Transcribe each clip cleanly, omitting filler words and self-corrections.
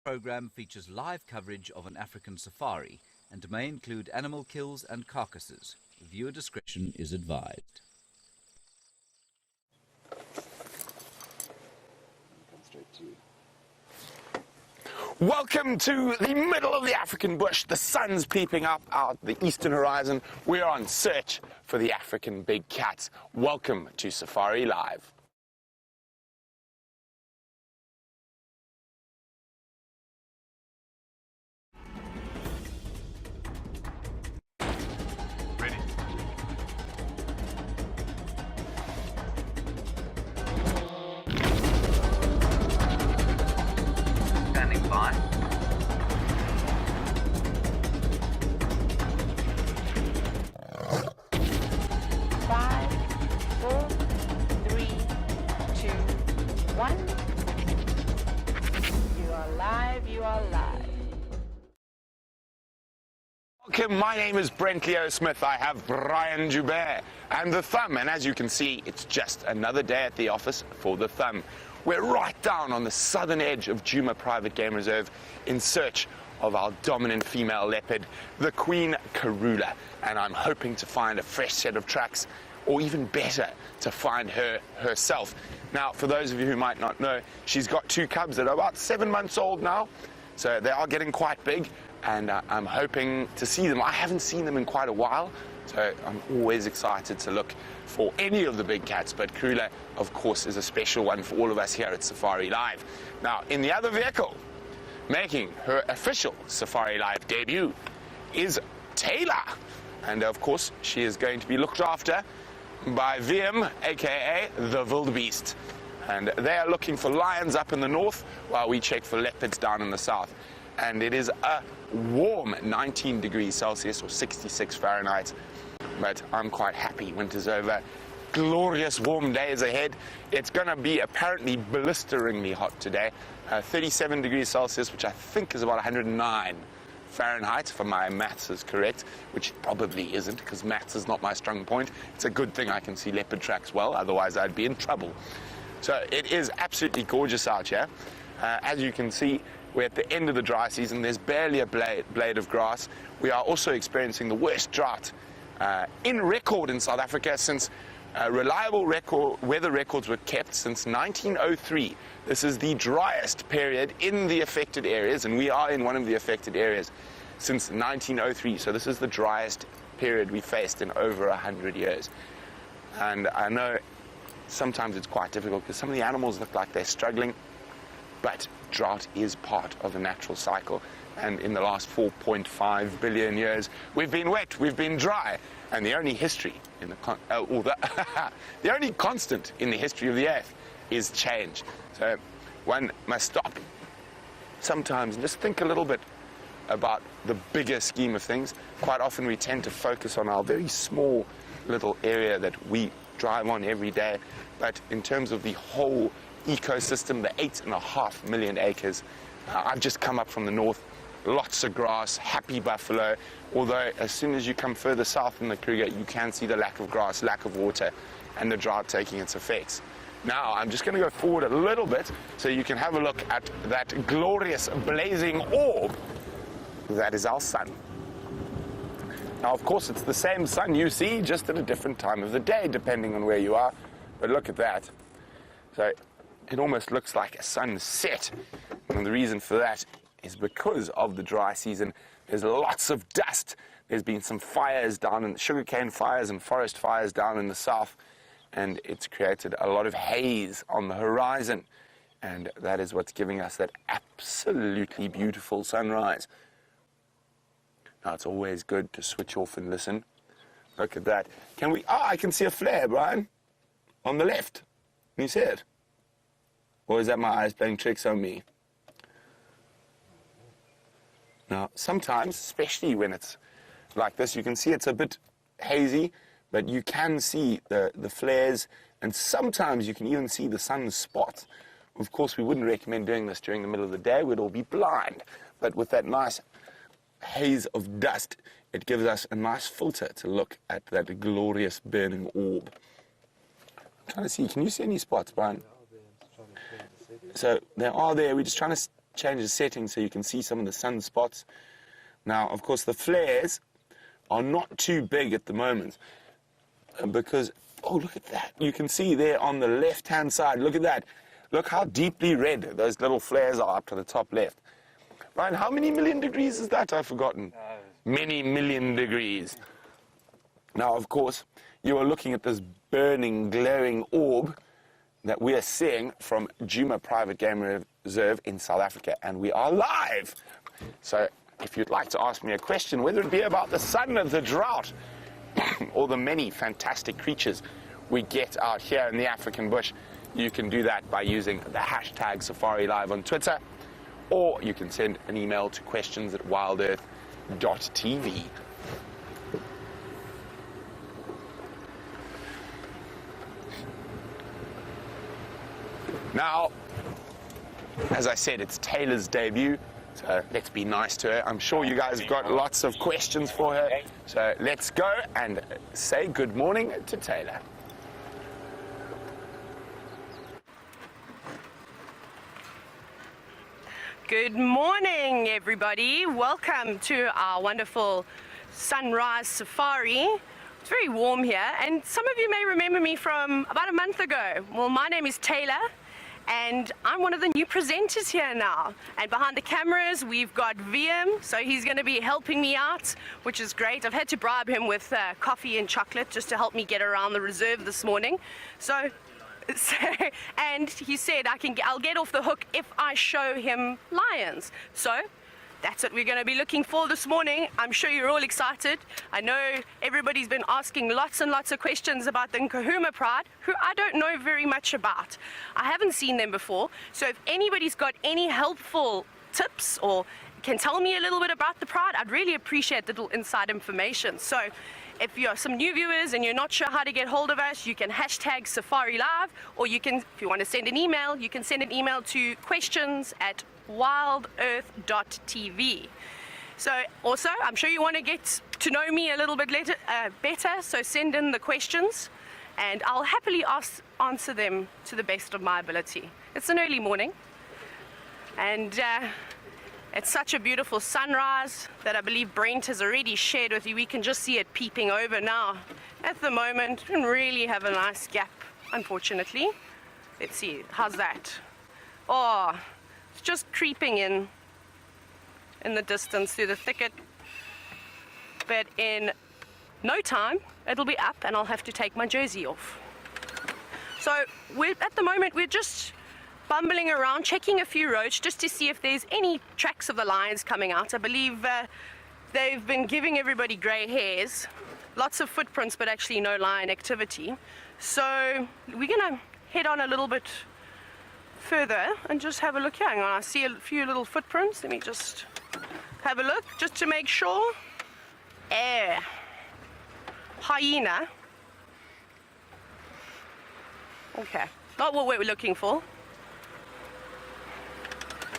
program features live coverage of an African safari and may include animal kills and carcasses. Viewer discretion is advised. Welcome to the middle of the African bush. The sun's peeping up out the eastern horizon. We're on search for the African big cats. Welcome to Safari Live. Ready. Standing by. 5, 4, 3, 2, 1. You are live, you are live. Welcome, my name is Brent Leo Smith. I have Brian Joubert and the Thumb, and as you can see, it's just another day at the office for the Thumb. We're right down on the southern edge of Djuma Private Game Reserve in search of our dominant female leopard, the Queen Karula, and I'm hoping to find a fresh set of tracks, or even better, to find her herself. Now, for those of you who might not know, she's got 2 cubs that are about 7 months old now, so they are getting quite big, and I'm hoping to see them. I haven't seen them in quite a while, so I'm always excited to look for any of the big cats, but Karula, of course, is a special one for all of us here at Safari Live. Now, in the other vehicle, making her official Safari Live debut, is Taylor. And of course, she is going to be looked after by VM, aka the Wildebeests. And they are looking for lions up in the north, while we check for leopards down in the south. And it is a warm 19 degrees Celsius or 66 Fahrenheit. But I'm quite happy. Winter's over. Glorious warm days ahead. It's going to be apparently blisteringly hot today. 37 degrees Celsius, which I think is about 109 Fahrenheit, if my maths is correct, which it probably isn't, because maths is not my strong point. It's a good thing I can see leopard tracks well, otherwise I'd be in trouble. So it is absolutely gorgeous out here. As you can see, we're at the end of the dry season. There's barely a blade of grass. We are also experiencing the worst drought in record in South Africa since reliable weather records were kept since 1903. This is the driest period in the affected areas, and we are in one of the affected areas since 1903. So this is the driest period we faced in over 100 years. And I know sometimes it's quite difficult because some of the animals look like they're struggling, but drought is part of the natural cycle. And in the last 4.5 billion years, we've been wet, we've been dry, and the only history in the only constant in the history of the earth is change. So one must stop sometimes and just think a little bit about the bigger scheme of things. Quite often we tend to focus on our very small little area that we drive on every day, but in terms of the whole ecosystem, the 8.5 million acres. I've just come up from the north, lots of grass, happy buffalo, although as soon as you come further south in the Kruger, you can see the lack of grass, lack of water, and the drought taking its effects. Now, I'm just going to go forward a little bit so you can have a look at that glorious blazing orb. That is our sun. Now, of course, it's the same sun you see, just at a different time of the day, depending on where you are. But look at that. So it almost looks like a sunset. And the reason for that is because of the dry season. There's lots of dust. There's been some fires down in sugarcane fires and forest fires down in the south, and it's created a lot of haze on the horizon. And that is what's giving us that absolutely beautiful sunrise. Now, it's always good to switch off and listen. Look at that. Can we... Ah, I can see a flare, Brian. On the left. Can you see it? Or is that my eyes playing tricks on me? Now, sometimes, especially when it's like this, you can see it's a bit hazy, but you can see the flares, and sometimes you can even see the sun spots. Of course, we wouldn't recommend doing this during the middle of the day. We'd all be blind. But with that nice haze of dust, it gives us a nice filter to look at that glorious burning orb. I'm trying to see, can you see any spots, Brian? So they are there. We're just trying to change the settings so you can see some of the sunspots. Now, of course, the flares are not too big at the moment because, oh, look at that. You can see there on the left-hand side, look at that. Look how deeply red those little flares are up to the top left. Ryan, how many million degrees is that? I've forgotten. Many million degrees. Now, of course, you are looking at this burning, glowing orb that we are seeing from Djuma Private Game Reserve in South Africa, and we are live. So if you'd like to ask me a question, whether it be about the sun or the drought, or the many fantastic creatures we get out here in the African bush, you can do that by using the hashtag Safarilive on Twitter, or you can send an email to questions@wildearth.tv. Now, as I said, it's Taylor's debut, so let's be nice to her. I'm sure you guys have got lots of questions for her, so let's go and say good morning to Taylor. Good morning, everybody. Welcome to our wonderful sunrise safari. It's very warm here, and some of you may remember me from about a month ago. Well, my name is Taylor, and I'm one of the new presenters here now. And behind the cameras, we've got VM, so he's going to be helping me out, which is great. I've had to bribe him with coffee and chocolate just to help me get around the reserve this morning. And he said I'll get off the hook if I show him lions. So that's what we're going to be looking for this morning. I'm sure you're all excited. I know everybody's been asking lots and lots of questions about the Nkuhuma Pride, who I don't know very much about. I haven't seen them before, so if anybody's got any helpful tips or can tell me a little bit about the Pride, I'd really appreciate little inside information. So if you're some new viewers and you're not sure how to get hold of us, you can hashtag Safarilive, or you can, if you want to send an email, you can send an email to questions@wildearth.tv. So also, I'm sure you want to get to know me a little bit better, so send in the questions and I'll happily answer them to the best of my ability. It's an early morning, and it's such a beautiful sunrise that I believe Brent has already shared with you. We can just see it peeping over now. At the moment, we don't really have a nice gap, unfortunately. Let's see, how's that? Oh, it's just creeping in the distance through the thicket. But in no time, it'll be up and I'll have to take my jersey off. So at the moment, we're just bumbling around, checking a few roads just to see if there's any tracks of the lions coming out. I believe they've been giving everybody grey hairs, lots of footprints, but actually no lion activity. So we're gonna head on a little bit further and just have a look here. Hang on, I see a few little footprints. Let me just have a look just to make sure. Hyena. Okay, not what we're looking for.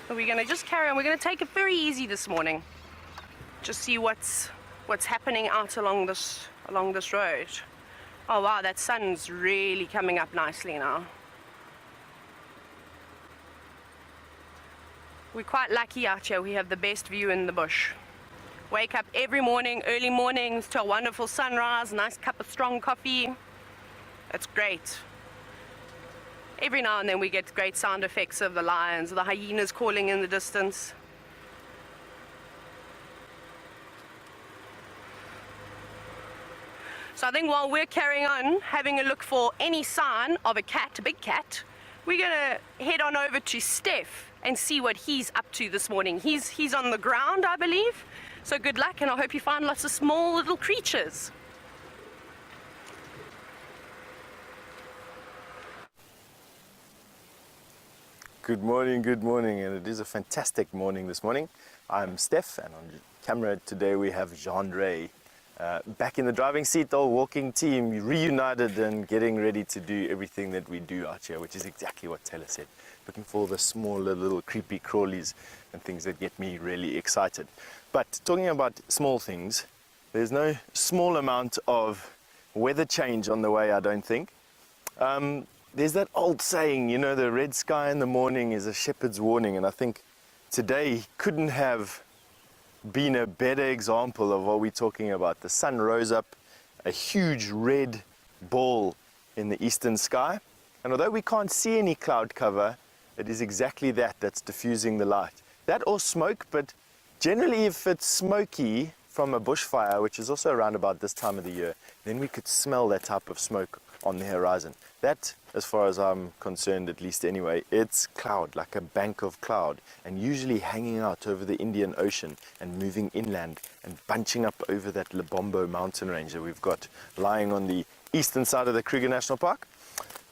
But we're going to just carry on. We're going to take it very easy this morning. Just see what's happening out along this road. Oh wow, that sun's really coming up nicely now. We're quite lucky out here. We have the best view in the bush. Wake up every morning, early mornings, to a wonderful sunrise, nice cup of strong coffee. It's great. Every now and then we get great sound effects of the lions, the hyenas calling in the distance. So I think while we're carrying on, having a look for any sign of a cat, a big cat, we're gonna head on over to Steph and see what he's up to this morning. He's on the ground, I believe. So good luck, and I hope you find lots of small little creatures. Good morning, and it is a fantastic morning this morning. I'm Steph, and on camera today we have Jean-Ray. Back in the driving seat, the whole walking team reunited and getting ready to do everything that we do out here, which is exactly what Taylor said. Looking for the smaller little creepy crawlies and things that get me really excited. But talking about small things, there's no small amount of weather change on the way, I don't think. There's that old saying, you know, the red sky in the morning is a shepherd's warning, and I think today couldn't have been a better example of what we're talking about. The sun rose up, a huge red ball in the eastern sky, and although we can't see any cloud cover, it is exactly that's diffusing the light. That or smoke, but generally if it's smoky from a bushfire, which is also around about this time of the year, then we could smell that type of smoke on the horizon. That, as far as I'm concerned, at least anyway, it's cloud, like a bank of cloud, and usually hanging out over the Indian Ocean and moving inland and bunching up over that Lebombo mountain range that we've got lying on the eastern side of the Kruger National Park.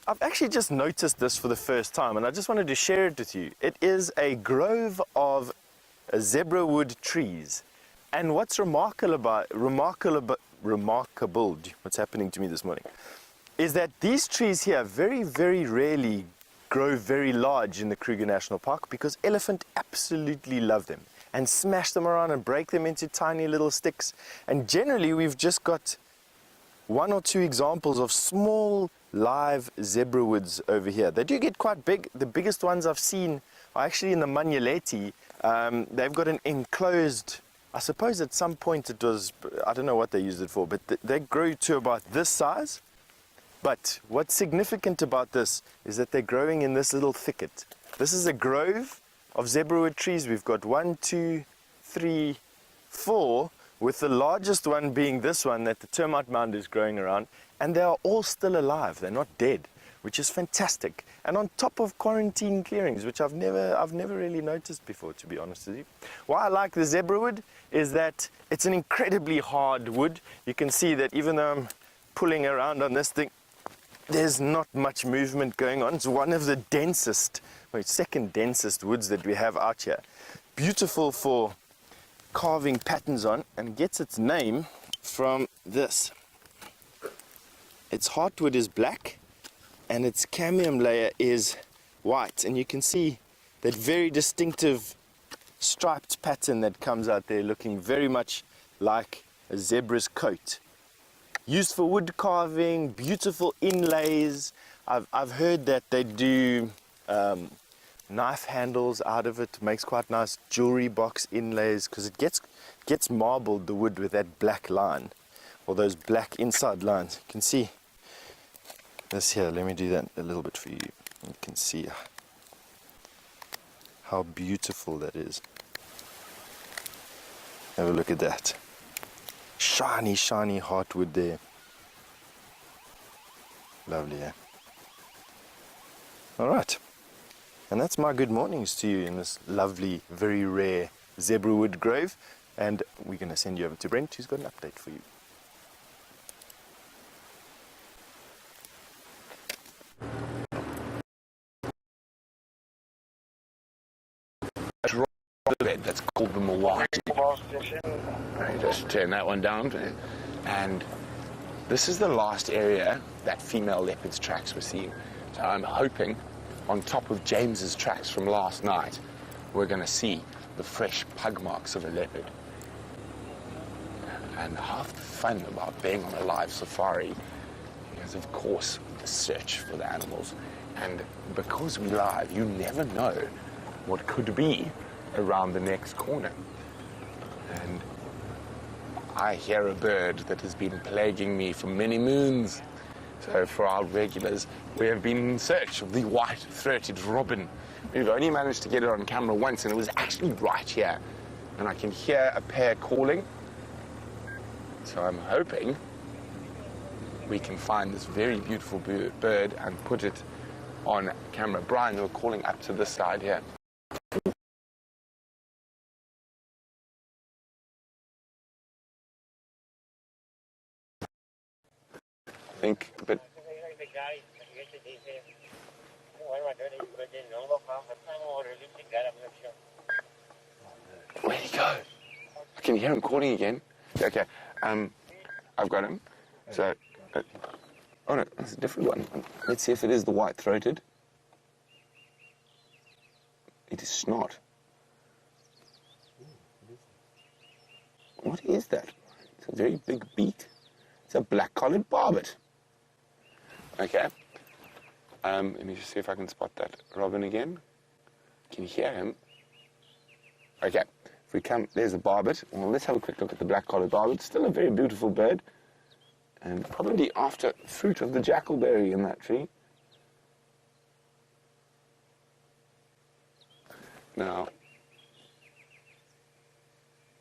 I've actually just noticed this for the first time, and I just wanted to share it with you. It is a grove of zebra wood trees, and what's remarkable, what's happening to me this morning, is that these trees here very, very rarely grow very large in the Kruger National Park because elephant absolutely love them and smash them around and break them into tiny little sticks. And generally we've just got 1 or 2 examples of small live zebra woods over here. They do get quite big. The biggest ones I've seen are actually in the Manyeleti. They've got an enclosed, I suppose at some point it was, I don't know what they used it for, but they grew to about this size. But what's significant about this is that they're growing in this little thicket. This is a grove of zebrawood trees. We've got 1, 2, 3, 4, with the largest one being this one that the termite mound is growing around, and they are all still alive. They're not dead, which is fantastic. And on top of quarantine clearings, which I've never really noticed before, to be honest with you. Why I like the zebrawood is that it's an incredibly hard wood. You can see that even though I'm pulling around on this thing, there's not much movement going on. It's one of the densest, second densest woods that we have out here. Beautiful for carving patterns on, and gets its name from this. Its heartwood is black and its cambium layer is white, and you can see that very distinctive striped pattern that comes out there, looking very much like a zebra's coat. Used for wood carving, beautiful inlays. I've heard that they do knife handles out of it. Makes quite nice jewelry box inlays because it gets marbled, the wood, with that black line, or those black inside lines. You can see this here. Let me do that a little bit for you. You can see how beautiful that is. Have a look at that. Shiny, shiny heartwood there. Lovely, eh? All right. And that's my good mornings to you in this lovely, very rare zebrawood grove. And we're going to send you over to Brent, who's got an update for you. That's called the Milwaukee. Just turn that one down, and this is the last area that female leopard's tracks were seen. So I'm hoping, on top of James's tracks from last night, we're going to see the fresh pug marks of a leopard. And half the fun about being on a live safari is, of course, the search for the animals. And because we're live, you never know what could be around the next corner. And I hear a bird that has been plaguing me for many moons. So for our regulars, we have been in search of the white-throated robin. We've only managed to get it on camera once, and it was actually right here. And I can hear a pair calling. So I'm hoping we can find this very beautiful bird and put it on camera. Brian, you're calling up to this side here. But where'd he go? I can hear him calling again. Okay, I've got him. So, oh no, that's a different one. Let's see if it is the white-throated. It is snot. What is that? It's a very big beak. It's a black-collared barbet. Okay. Let me just see if I can spot that robin again. Can you hear him? Okay, if we come, there's the barbet. Well, let's have a quick look at the black-collared barbet. Still a very beautiful bird, and probably after fruit of the jackalberry in that tree. Now,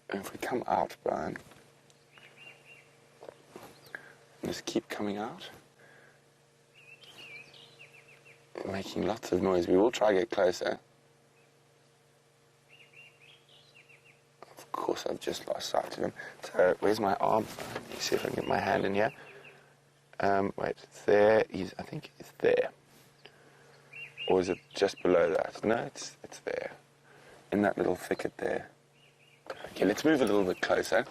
if we come out, Brian, just keep coming out, making lots of noise. We will try to get closer. Of course, I've just lost sight of him. So, where's my arm? Let me see if I can get my hand in here. Wait, it's there. I think it's there. Or is it just below that? No, it's there. In that little thicket there. Okay, let's move a little bit closer.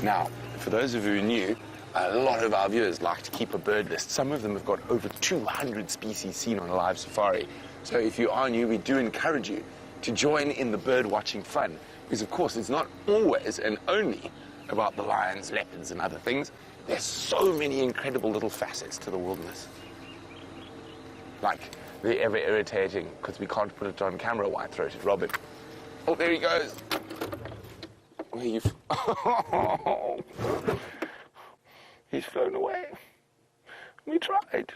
Now, for those of you who knew, a lot of our viewers like to keep a bird list. Some of them have got over 200 species seen on a live safari. So if you are new, we do encourage you to join in the bird watching fun. Because of course, it's not always and only about the lions, leopards and other things. There's so many incredible little facets to the wilderness. Like the ever irritating, because we can't put it on camera, white-throated robin. Oh, there he goes. Where you? Oh, he's flown away. We tried.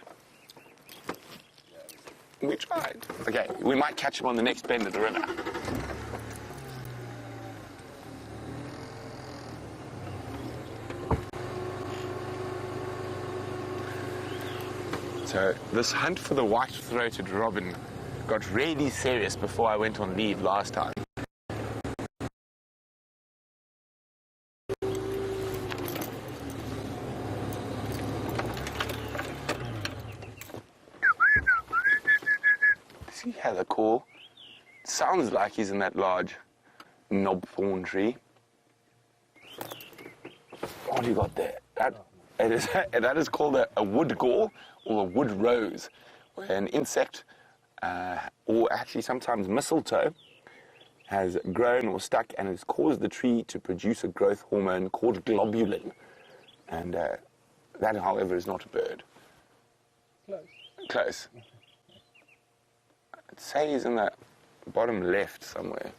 We tried. Okay, we might catch him on the next bend of the river. So this hunt for the white-throated robin got really serious before I went on leave last time. Does he have a call? Sounds like he's in that large knobthorn tree. What do you got there? That is called a wood gall or a wood rose, where an insect, or actually sometimes mistletoe, has grown or stuck and has caused the tree to produce a growth hormone called globulin. And that, however, is not a bird. Close. Close. I'd say he's in the bottom left somewhere.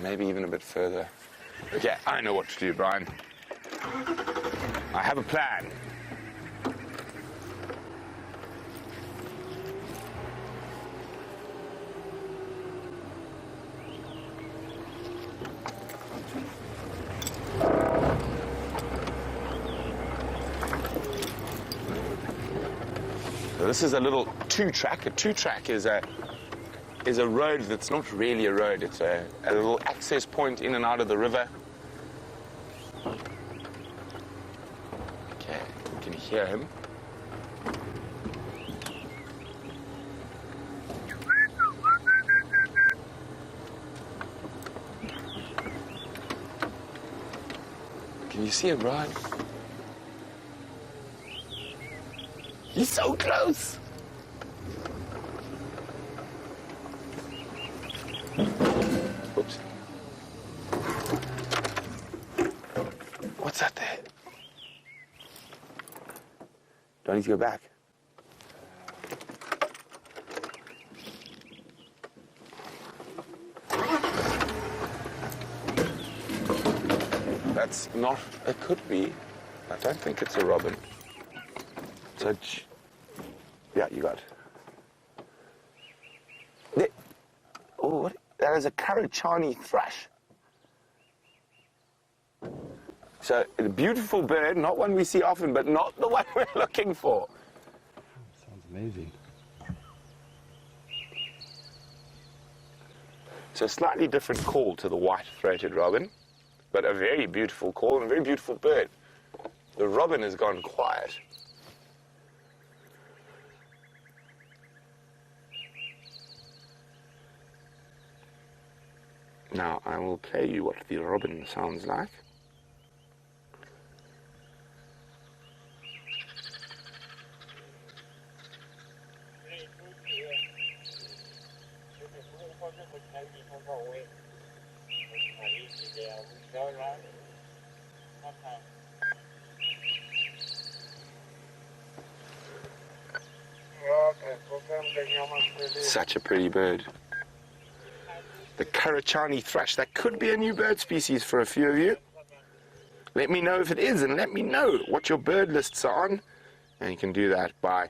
Maybe even a bit further. Okay, I know what to do, Brian. I have a plan. So this is a little two-track. A two-track is a road that's not really a road. It's a little access point in and out of the river. Okay, you can hear him. Can you see him, Brian? He's so close. Oops. What's that there? Do I need to go back? That's not, it could be. I don't think it's a robin. So, yeah, you got it. Oh, what? That is a Karachani thrush. So, a beautiful bird, not one we see often, but not the one we're looking for. Sounds amazing. So, a slightly different call to the white-throated robin, but a very beautiful call and a very beautiful bird. The robin has gone quiet. Now, I will play you what the robin sounds like. Such a pretty bird. The Karachani thrush. That could be a new bird species for a few of you. Let me know if it is, and let me know what your bird lists are on. And you can do that by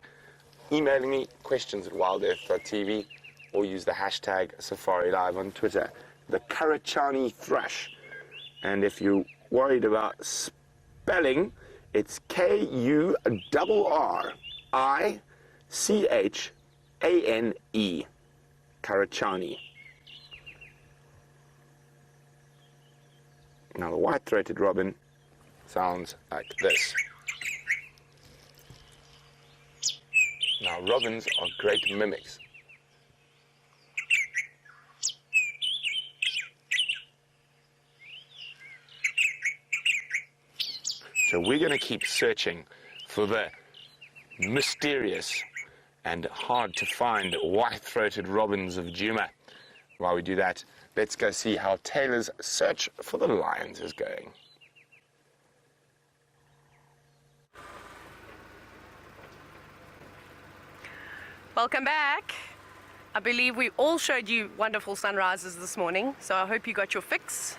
emailing me questions@wildebeests.tv or use the hashtag Safarilive on Twitter. The Karachani thrush. And if you're worried about spelling, it's Kurrichane. Karachani. Now the white-throated robin sounds like this. Now robins are great mimics. So we're going to keep searching for the mysterious and hard to find white-throated robins of Djuma. While we do that, let's go see how Taylor's search for the lions is going. Welcome back. I believe we all showed you wonderful sunrises this morning, so I hope you got your fix.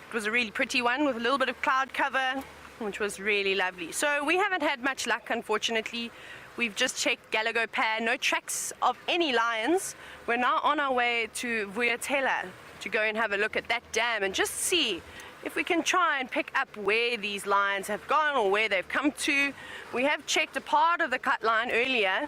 It was a really pretty one with a little bit of cloud cover, which was really lovely. So we haven't had much luck, unfortunately. We've just checked Galago Pair, no tracks of any lions. We're now on our way to Vuyatela to go and have a look at that dam and just see if we can try and pick up where these lions have gone or where they've come to. We have checked a part of the cut line earlier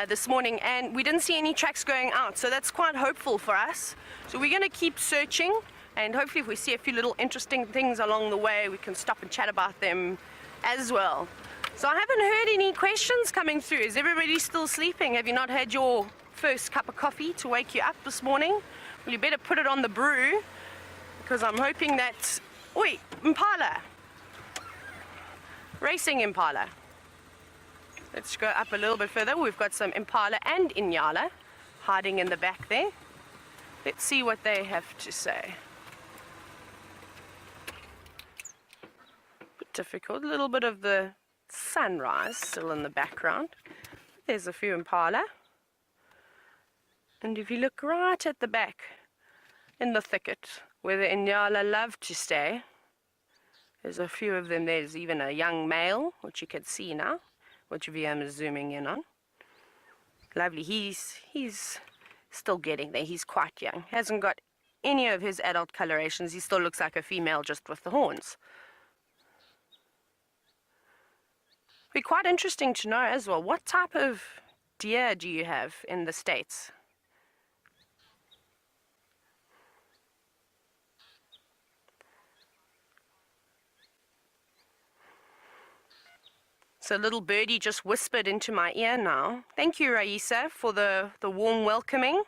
this morning and we didn't see any tracks going out, so that's quite hopeful for us. So we're going to keep searching, and hopefully if we see a few little interesting things along the way, we can stop and chat about them as well. So I haven't heard any questions coming through. Is everybody still sleeping? Have you not had your first cup of coffee to wake you up this morning? Well, you better put it on the brew, because I'm hoping that... Oi, Impala! Racing Impala. Let's go up a little bit further. We've got some Impala and Inyala hiding in the back there. Let's see what they have to say. Bit difficult, a little bit of the sunrise still in the background. There's a few Impala. And if you look right at the back in the thicket where the Inyala love to stay, there's a few of them. There's even a young male, which you can see now, which VM is zooming in on. Lovely. He's still getting there. He's quite young. Hasn't got any of his adult colorations. He still looks like a female just with the horns. Be quite interesting to know as well, what type of deer do you have in the States? So little birdie just whispered into my ear now. Thank you, Raisa, for the warm welcoming.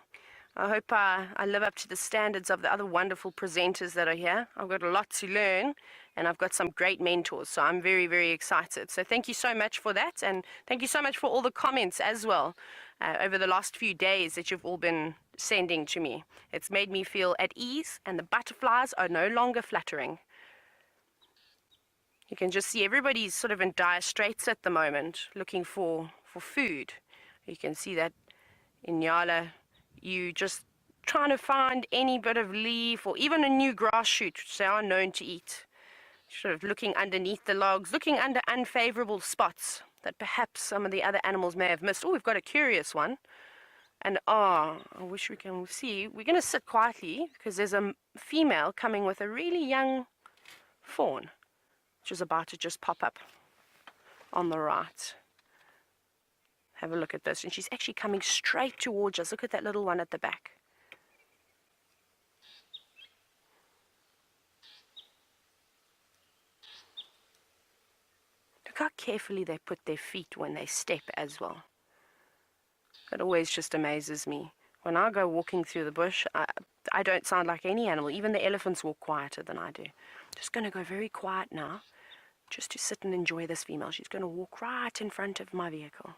I hope I live up to the standards of the other wonderful presenters that are here. I've got a lot to learn, and I've got some great mentors, so I'm very, very excited. So thank you so much for that, and thank you so much for all the comments as well over the last few days that you've all been sending to me. It's made me feel at ease, and the butterflies are no longer fluttering. You can just see everybody's sort of in dire straits at the moment, looking for food. You can see that in Nyala, you just trying to find any bit of leaf or even a new grass shoot, which they are known to eat. Sort of looking underneath the logs, looking under unfavorable spots that perhaps some of the other animals may have missed. Oh, we've got a curious one. And I wish we can see. We're going to sit quietly because there's a female coming with a really young fawn, which is about to just pop up on the right. Have a look at this. And she's actually coming straight towards us. Look at that little one at the back. Look how carefully they put their feet when they step as well. It always just amazes me. When I go walking through the bush, I don't sound like any animal. Even the elephants walk quieter than I do. I'm just going to go very quiet now, just to sit and enjoy this female. She's going to walk right in front of my vehicle.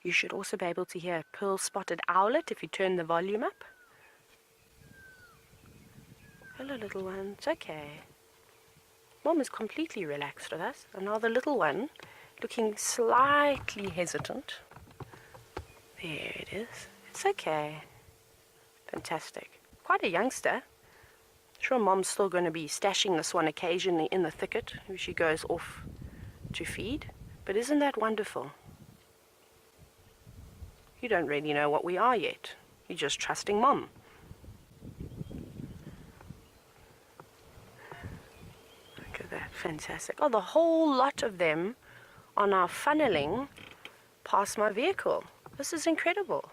You should also be able to hear a pearl-spotted owlet if you turn the volume up. Hello, Hello, little one. It's okay. Mom is completely relaxed with us. And now the little one, looking slightly hesitant. There it is. It's okay. Fantastic. Quite a youngster. Sure, Mom's still going to be stashing this one occasionally in the thicket if she goes off to feed. But isn't that wonderful? You don't really know what we are yet. You're just trusting Mom. Look at that. Fantastic. Oh, the whole lot of them are now funneling past my vehicle. This is incredible.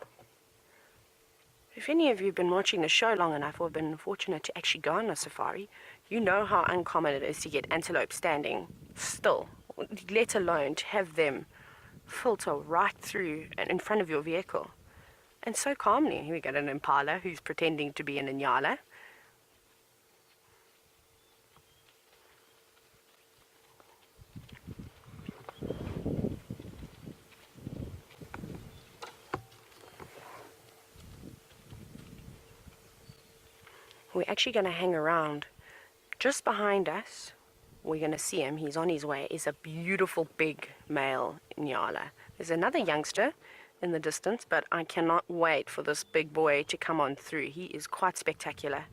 If any of you have been watching the show long enough or been fortunate to actually go on a safari, you know how uncommon it is to get antelope standing still, let alone to have them filter right through and in front of your vehicle. And so calmly. Here we got an impala who's pretending to be an Inyala. We're actually going to hang around just behind us. We're going to see him. He's on his way. Is a beautiful big male Inyala. There's another youngster in the distance, but I cannot wait for this big boy to come on through. He is quite spectacular.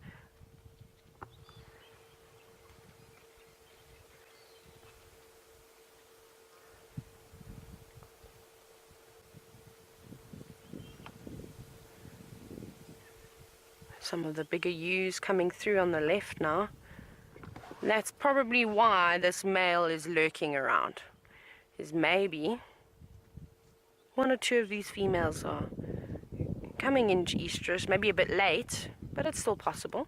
Some of the bigger ewes coming through on the left now. That's probably why this male is lurking around. Is maybe one or two of these females are coming into estrus, maybe a bit late, but it's still possible.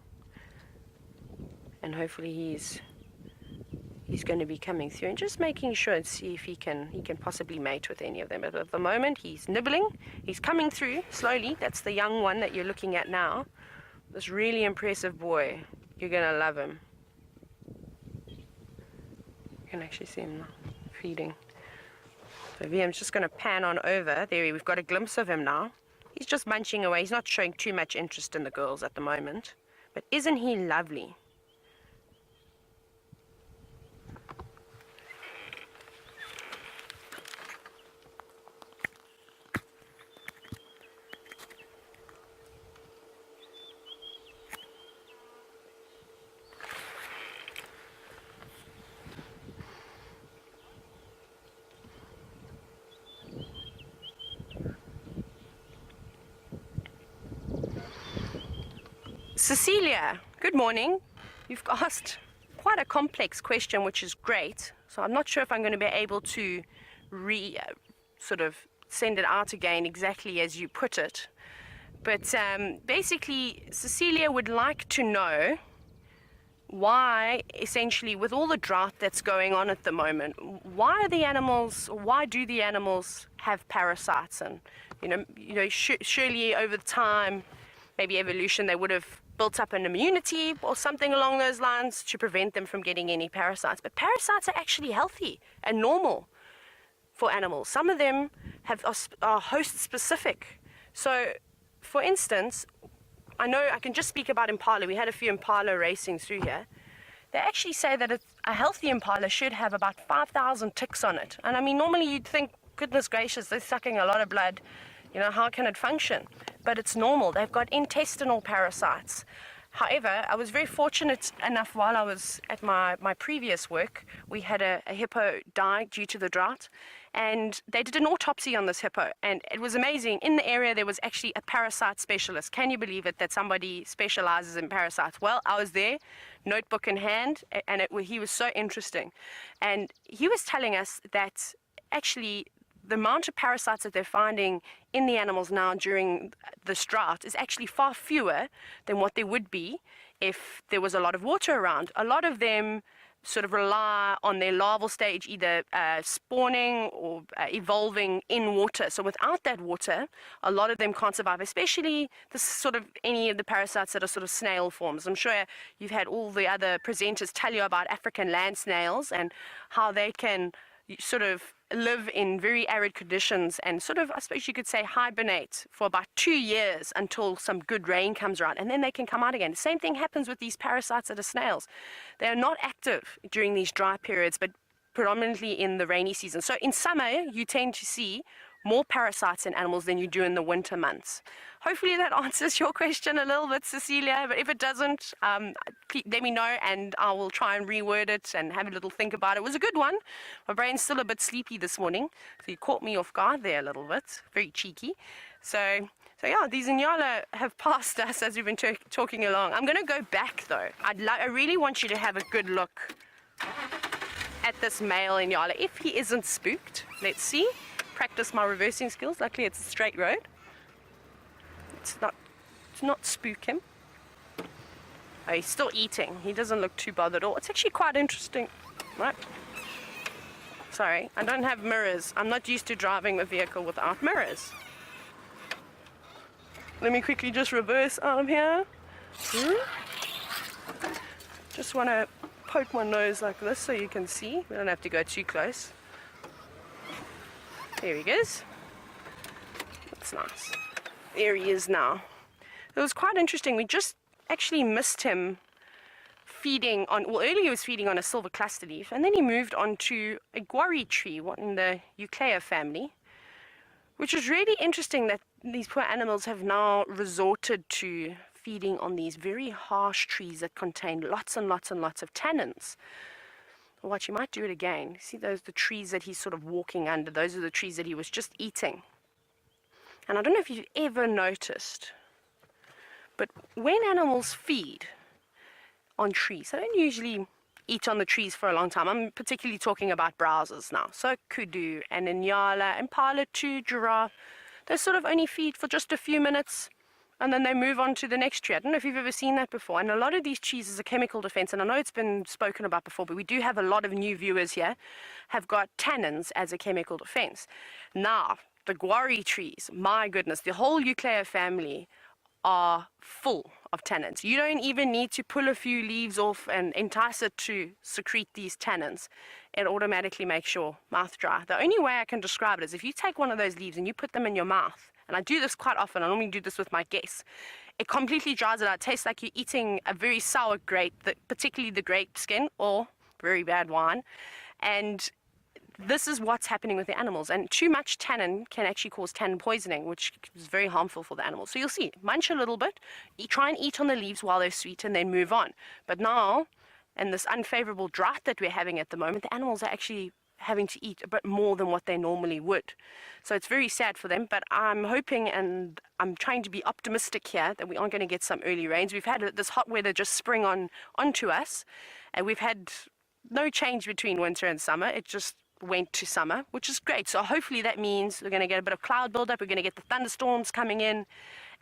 And hopefully he's going to be coming through and just making sure and see if he can possibly mate with any of them. But at the moment he's nibbling. He's coming through slowly. That's the young one that you're looking at now. This really impressive boy. You're going to love him. You can actually see him now feeding. So VM's just going to pan on over. There, we've got a glimpse of him now. He's just munching away. He's not showing too much interest in the girls at the moment. But isn't he lovely? Cecilia, good morning. You've asked quite a complex question, which is great. So I'm not sure if I'm going to be able to sort of send it out again exactly as you put it. But basically, Cecilia would like to know why, essentially, with all the drought that's going on at the moment, why do the animals have parasites? And surely over time, maybe evolution, they would have built up an immunity or something along those lines to prevent them from getting any parasites. But parasites are actually healthy and normal for animals. Some of them are host specific. So, for instance, I know I can just speak about Impala. We had a few Impala racing through here. They actually say that a healthy Impala should have about 5,000 ticks on it. And I mean, normally you'd think, goodness gracious, they're sucking a lot of blood. How can it function? But it's normal. They've got intestinal parasites. However, I was very fortunate enough while I was at my previous work, we had a hippo die due to the drought. And they did an autopsy on this hippo. And it was amazing. In the area, there was actually a parasite specialist. Can you believe it, that somebody specializes in parasites? Well, I was there, notebook in hand, and he was so interesting. And he was telling us that actually the amount of parasites that they're finding in the animals now during this drought is actually far fewer than what there would be if there was a lot of water around. A lot of them sort of rely on their larval stage, either spawning or evolving in water. So without that water, a lot of them can't survive, especially any of the parasites that are sort of snail forms. I'm sure you've had all the other presenters tell you about African land snails and how they can live in very arid conditions and sort of, I suppose you could say, hibernate for about 2 years until some good rain comes around, and then they can come out again. The same thing happens with these parasites that are snails. They are not active during these dry periods, but predominantly in the rainy season. So in summer, you tend to see more parasites in animals than you do in the winter months. Hopefully that answers your question a little bit, Cecilia, but if it doesn't, let me know and I will try and reword it and have a little think about it. It was a good one. My brain's still a bit sleepy this morning, so you caught me off guard there a little bit. Very cheeky. So yeah, these Inyala have passed us as we've been talking along. I'm going to go back though. I really want you to have a good look at this male Inyala. If he isn't spooked, let's see. Practice my reversing skills. Luckily it's a straight road. It's not spook him. Oh, he's still eating. He doesn't look too bothered at all. It's actually quite interesting. Right. Sorry, I don't have mirrors. I'm not used to driving a vehicle without mirrors. Let me quickly just reverse out of here. Just want to poke my nose like this so you can see. We don't have to go too close. There he goes. That's nice. There he is now. It was quite interesting. We just actually missed him feeding on, well, earlier he was feeding on a silver cluster leaf, and then he moved on to a guarri tree, one in the Euclea family, which is really interesting that these poor animals have now resorted to feeding on these very harsh trees that contain lots and lots and lots of tannins. Watch, you might do it again. See the trees that he's sort of walking under? Those are the trees that he was just eating. And I don't know if you've ever noticed, but when animals feed on trees, they don't usually eat on the trees for a long time. I'm particularly talking about browsers now. So kudu and Inyala, Impala too, giraffe, they sort of only feed for just a few minutes and then they move on to the next tree. I don't know if you've ever seen that before. And a lot of these trees is a chemical defense, and I know it's been spoken about before, but we do have a lot of new viewers here have got tannins as a chemical defense. Now, the guarri trees, my goodness, the whole Euclea family are full of tannins. You don't even need to pull a few leaves off and entice it to secrete these tannins. It automatically makes your mouth dry. The only way I can describe it is if you take one of those leaves and you put them in your mouth, and I do this quite often, I normally do this with my guests, it completely dries it out. It tastes like you're eating a very sour grape, particularly the grape skin, or very bad wine. And this is what's happening with the animals, and too much tannin can actually cause tannin poisoning, which is very harmful for the animals. So you'll see, munch a little bit, try and eat on the leaves while they're sweet, and then move on. But now, in this unfavorable drought that we're having at the moment, the animals are actually having to eat a bit more than what they normally would. So it's very sad for them, but I'm hoping and I'm trying to be optimistic here that we aren't going to get some early rains. We've had this hot weather just spring onto us, and we've had no change between winter and summer. It just went to summer, which is great. So hopefully that means we're going to get a bit of cloud buildup, we're going to get the thunderstorms coming in,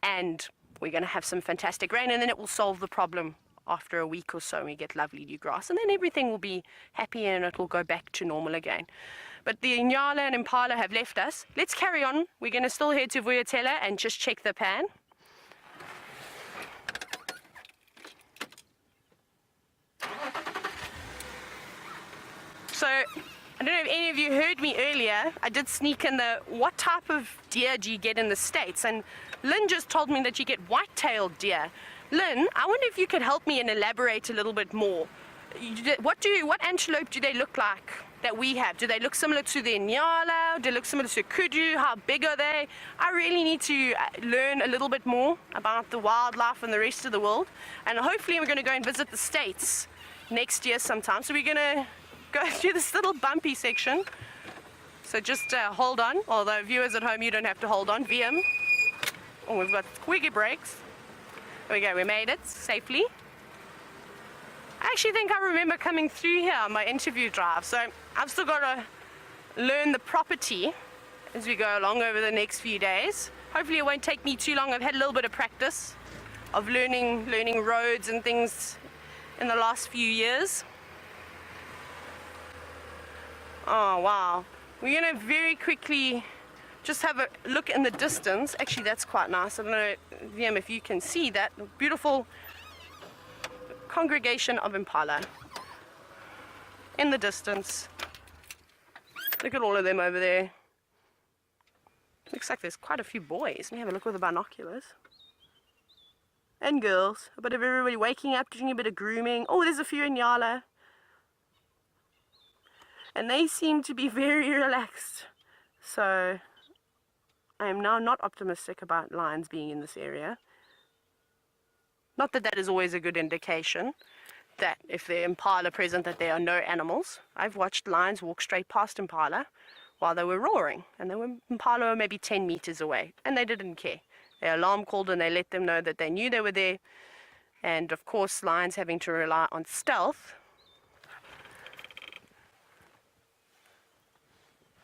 and we're going to have some fantastic rain, and then it will solve the problem after a week or so, and we get lovely new grass, and then everything will be happy and it will go back to normal again. But the Inyala and Impala have left us. Let's carry on. We're going to still head to Vuyatela and just check the pan. So I don't know if any of you heard me earlier. I did sneak in what type of deer do you get in the States? And Lynn just told me that you get white-tailed deer. Lynn, I wonder if you could help me and elaborate a little bit more. What antelope do they look like that we have? Do they look similar to the Inyala? Do they look similar to kudu? How big are they? I really need to learn a little bit more about the wildlife and the rest of the world. And hopefully we're going to go and visit the States next year sometime. So we're going to go through this little bumpy section. So just hold on. Although viewers at home, you don't have to hold on. VM. Oh, we've got squeaky brakes. There we go, we made it safely. I actually think I remember coming through here on my interview drive, so I've still got to learn the property as we go along over the next few days. Hopefully it won't take me too long. I've had a little bit of practice of learning roads and things in the last few years. Oh wow, we're going to very quickly just have a look in the distance. Actually, that's quite nice. I don't know, VM, if you can see that beautiful congregation of Impala in the distance. Look at all of them over there. Looks like there's quite a few boys. Let me have a look with the binoculars. And girls. A bit of everybody waking up, doing a bit of grooming. Oh, there's a few in Yala. And they seem to be very relaxed. So I am now not optimistic about lions being in this area. Not that that is always a good indication that if there are impala present that there are no animals. I've watched lions walk straight past impala while they were roaring, and impala were maybe 10 meters away, and they didn't care. Their alarm called and they let them know that they knew they were there. And of course, lions having to rely on stealth,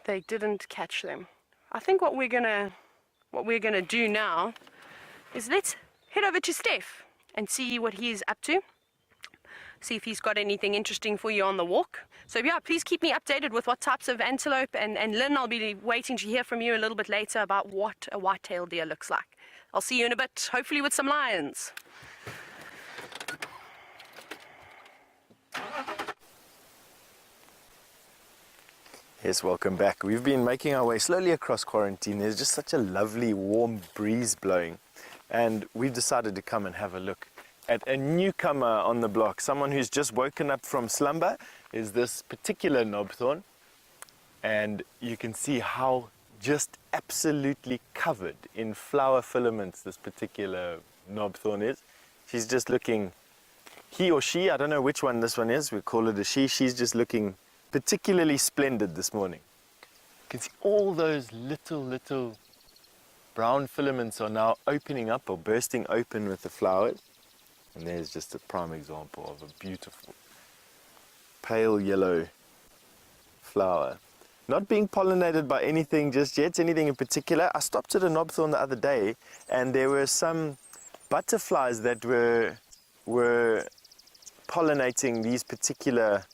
they didn't catch them. I think what we're gonna do now is let's head over to Steph and see what he's up to. See if he's got anything interesting for you on the walk. So yeah, please keep me updated with what types of antelope, and Lynn, I'll be waiting to hear from you a little bit later about what a white-tailed deer looks like. I'll see you in a bit, hopefully with some lions. Yes, welcome back. We've been making our way slowly across quarantine. There's just such a lovely warm breeze blowing, and we've decided to come and have a look at a newcomer on the block. Someone who's just woken up from slumber is this particular knobthorn, and you can see how just absolutely covered in flower filaments this particular knobthorn is. She's just looking, he or she, I don't know which one this one is, we call it a she, she's just looking particularly splendid this morning. You can see all those little brown filaments are now opening up or bursting open with the flowers. And there's just a prime example of a beautiful pale yellow flower. Not being pollinated by anything just yet, anything in particular. I stopped at a knobthorn the other day and there were some butterflies that were pollinating these particular,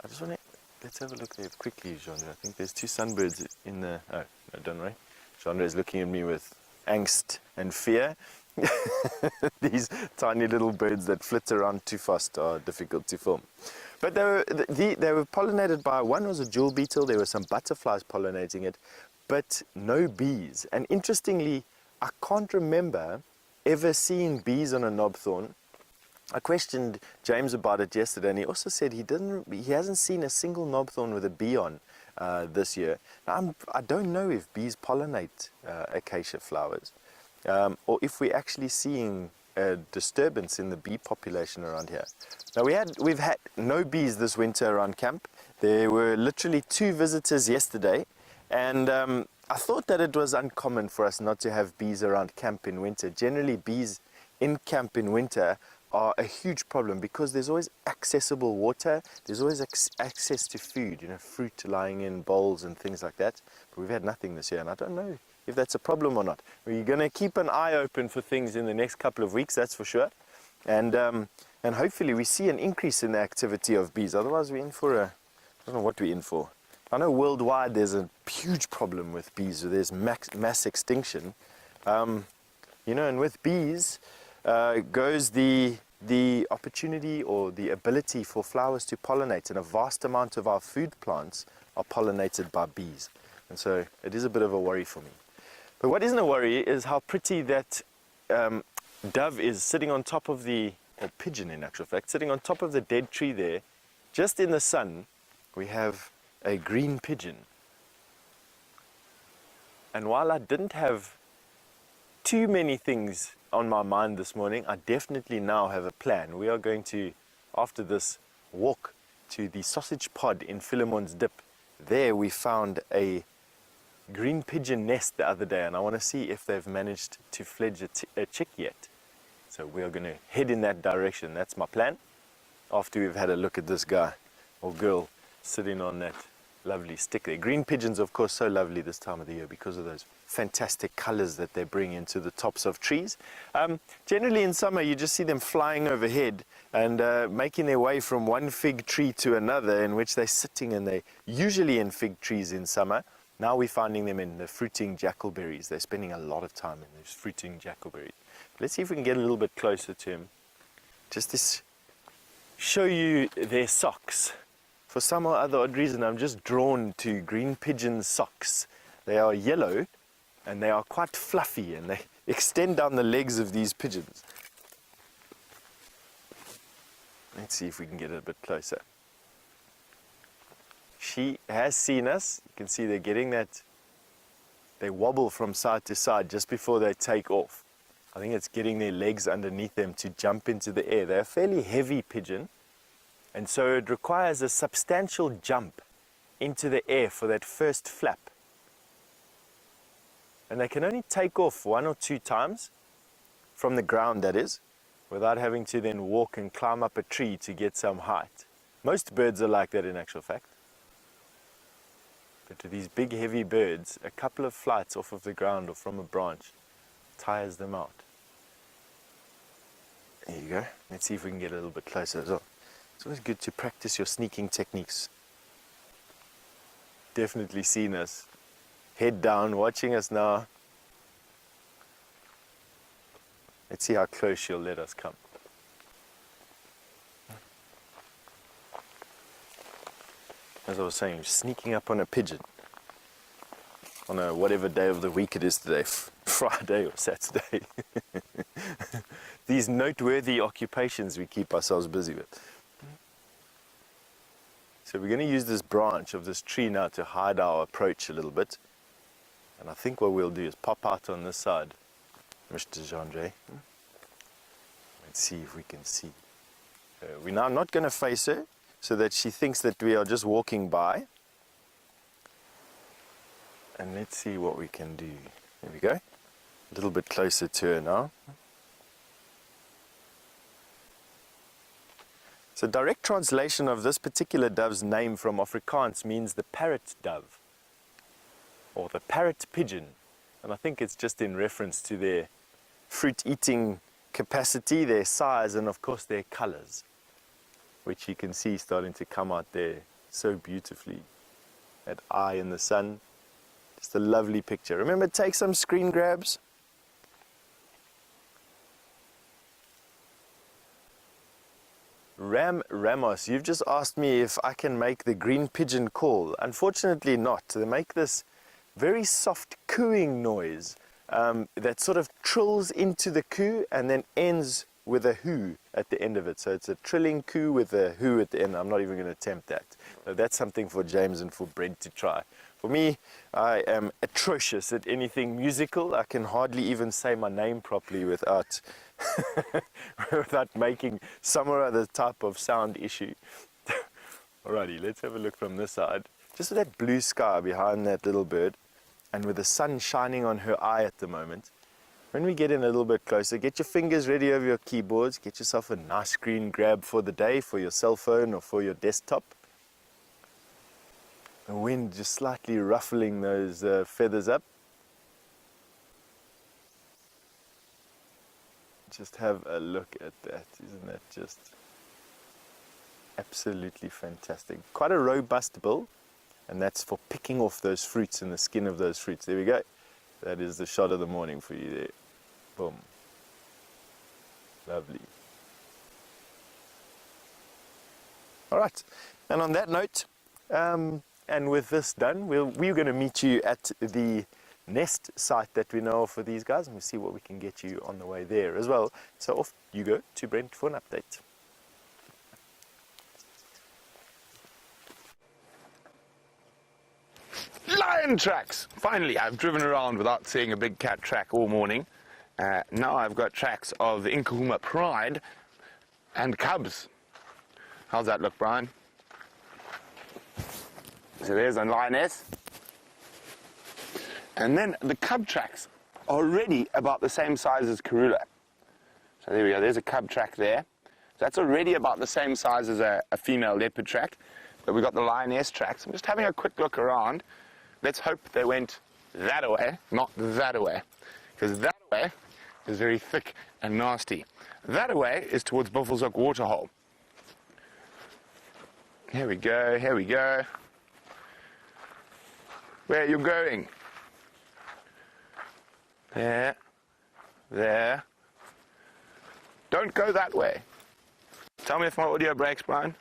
let's have a look there quickly, Jeandre. I think there's two sunbirds in the, oh, no, don't worry. Jeandre is looking at me with angst and fear. These tiny little birds that flit around too fast are difficult to film. But they were pollinated by, one was a jewel beetle, there were some butterflies pollinating it, but no bees. And interestingly, I can't remember ever seeing bees on a knobthorn. I questioned James about it yesterday, and he also said he hasn't seen a single knobthorn with a bee on this year. Now, I don't know if bees pollinate acacia flowers, or if we're actually seeing a disturbance in the bee population around here. Now we've had no bees this winter around camp. There were literally 2 visitors yesterday, and I thought that it was uncommon for us not to have bees around camp in winter. Generally, bees in camp in winter are a huge problem because there's always accessible water, there's always access to food, fruit lying in bowls and things like that. But we've had nothing this year, and I don't know if that's a problem or not. We're going to keep an eye open for things in the next couple of weeks, that's for sure. And hopefully we see an increase in the activity of bees. Otherwise we're in for I don't know what we're in for. I know worldwide there's a huge problem with bees. There's mass extinction. And with bees goes the opportunity or the ability for flowers to pollinate. And a vast amount of our food plants are pollinated by bees. And so it is a bit of a worry for me. But what isn't a worry is how pretty that dove is sitting on top of or pigeon in actual fact, sitting on top of the dead tree there. Just in the sun, we have a green pigeon. And while I didn't have too many things on my mind this morning, I definitely now have a plan. We are going to, after this, walk to the sausage pod in Philemon's Dip. There we found a green pigeon nest the other day, and I want to see if they've managed to fledge a chick yet. So we are going to head in that direction. That's my plan, after we've had a look at this guy or girl sitting on that lovely stick there. Green pigeons, of course, so lovely this time of the year because of those fantastic colors that they bring into the tops of trees. Generally in summer you just see them flying overhead and making their way from one fig tree to another, in which they're sitting, and they're usually in fig trees in summer. Now we're finding them in the fruiting jackalberries. They're spending a lot of time in those fruiting jackalberries. Let's see if we can get a little bit closer to him. Just to show you their socks. for some or other odd reason, I'm just drawn to green pigeon socks. They are yellow and they are quite fluffy and they extend down the legs of these pigeons. Let's see if we can get it a bit closer. She has seen us. You can see they're getting that, they wobble from side to side just before they take off. I think it's getting their legs underneath them to jump into the air. They're a fairly heavy pigeon, and so it requires a substantial jump into the air for that first flap. And they can only take off 1 or 2 times from the ground, that is, without having to then walk and climb up a tree to get some height. Most birds are like that in actual fact. But to these big heavy birds, a couple of flights off of the ground or from a branch tires them out. There you go. Let's see if we can get a little bit closer as well. It's always good to practice your sneaking techniques. Definitely seen us. Head down, watching us now. Let's see how close she'll let us come. As I was saying, sneaking up on a pigeon on a whatever day of the week it is today, Friday or Saturday. These noteworthy occupations we keep ourselves busy with. So we're going to use this branch of this tree now to hide our approach a little bit. And I think what we'll do is pop out on this side, Mr. Jean-Jay. Let's see if we can see. We're now not going to face her so that she thinks that we are just walking by. And let's see what we can do. There we go. A little bit closer to her now. So direct translation of this particular dove's name from Afrikaans means the parrot dove, or the parrot pigeon. And I think it's just in reference to their fruit-eating capacity, their size, and of course their colors, which you can see starting to come out there so beautifully. That eye in the sun, just a lovely picture. Remember, take some screen grabs. Ramos, you've just asked me if I can make the green pigeon call. Unfortunately not. They make this very soft cooing noise that sort of trills into the coo and then ends with a hoo at the end of it. So it's a trilling coo with a hoo at the end. I'm not even going to attempt that. So that's something for James and for Brent to try. For me, I am atrocious at anything musical. I can hardly even say my name properly without without making some or other type of sound issue. Alrighty, let's have a look from this side. Just with that blue sky behind that little bird, and with the sun shining on her eye at the moment. When we get in a little bit closer, get your fingers ready over your keyboards, get yourself a nice screen grab for the day, for your cell phone or for your desktop. The wind just slightly ruffling those feathers up. Just have a look at that. Isn't that just absolutely fantastic? Quite a robust bill, and that's for picking off those fruits and the skin of those fruits. There we go. That is the shot of the morning for you there. Boom. Lovely. All right. And on that note, and with this done, we're going to meet you at the nest site that we know of for these guys, and we'll see what we can get you on the way there as well. So off you go to Brent for an update. Lion tracks! Finally, I've driven around without seeing a big cat track all morning. Now I've got tracks of the Inkahuma Pride and cubs. How's that look, Brian? So there's a lioness. And then the cub tracks are already about the same size as Karula. So there we go, there's a cub track there. So that's already about the same size as a female leopard track. But we've got the lioness tracks. I'm just having a quick look around. Let's hope they went that way, not that way. Because that way is very thick and nasty. That way is towards Buffelshoek Waterhole. Here we go, here we go. Where are you going? There, there. Don't go that way. Tell me if my audio breaks, Brian.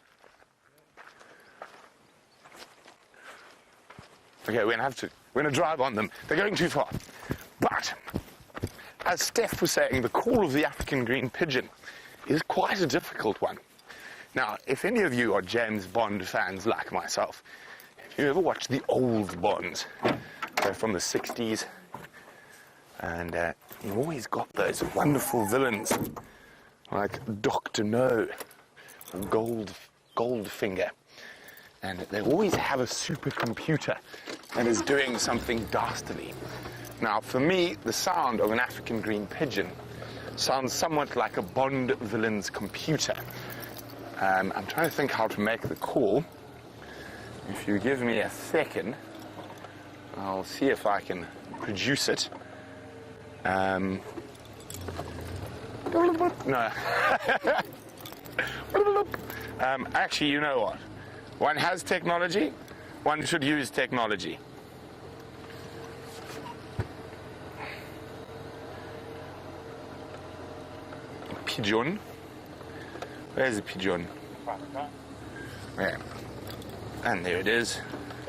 Okay, we're gonna drive on them. They're going too far. But as Steph was saying, the call of the African green pigeon is quite a difficult one. Now, if any of you are James Bond fans like myself, if you ever watched the old Bonds, they're from the 60s, and you always got those wonderful villains like Dr. No, or Goldfinger, and they always have a supercomputer that is doing something dastardly. Now, for me, the sound of an African green pigeon sounds somewhat like a Bond villain's computer. I'm trying to think how to make the call. If you give me a second, I'll see if I can produce it. No. Actually, you know what? One has technology, one should use technology. Pigeon. Where's the pigeon? There. And there it is.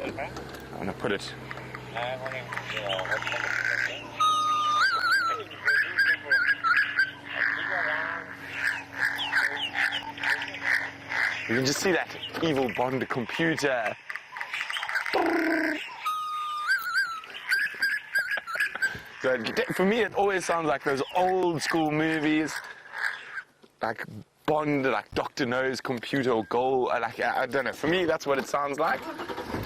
I'm going to put it. You can just see that evil Bond computer. So for me, it always sounds like those old school movies, like Bond, like Dr. No's computer or Gold, like, I don't know. For me, that's what it sounds like.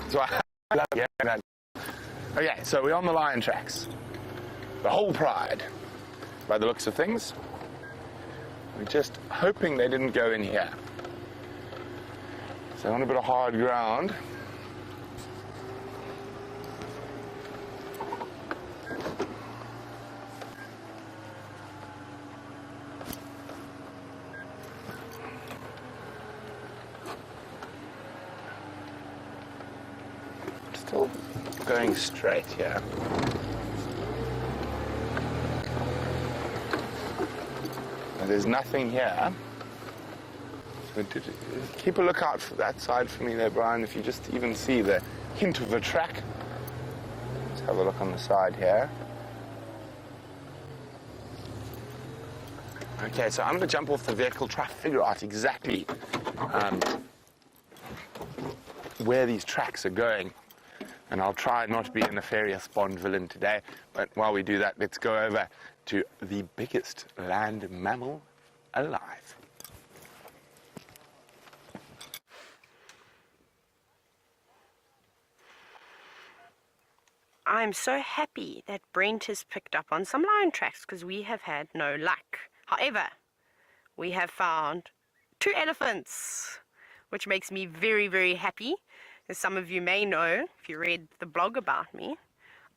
So I love that. Okay, so we're on the lion tracks. The whole pride, by the looks of things. We're just hoping they didn't go in here. So on a bit of hard ground. Still going straight here. And there's nothing here. Keep a lookout for that side for me there, Brian, if you just even see the hint of a track. Let's have a look on the side here. Okay, so I'm going to jump off the vehicle, try to figure out exactly where these tracks are going. And I'll try not to be a nefarious Bond villain today, but while we do that, let's go over to the biggest land mammal alive. I'm so happy that Brent has picked up on some lion tracks because we have had no luck. However, we have found 2 elephants, which makes me very, very happy. As some of you may know, if you read the blog about me,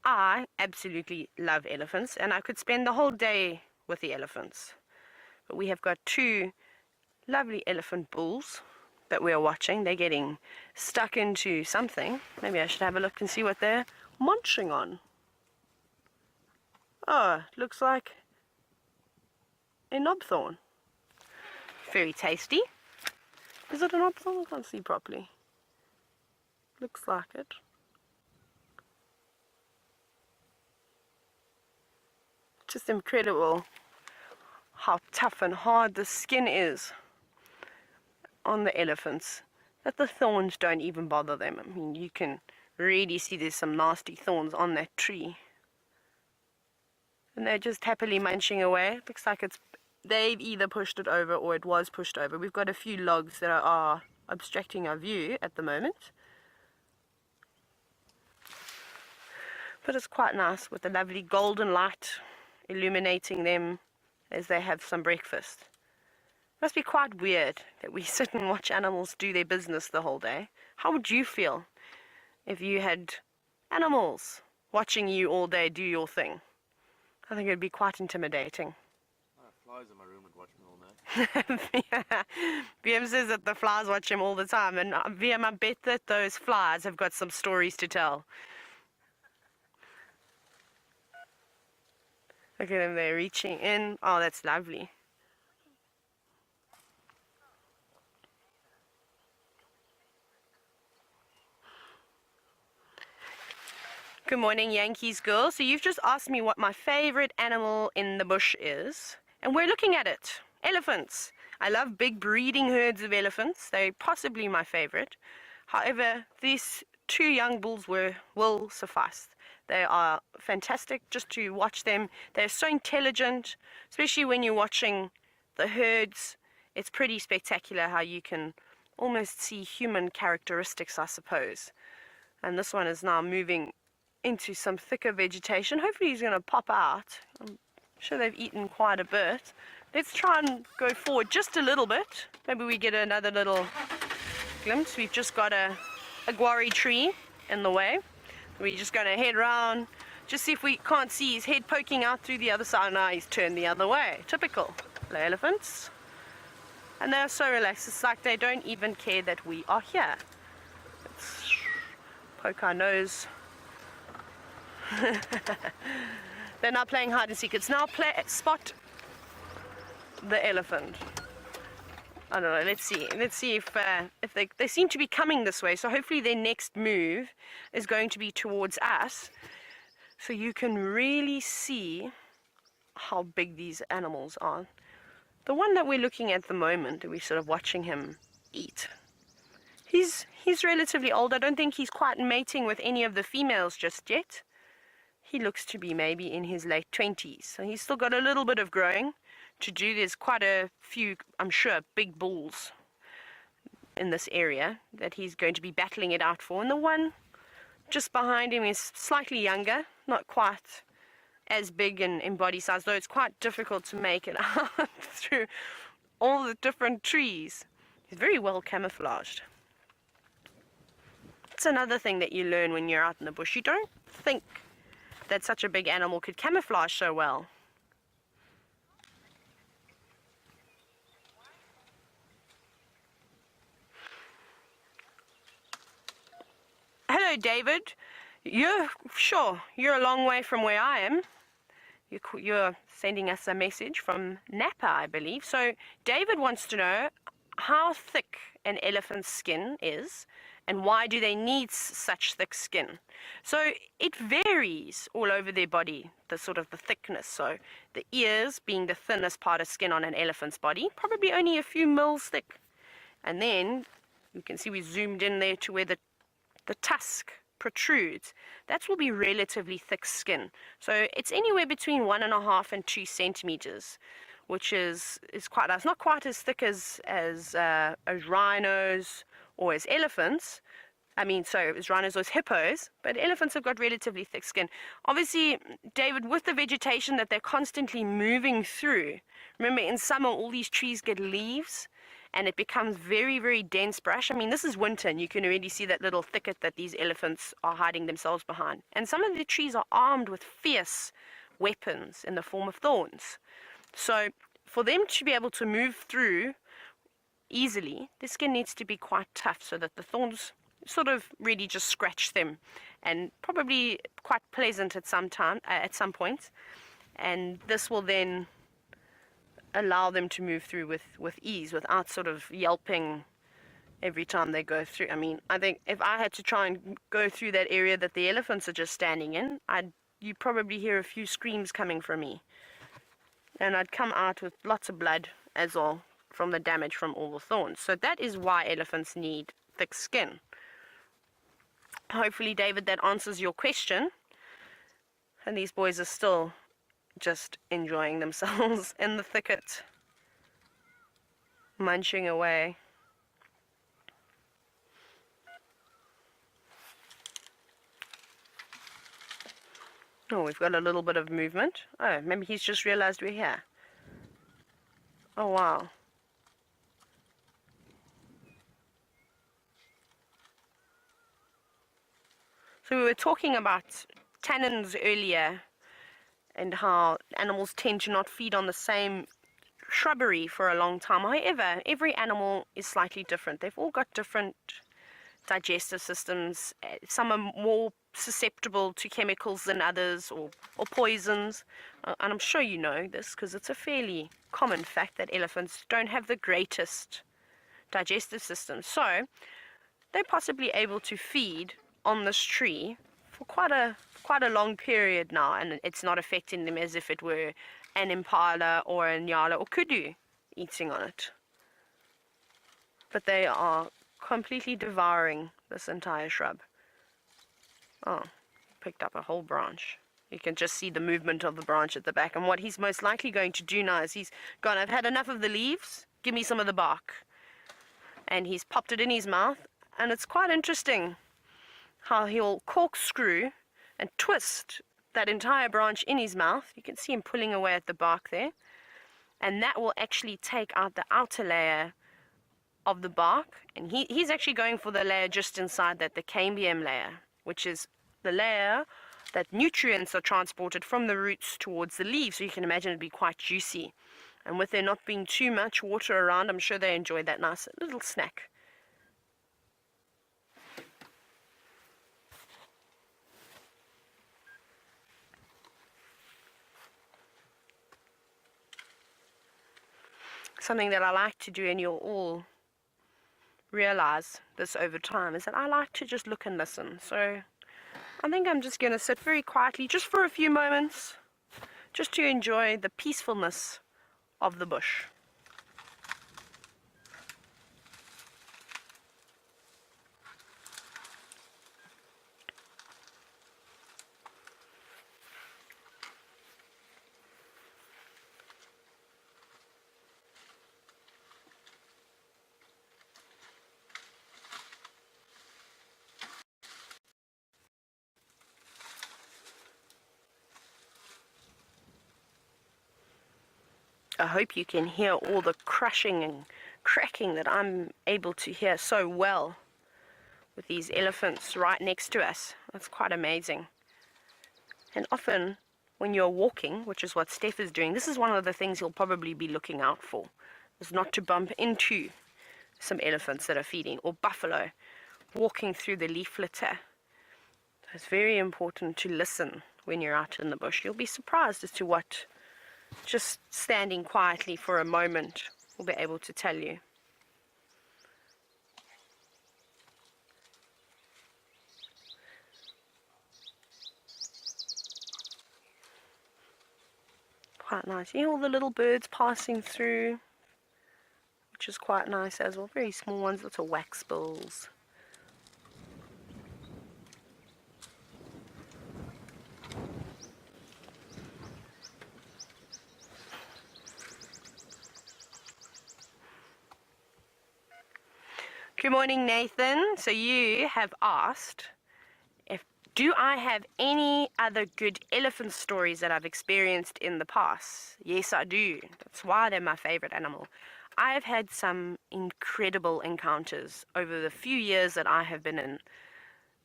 I absolutely love elephants and I could spend the whole day with the elephants. But we have got 2 lovely elephant bulls that we're watching. They're getting stuck into something. Maybe I should have a look and see what they're munching on. Oh, looks like a knobthorn. Very tasty. Is it a knobthorn? I can't see properly. Looks like it. Just incredible how tough and hard the skin is on the elephants, that the thorns don't even bother them. I mean, you can really see there's some nasty thorns on that tree. And they're just happily munching away. Looks like they've either pushed it over or it was pushed over. We've got a few logs that are obstructing our view at the moment. But it's quite nice with the lovely golden light illuminating them as they have some breakfast. Must be quite weird that we sit and watch animals do their business the whole day. How would you feel if you had animals watching you all day do your thing? I think it'd be quite intimidating. Flies in my room would watch me all night. VM says that the flies watch him all the time, and VM, I bet that those flies have got some stories to tell. Look at them, they're reaching in. Oh, that's lovely. Good morning, Yankees girl. So you've just asked me what my favorite animal in the bush is, and we're looking at it. Elephants. I love big breeding herds of elephants. They're possibly my favorite. However, these 2 young bulls will suffice. They are fantastic just to watch them. They're so intelligent, especially when you're watching the herds. It's pretty spectacular how you can almost see human characteristics, I suppose. And this one is now moving into some thicker vegetation. Hopefully he's going to pop out. I'm sure they've eaten quite a bit. Let's try and go forward just a little bit. Maybe we get another little glimpse. We've just got a guarri tree in the way. We're just going to head round, just see if we can't see his head poking out through the other side. Now he's turned the other way. Typical elephants. And they're so relaxed. It's like they don't even care that we are here. Let's poke our nose. They're now playing hide and seek. It's now spot the elephant. I don't know. Let's see. Let's see if they seem to be coming this way. So hopefully their next move is going to be towards us. So you can really see how big these animals are. The one that we're looking at the moment, we're sort of watching him eat. He's relatively old. I don't think he's quite mating with any of the females just yet. He looks to be maybe in his late 20s. So he's still got a little bit of growing to do. There's quite a few, I'm sure, big bulls in this area that he's going to be battling it out for. And the one just behind him is slightly younger, not quite as big in body size, though it's quite difficult to make it out through all the different trees. He's very well camouflaged. It's another thing that you learn when you're out in the bush. You don't think that such a big animal could camouflage so well. Hello, David. You're a long way from where I am. You're sending us a message from Napa, I believe. So David wants to know how thick an elephant's skin is and why do they need such thick skin. So it varies all over their body, the thickness. So the ears being the thinnest part of skin on an elephant's body, probably only a few mils thick. And then you can see we zoomed in there to where the tusk protrudes. That will be relatively thick skin. So it's anywhere between 1.5 and 2 centimeters, which is quite nice. Not quite as thick as rhinos or as elephants. As rhinos or as hippos, but elephants have got relatively thick skin. Obviously, David, with the vegetation that they're constantly moving through, remember in summer all these trees get leaves, and it becomes very, very dense brush. This is winter, and you can already see that little thicket that these elephants are hiding themselves behind. And some of the trees are armed with fierce weapons in the form of thorns. So for them to be able to move through easily, the skin needs to be quite tough so that the thorns sort of really just scratch them, and probably quite pleasant at some point. And this will then allow them to move through with ease without sort of yelping every time they go through. I think if I had to try and go through that area that the elephants are just standing in, you'd probably hear a few screams coming from me. And I'd come out with lots of blood as well from the damage from all the thorns. So that is why elephants need thick skin. Hopefully, David, that answers your question. And these boys are still just enjoying themselves in the thicket, munching away. Oh, we've got a little bit of movement. Oh, maybe he's just realized we're here. Oh, wow. So we were talking about tannins earlier, and how animals tend to not feed on the same shrubbery for a long time. However, every animal is slightly different. They've all got different digestive systems. Some are more susceptible to chemicals than others, or poisons. And I'm sure you know this because it's a fairly common fact that elephants don't have the greatest digestive system. So they're possibly able to feed on this tree for quite quite a long period now, and it's not affecting them as if it were an impala or a nyala or kudu eating on it. But they are completely devouring this entire shrub. Oh, picked up a whole branch. You can just see the movement of the branch at the back. And what he's most likely going to do now is he's gone, I've had enough of the leaves, give me some of the bark. And he's popped it in his mouth. And it's quite interesting how he'll corkscrew and twist that entire branch in his mouth. You can see him pulling away at the bark there. And that will actually take out the outer layer of the bark. And he's actually going for the layer just inside that, the cambium layer, which is the layer that nutrients are transported from the roots towards the leaves. So you can imagine it'd be quite juicy. And with there not being too much water around, I'm sure they enjoy that nice little snack. Something that I like to do, and you'll all realize this over time, is that I like to just look and listen. So I think I'm just going to sit very quietly just for a few moments, just to enjoy the peacefulness of the bush. I hope you can hear all the crushing and cracking that I'm able to hear so well with these elephants right next to us. That's quite amazing. And often when you're walking, which is what Steph is doing, this is one of the things you'll probably be looking out for, is not to bump into some elephants that are feeding, or buffalo walking through the leaf litter. It's very important to listen when you're out in the bush. You'll be surprised as to what just standing quietly for a moment will be able to tell you. Quite nice. You hear all the little birds passing through, which is quite nice as well. Very small ones, little wax bills. Good morning, Nathan. So you have asked, do I have any other good elephant stories that I've experienced in the past? Yes, I do. That's why they're my favorite animal. I've had some incredible encounters over the few years that I have been in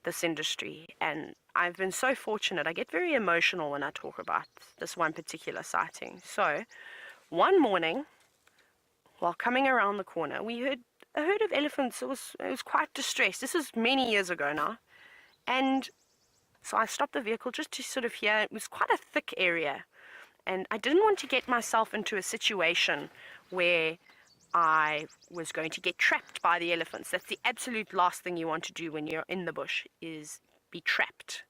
this industry, and I've been so fortunate. I get very emotional when I talk about this one particular sighting. So one morning, while coming around the corner, we heard a herd of elephants. It was quite distressed. This is many years ago now. And so I stopped the vehicle just to sort of hear. It was quite a thick area. And I didn't want to get myself into a situation where I was going to get trapped by the elephants. That's the absolute last thing you want to do when you're in the bush, is be trapped.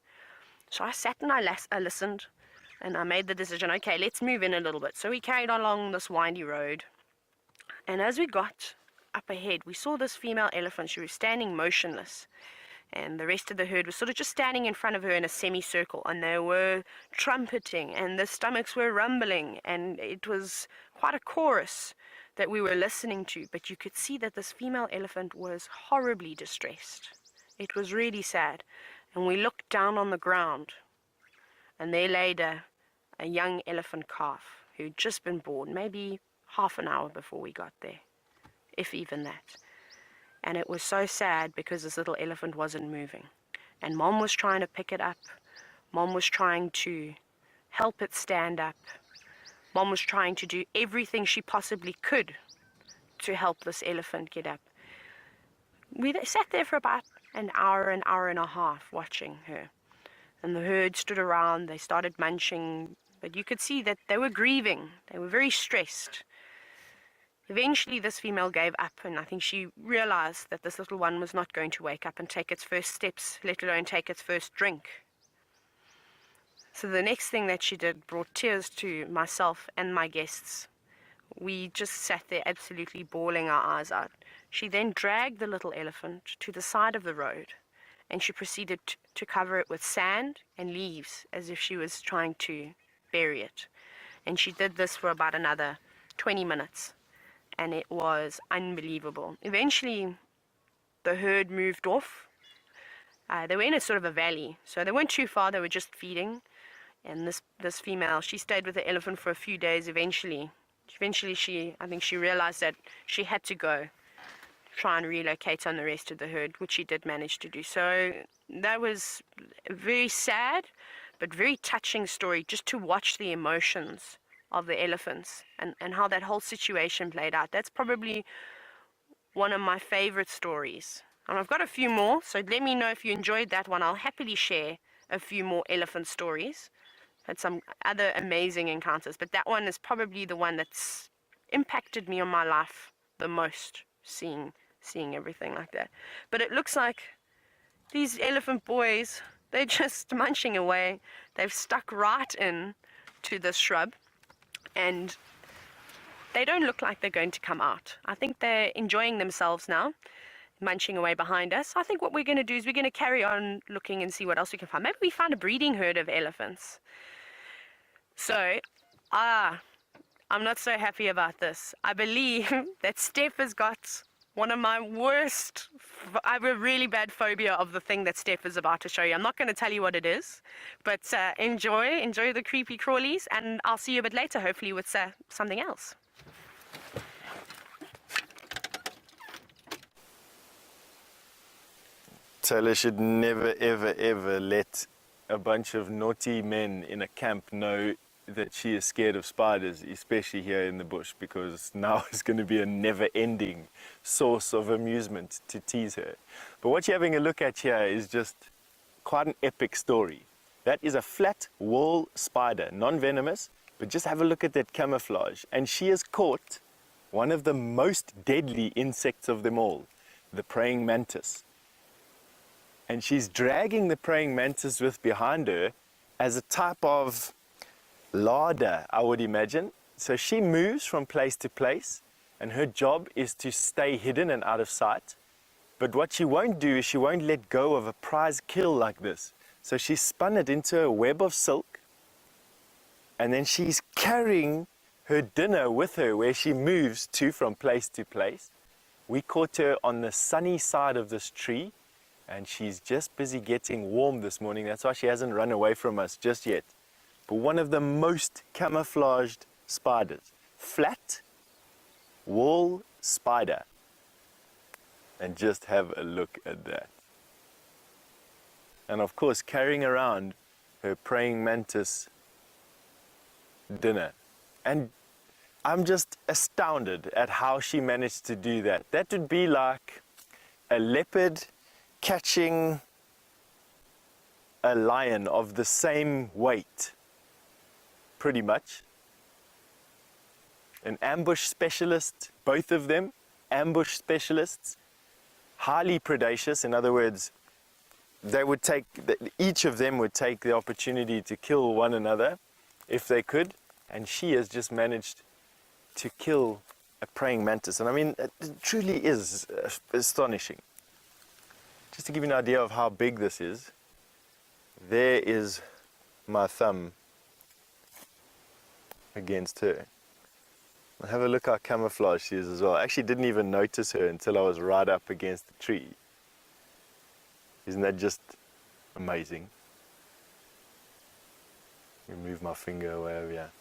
So I sat and I listened, and I made the decision, okay, let's move in a little bit. So we carried along this windy road. And as we got up ahead, we saw this female elephant. She was standing motionless, and the rest of the herd was sort of just standing in front of her in a semicircle, and they were trumpeting, and their stomachs were rumbling, and it was quite a chorus that we were listening to. But you could see that this female elephant was horribly distressed. It was really sad. And we looked down on the ground, and there laid a young elephant calf who'd just been born, maybe half an hour before we got there, if even that. And it was so sad because this little elephant wasn't moving. And Mom was trying to pick it up. Mom was trying to help it stand up. Mom was trying to do everything she possibly could to help this elephant get up. We sat there for about an hour and a half watching her. And the herd stood around. They started munching. But you could see that they were grieving. They were very stressed. Eventually, this female gave up, and I think she realized that this little one was not going to wake up and take its first steps, let alone take its first drink. So the next thing that she did brought tears to myself and my guests. We just sat there absolutely bawling our eyes out. She then dragged the little elephant to the side of the road, and she proceeded to cover it with sand and leaves as if she was trying to bury it. And she did this for about another 20 minutes, and it was unbelievable. Eventually, the herd moved off. They were in a sort of a valley, so they weren't too far, they were just feeding. And this female, she stayed with the elephant for a few days. Eventually I think she realized that she had to go try and relocate on the rest of the herd, which she did manage to do. So that was a very sad but very touching story, just to watch the emotions of the elephants and how that whole situation played out. That's probably one of my favorite stories. And I've got a few more, so let me know if you enjoyed that one. I'll happily share a few more elephant stories. Had some other amazing encounters, but that one is probably the one that's impacted me on my life the most, seeing everything like that. But it looks like these elephant boys, they're just munching away. They've stuck right in to this shrub, and they don't look like they're going to come out. I think they're enjoying themselves now, munching away behind us. I think what we're going to do is we're going to carry on looking and see what else we can find. Maybe we find a breeding herd of elephants. So, I'm not so happy about this. I believe that Steph has got one of my worst, I have a really bad phobia of the thing that Steph is about to show you. I'm not going to tell you what it is, but enjoy the creepy crawlies, and I'll see you a bit later, hopefully with something else. Taylor should never, ever, ever let a bunch of naughty men in a camp know that she is scared of spiders, especially here in the bush, because now it's going to be a never-ending source of amusement to tease her. But what you're having a look at here is just quite an epic story. That is a flat wall spider, non-venomous, but just have a look at that camouflage. And she has caught one of the most deadly insects of them all, the praying mantis. And she's dragging the praying mantis with behind her as a type of larder, I would imagine. So she moves from place to place, and her job is to stay hidden and out of sight. But what she won't do is she won't let go of a prize kill like this. So she spun it into a web of silk, and then she's carrying her dinner with her where she moves to from place to place. We caught her on the sunny side of this tree, and she's just busy getting warm this morning. That's why she hasn't run away from us just yet. But one of the most camouflaged spiders, flat wall spider. And just have a look at that. And of course, carrying around her praying mantis dinner. And I'm just astounded at how she managed to do that. That would be like a leopard catching a lion of the same weight, pretty much. An ambush specialist, both of them, ambush specialists, highly predacious. In other words, they would take, each of them would take the opportunity to kill one another if they could, and she has just managed to kill a praying mantis. And I mean, it truly is astonishing. Just to give you an idea of how big this is, there is my thumb against her. Have a look how camouflaged she is as well. I actually didn't even notice her until I was right up against the tree. Isn't that just amazing? Let me move my finger away over here.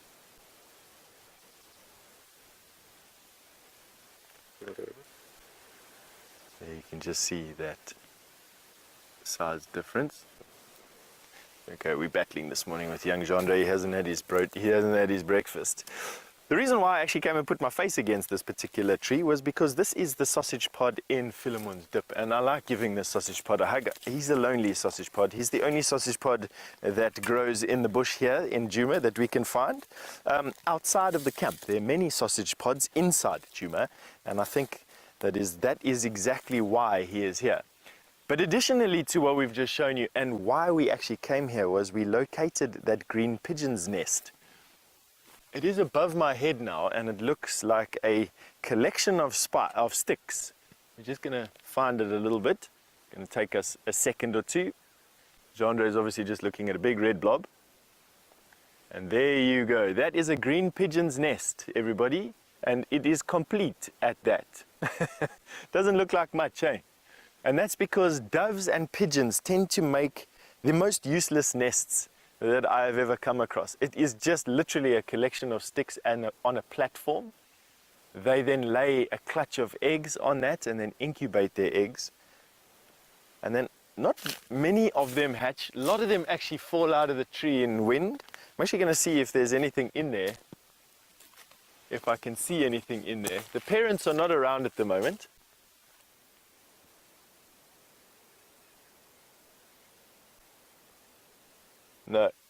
There you can just see that size difference. Okay, we're battling this morning with young Jean. He hasn't had his breakfast. The reason why I actually came and put my face against this particular tree was because this is the sausage pod in Philemon's Dip, and I like giving this sausage pod a hug. He's a lonely sausage pod. He's the only sausage pod that grows in the bush here in Djuma that we can find. Outside of the camp, there are many sausage pods inside Djuma, and I think that is exactly why he is here. But additionally to what we've just shown you, and why we actually came here, was we located that green pigeon's nest. It is above my head now, and it looks like a collection of sticks. We're just going to find it a little bit. It's going to take us a second or two. Jean-Andre is obviously just looking at a big red blob. And there you go. That is a green pigeon's nest, everybody. And it is complete at that. Doesn't look like much, eh? And that's because doves and pigeons tend to make the most useless nests that I have ever come across. It is just literally a collection of sticks and on a platform. They then lay a clutch of eggs on that and then incubate their eggs. And then not many of them hatch. A lot of them actually fall out of the tree in wind. I'm actually going to see if there's anything in there. If I can see anything in there. The parents are not around at the moment.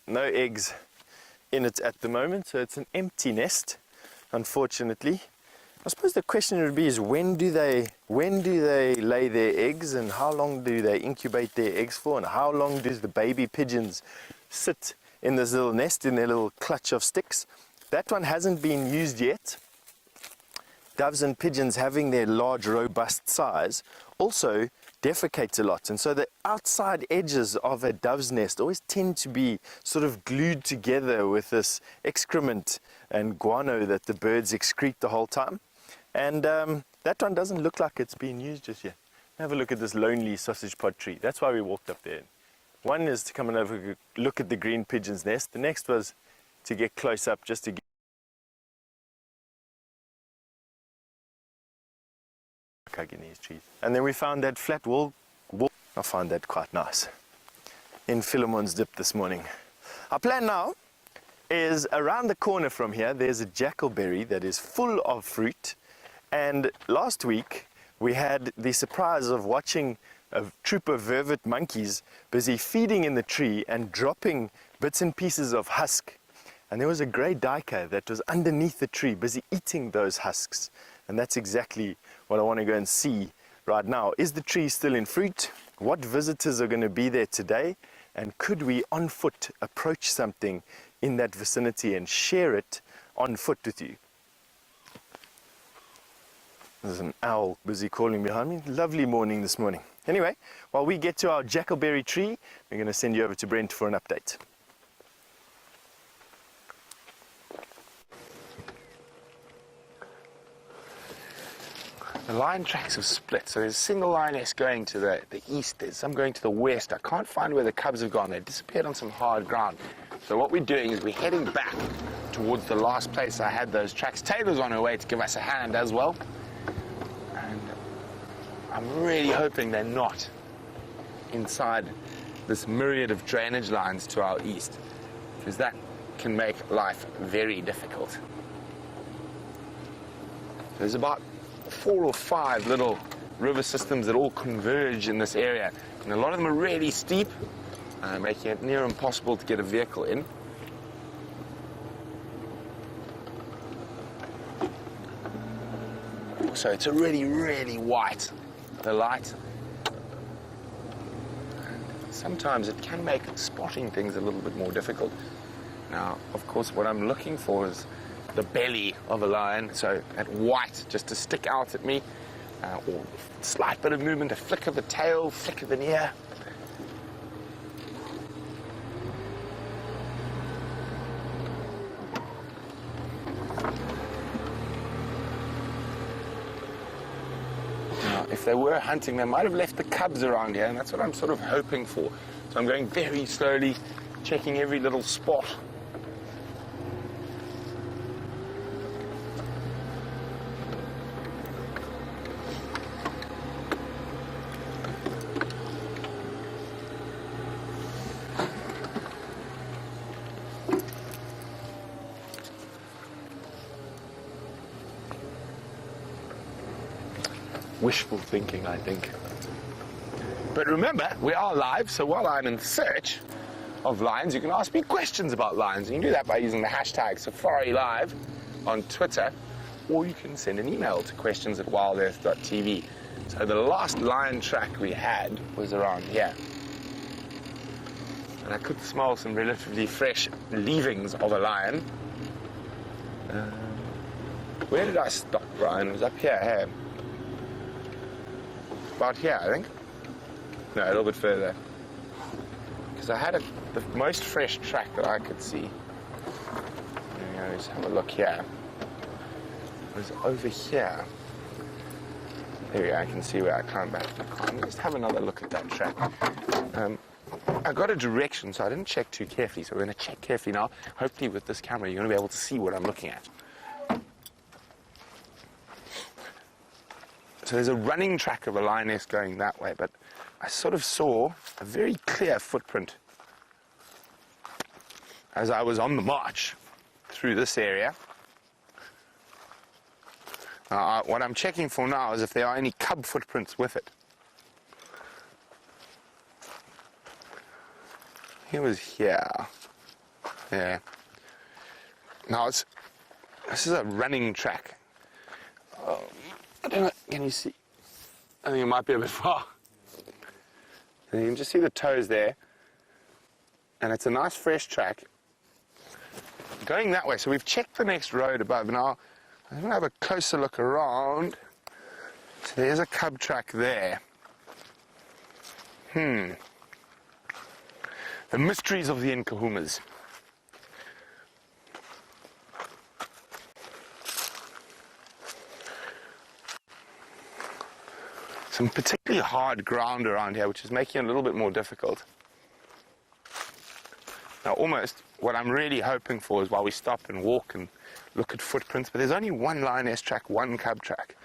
No eggs in it at the moment, so it's an empty nest, unfortunately. I suppose the question would be is when do they lay their eggs, and how long do they incubate their eggs for, and how long does the baby pigeons sit in this little nest in their little clutch of sticks? That one hasn't been used yet. Doves and pigeons, having their large robust size, also defecates a lot, and so the outside edges of a dove's nest always tend to be sort of glued together with this excrement and guano that the birds excrete the whole time. And that one doesn't look like it's been used just yet. Have a look at this lonely sausage pod tree. That's why we walked up there. One is to come and have a look at the green pigeon's nest. The next was to get close up just to get in these trees. And then we found that flat wall. I found that quite nice in Philemon's dip this morning. Our plan now is around the corner from here there's a jackalberry that is full of fruit, and last week we had the surprise of watching a troop of vervet monkeys busy feeding in the tree and dropping bits and pieces of husk, and there was a grey duiker that was underneath the tree busy eating those husks. And that's exactly what I want to go and see right now. Is the tree still in fruit? What visitors are going to be there today? And could we on foot approach something in that vicinity and share it on foot with you? There's an owl busy calling behind me. Lovely morning this morning. Anyway, while we get to our jackalberry tree, we're going to send you over to Brent for an update. The line tracks have split, so there's a single lioness going to the east, there's some going to the west. I can't find where the cubs have gone. They disappeared on some hard ground. So what we're doing is we're heading back towards the last place I had those tracks. Taylor's on her way to give us a hand as well. And I'm really hoping they're not inside this myriad of drainage lines to our east, because that can make life very difficult. There's about 4 or 5 little river systems that all converge in this area, and a lot of them are really steep, making it near impossible to get a vehicle in. So it's a really white, the light. And sometimes it can make spotting things a little bit more difficult. Now, of course, what I'm looking for is the belly of a lion, so that white just to stick out at me, or a slight bit of movement, a flick of the tail, flick of an ear. Now, if they were hunting, they might have left the cubs around here, and that's what I'm sort of hoping for. So I'm going very slowly, checking every little spot. Wishful thinking, I think. But remember, we are live, so while I'm in search of lions, you can ask me questions about lions. You can do that by using the hashtag Safarilive on Twitter, or you can send an email to questions@wildebeests.tv. So the last lion track we had was around here. And I could smell some relatively fresh leavings of a lion. Where did I stop, Brian? It was up here, hey? About here, I think. No, a little bit further. Because I had the most fresh track that I could see. There we go, let's have a look here. It was over here. There we go, I can see where I climbed back to the car. Let's have another look at that track. I got a direction, so I didn't check too carefully. So we're going to check carefully now. Hopefully with this camera, you're going to be able to see what I'm looking at. So there's a running track of a lioness going that way, but I sort of saw a very clear footprint as I was on the march through this area. What I'm checking for now is if there are any cub footprints with it. It was here. Yeah. Now this is a running track. I don't know, can you see? I think it might be a bit far. And you can just see the toes there. And it's a nice fresh track. Going that way, so we've checked the next road above. Now, I'm going to have a closer look around. So there's a cub track there. The mysteries of the Nkahumas. Some particularly hard ground around here, which is making it a little bit more difficult. Now, almost what I'm really hoping for is while we stop and walk and look at footprints, but there's only one lioness track, one cub track.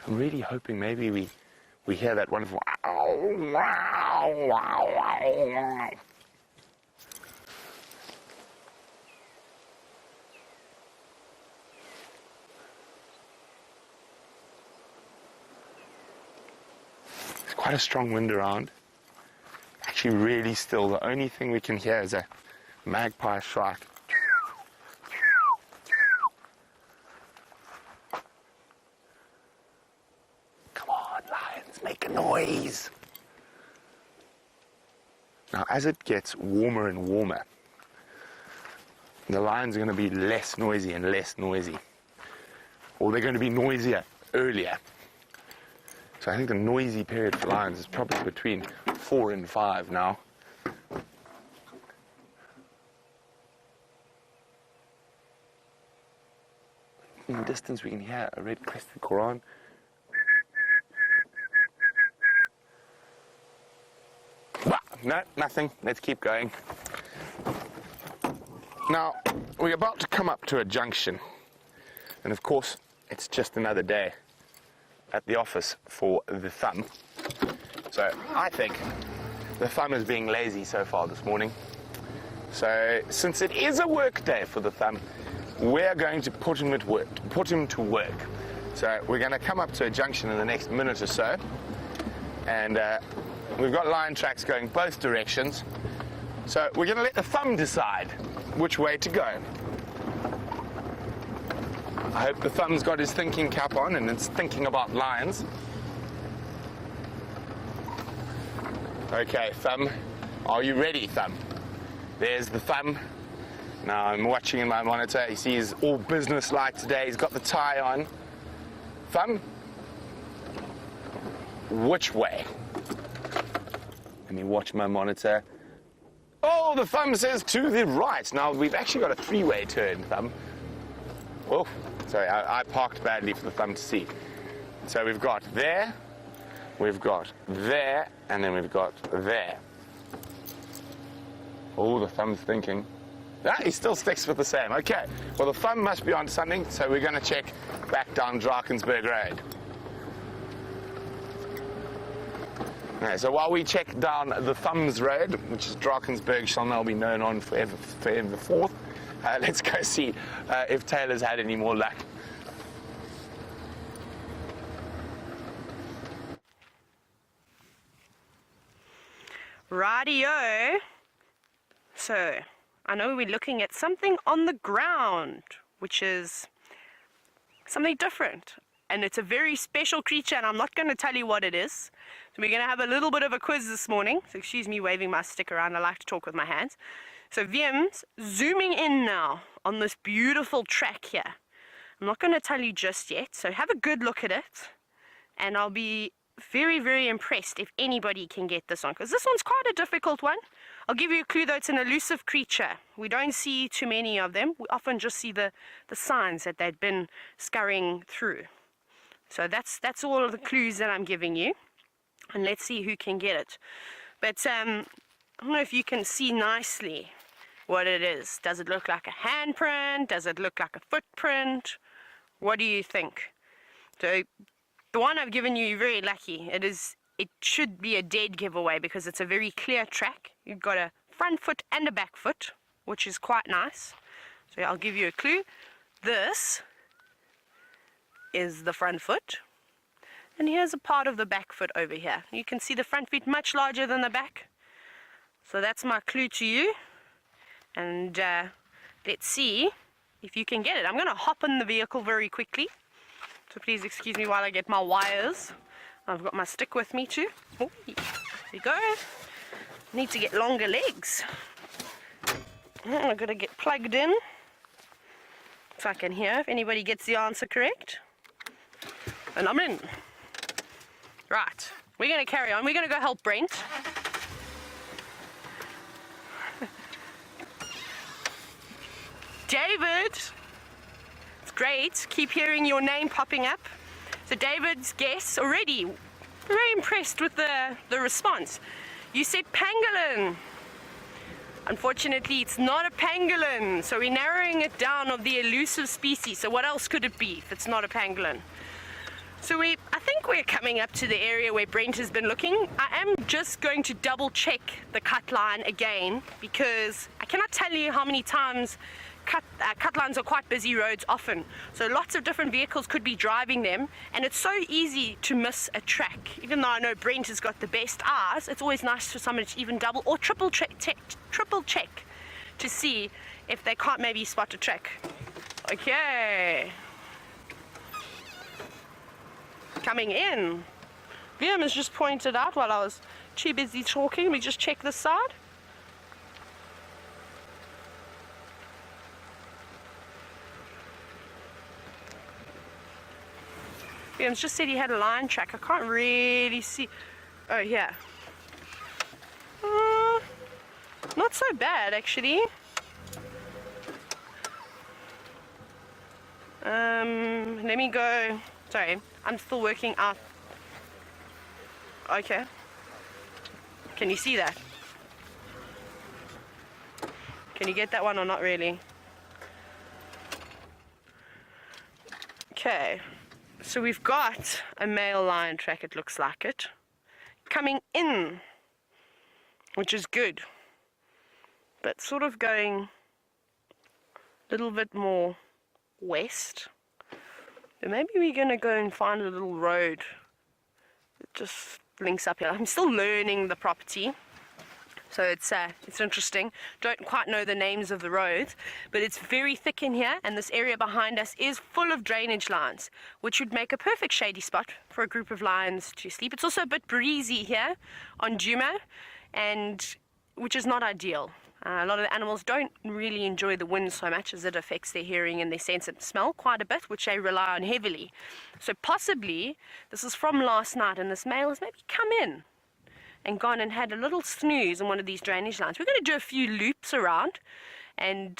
I'm really hoping maybe we hear that wonderful wow, wow, wow, wow, wow. There's quite a strong wind around. Actually really still. The only thing we can hear is a magpie shrike. Make a noise. Now, as it gets warmer and warmer, the lions are going to be less noisy and less noisy. Or they're going to be noisier earlier. So I think the noisy period for lions is probably between 4 and 5 now. In the distance we can hear a red-crested koran. No, nothing. Let's keep going. Now, we're about to come up to a junction. And of course, it's just another day at the office for the thumb. So I think the thumb is being lazy so far this morning. So since it is a work day for the thumb, we're going to put him to work. So we're going to come up to a junction in the next minute or so. And we've got lion tracks going both directions. So we're going to let the thumb decide which way to go. I hope the thumb's got his thinking cap on and it's thinking about lions. Okay, thumb. Are you ready, thumb? There's the thumb. Now I'm watching in my monitor. You see he's all business-like today. He's got the tie on. Thumb? Which way? Let me watch my monitor. Oh, the thumb says to the right. Now, we've actually got a 3-way turn, thumb. Oh, sorry, I parked badly for the thumb to see. So we've got there, we've got there, and then we've got there. Oh, the thumb's thinking. Ah, he still sticks with the same. Okay, well, the thumb must be on something, so we're going to check back down Drakensberg Road. Okay, so while we check down the Thumbs Road, which is Drakensberg shall now be known on forever forth, let's go see if Taylor's had any more luck. Radio. So I know we're looking at something on the ground, which is something different. And it's a very special creature, and I'm not going to tell you what it is. So we're going to have a little bit of a quiz this morning. So excuse me waving my stick around. I like to talk with my hands. So Wiem's zooming in now on this beautiful track here. I'm not going to tell you just yet, so have a good look at it. And I'll be very, very impressed if anybody can get this one, because this one's quite a difficult one. I'll give you a clue though, it's an elusive creature. We don't see too many of them. We often just see the signs that they've been scurrying through. So that's all of the clues that I'm giving you. And let's see who can get it. But I don't know if you can see nicely what it is. Does it look like a handprint? Does it look like a footprint? What do you think? So the one I've given you, you're very lucky. It should be a dead giveaway because it's a very clear track. You've got a front foot and a back foot, which is quite nice. So I'll give you a clue. This is the front foot. And here's a part of the back foot over here. You can see the front feet much larger than the back. So that's my clue to you. And let's see if you can get it. I'm going to hop in the vehicle very quickly. So please excuse me while I get my wires. I've got my stick with me too. Oh, there we go. Need to get longer legs. I've got to get plugged in so I can hear if anybody gets the answer correct. And I'm in. Right, we're going to carry on. We're going to go help Brent. David, it's great. Keep hearing your name popping up. So David's guess already, very impressed with the response. You said pangolin. Unfortunately, it's not a pangolin. So we're narrowing it down of the elusive species. So what else could it be if it's not a pangolin? So I think we're coming up to the area where Brent has been looking. I am just going to double check the cut line again because I cannot tell you how many times cut lines are quite busy roads often. So lots of different vehicles could be driving them and it's so easy to miss a track. Even though I know Brent has got the best eyes, it's always nice for someone to even double or triple check to see if they can't maybe spot a track. Okay. Coming in. Liam has just pointed out while I was too busy talking. Let me just check this side. Liam's just said he had a line track. I can't really see. Oh, yeah. Not so bad, actually. Let me go. Sorry, I'm still working out. Okay. Can you see that? Can you get that one or not really? Okay. So we've got a male lion track, it looks like it, coming in, which is good, but sort of going a little bit more west. So maybe we're going to go and find a little road that just links up here. I'm still learning the property. So it's interesting. Don't quite know the names of the roads, but it's very thick in here, and this area behind us is full of drainage lines, which would make a perfect shady spot for a group of lions to sleep. It's also a bit breezy here on Djuma, and which is not ideal. A lot of the animals don't really enjoy the wind so much as it affects their hearing and their sense of smell quite a bit, which they rely on heavily. So possibly, this is from last night, and this male has maybe come in and gone and had a little snooze on one of these drainage lines. We're going to do a few loops around and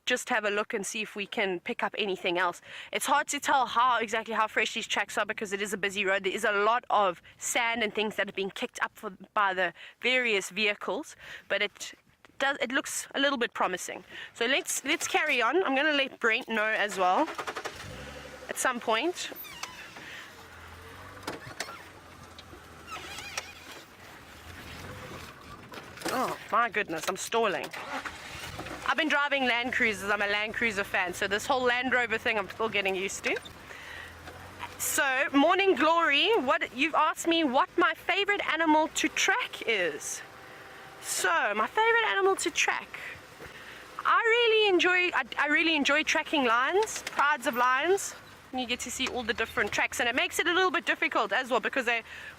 just have a look and see if we can pick up anything else. It's hard to tell exactly how fresh these tracks are because it is a busy road. There is a lot of sand and things that have been kicked up by the various vehicles, but it looks a little bit promising. So let's carry on. I'm going to let Brent know as well at some point. Oh my goodness, I'm stalling. I've been driving Land Cruisers. I'm a Land Cruiser fan, so this whole Land Rover thing I'm still getting used to. So, Morning Glory, you've asked me what my favorite animal to track is. So, my favorite animal to track. I really enjoy tracking lions, prides of lions. And you get to see all the different tracks, and it makes it a little bit difficult as well, because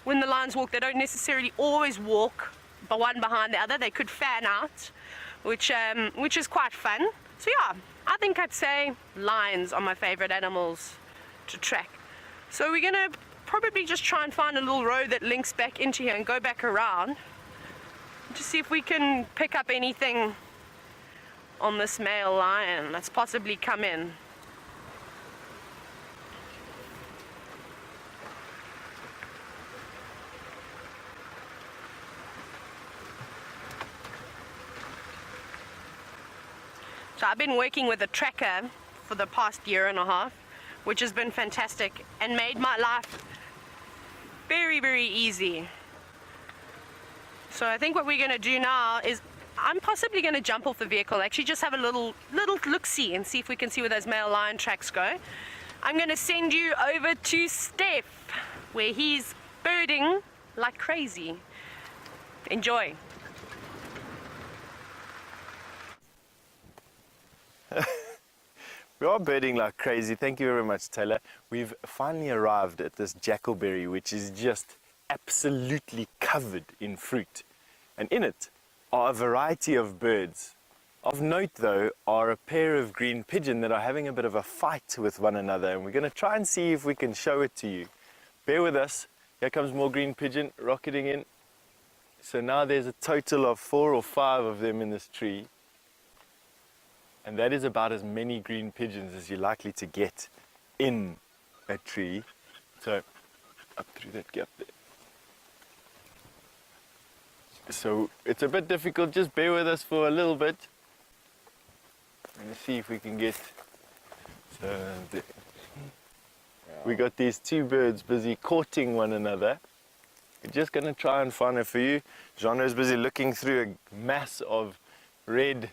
when the lions walk, they don't necessarily always walk one behind the other. They could fan out, which is quite fun. So yeah, I think I'd say lions are my favorite animals to track. So we're gonna probably just try and find a little road that links back into here and go back around to see if we can pick up anything on this male lion that's possibly come in. So I've been working with a tracker for the past year and a half, which has been fantastic and made my life very, very easy. So I think what we're going to do now is I'm possibly going to jump off the vehicle, actually just have a little look-see and see if we can see where those male lion tracks go. I'm going to send you over to Steph, where he's birding like crazy. Enjoy. We are birding like crazy. Thank you very much, Taylor. We've finally arrived at this jackalberry, which is just absolutely covered in fruit. And in it are a variety of birds. Of note, though, are a pair of green pigeon that are having a bit of a fight with one another. And we're going to try and see if we can show it to you. Bear with us. Here comes more green pigeon rocketing in. So now there's a total of 4 or 5 of them in this tree. And that is about as many green pigeons as you're likely to get in a tree. So, up through that gap there. So, it's a bit difficult, just bear with us for a little bit. Let's see if we can get... So, we got these 2 birds busy courting one another. We're just going to try and find it for you. Jean is busy looking through a mass of red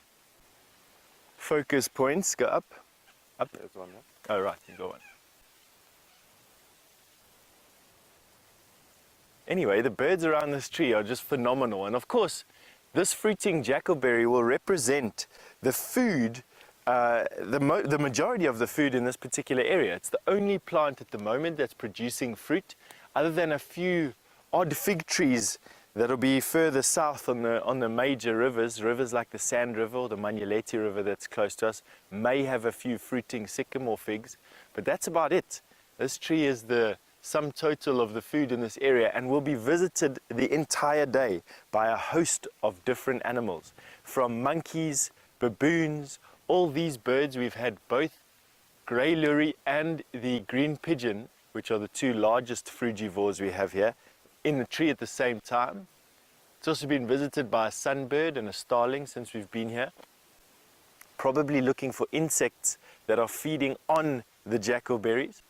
focus points. Go up. Up. There's one there. Oh, right, you got one. Anyway, the birds around this tree are just phenomenal. And of course, this fruiting jackalberry will represent the food, the majority of the food in this particular area. It's the only plant at the moment that's producing fruit, other than a few odd fig trees that'll be further south on the major rivers like the Sand River or the Manyeleti River that's close to us, may have a few fruiting sycamore figs, but that's about it. This tree is the sum total of the food in this area and will be visited the entire day by a host of different animals, from monkeys, baboons, all these birds. We've had both grey lory and the green pigeon, which are the 2 largest frugivores we have here, in the tree at the same time. It's also been visited by a sunbird and a starling since we've been here, probably looking for insects that are feeding on the jackalberries.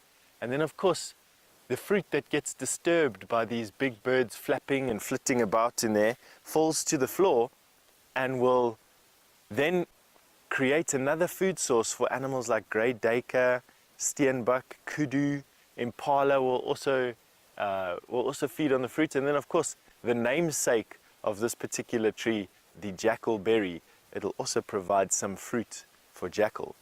And then of course the fruit that gets disturbed by these big birds flapping and flitting about in there falls to the floor and will then create another food source for animals like grey duiker, steenbok, kudu. Impala will also feed on the fruit. And then of course the namesake of this particular tree, the jackalberry, it'll also provide some fruit for jackal.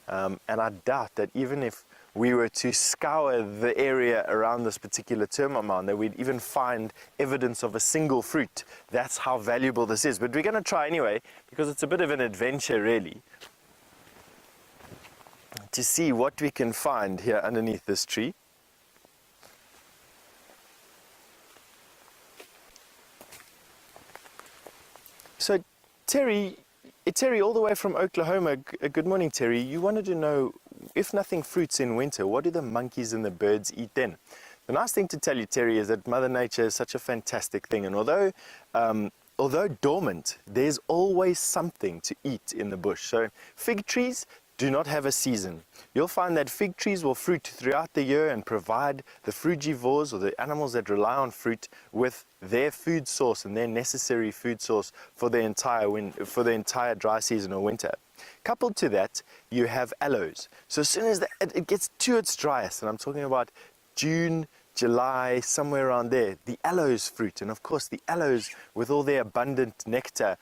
And I doubt that even if we were to scour the area around this particular termite mound, that we'd even find evidence of a single fruit. That's how valuable this is. But we're going to try anyway, because it's a bit of an adventure really, to see what we can find here underneath this tree. So Terry, all the way from Oklahoma, good morning Terry. You wanted to know, if nothing fruits in winter, what do the monkeys and the birds eat then? The nice thing to tell you, Terry, is that Mother Nature is such a fantastic thing, and although dormant, there's always something to eat in the bush. So fig trees do not have a season. You'll find that fig trees will fruit throughout the year and provide the frugivores, or the animals that rely on fruit, with their food source and their necessary food source for the entire dry season or winter. Coupled to that, you have aloes. So as soon as it gets to its driest, and I'm talking about June July, somewhere around there, the aloes fruit. And of course, the aloes, with all their abundant nectar,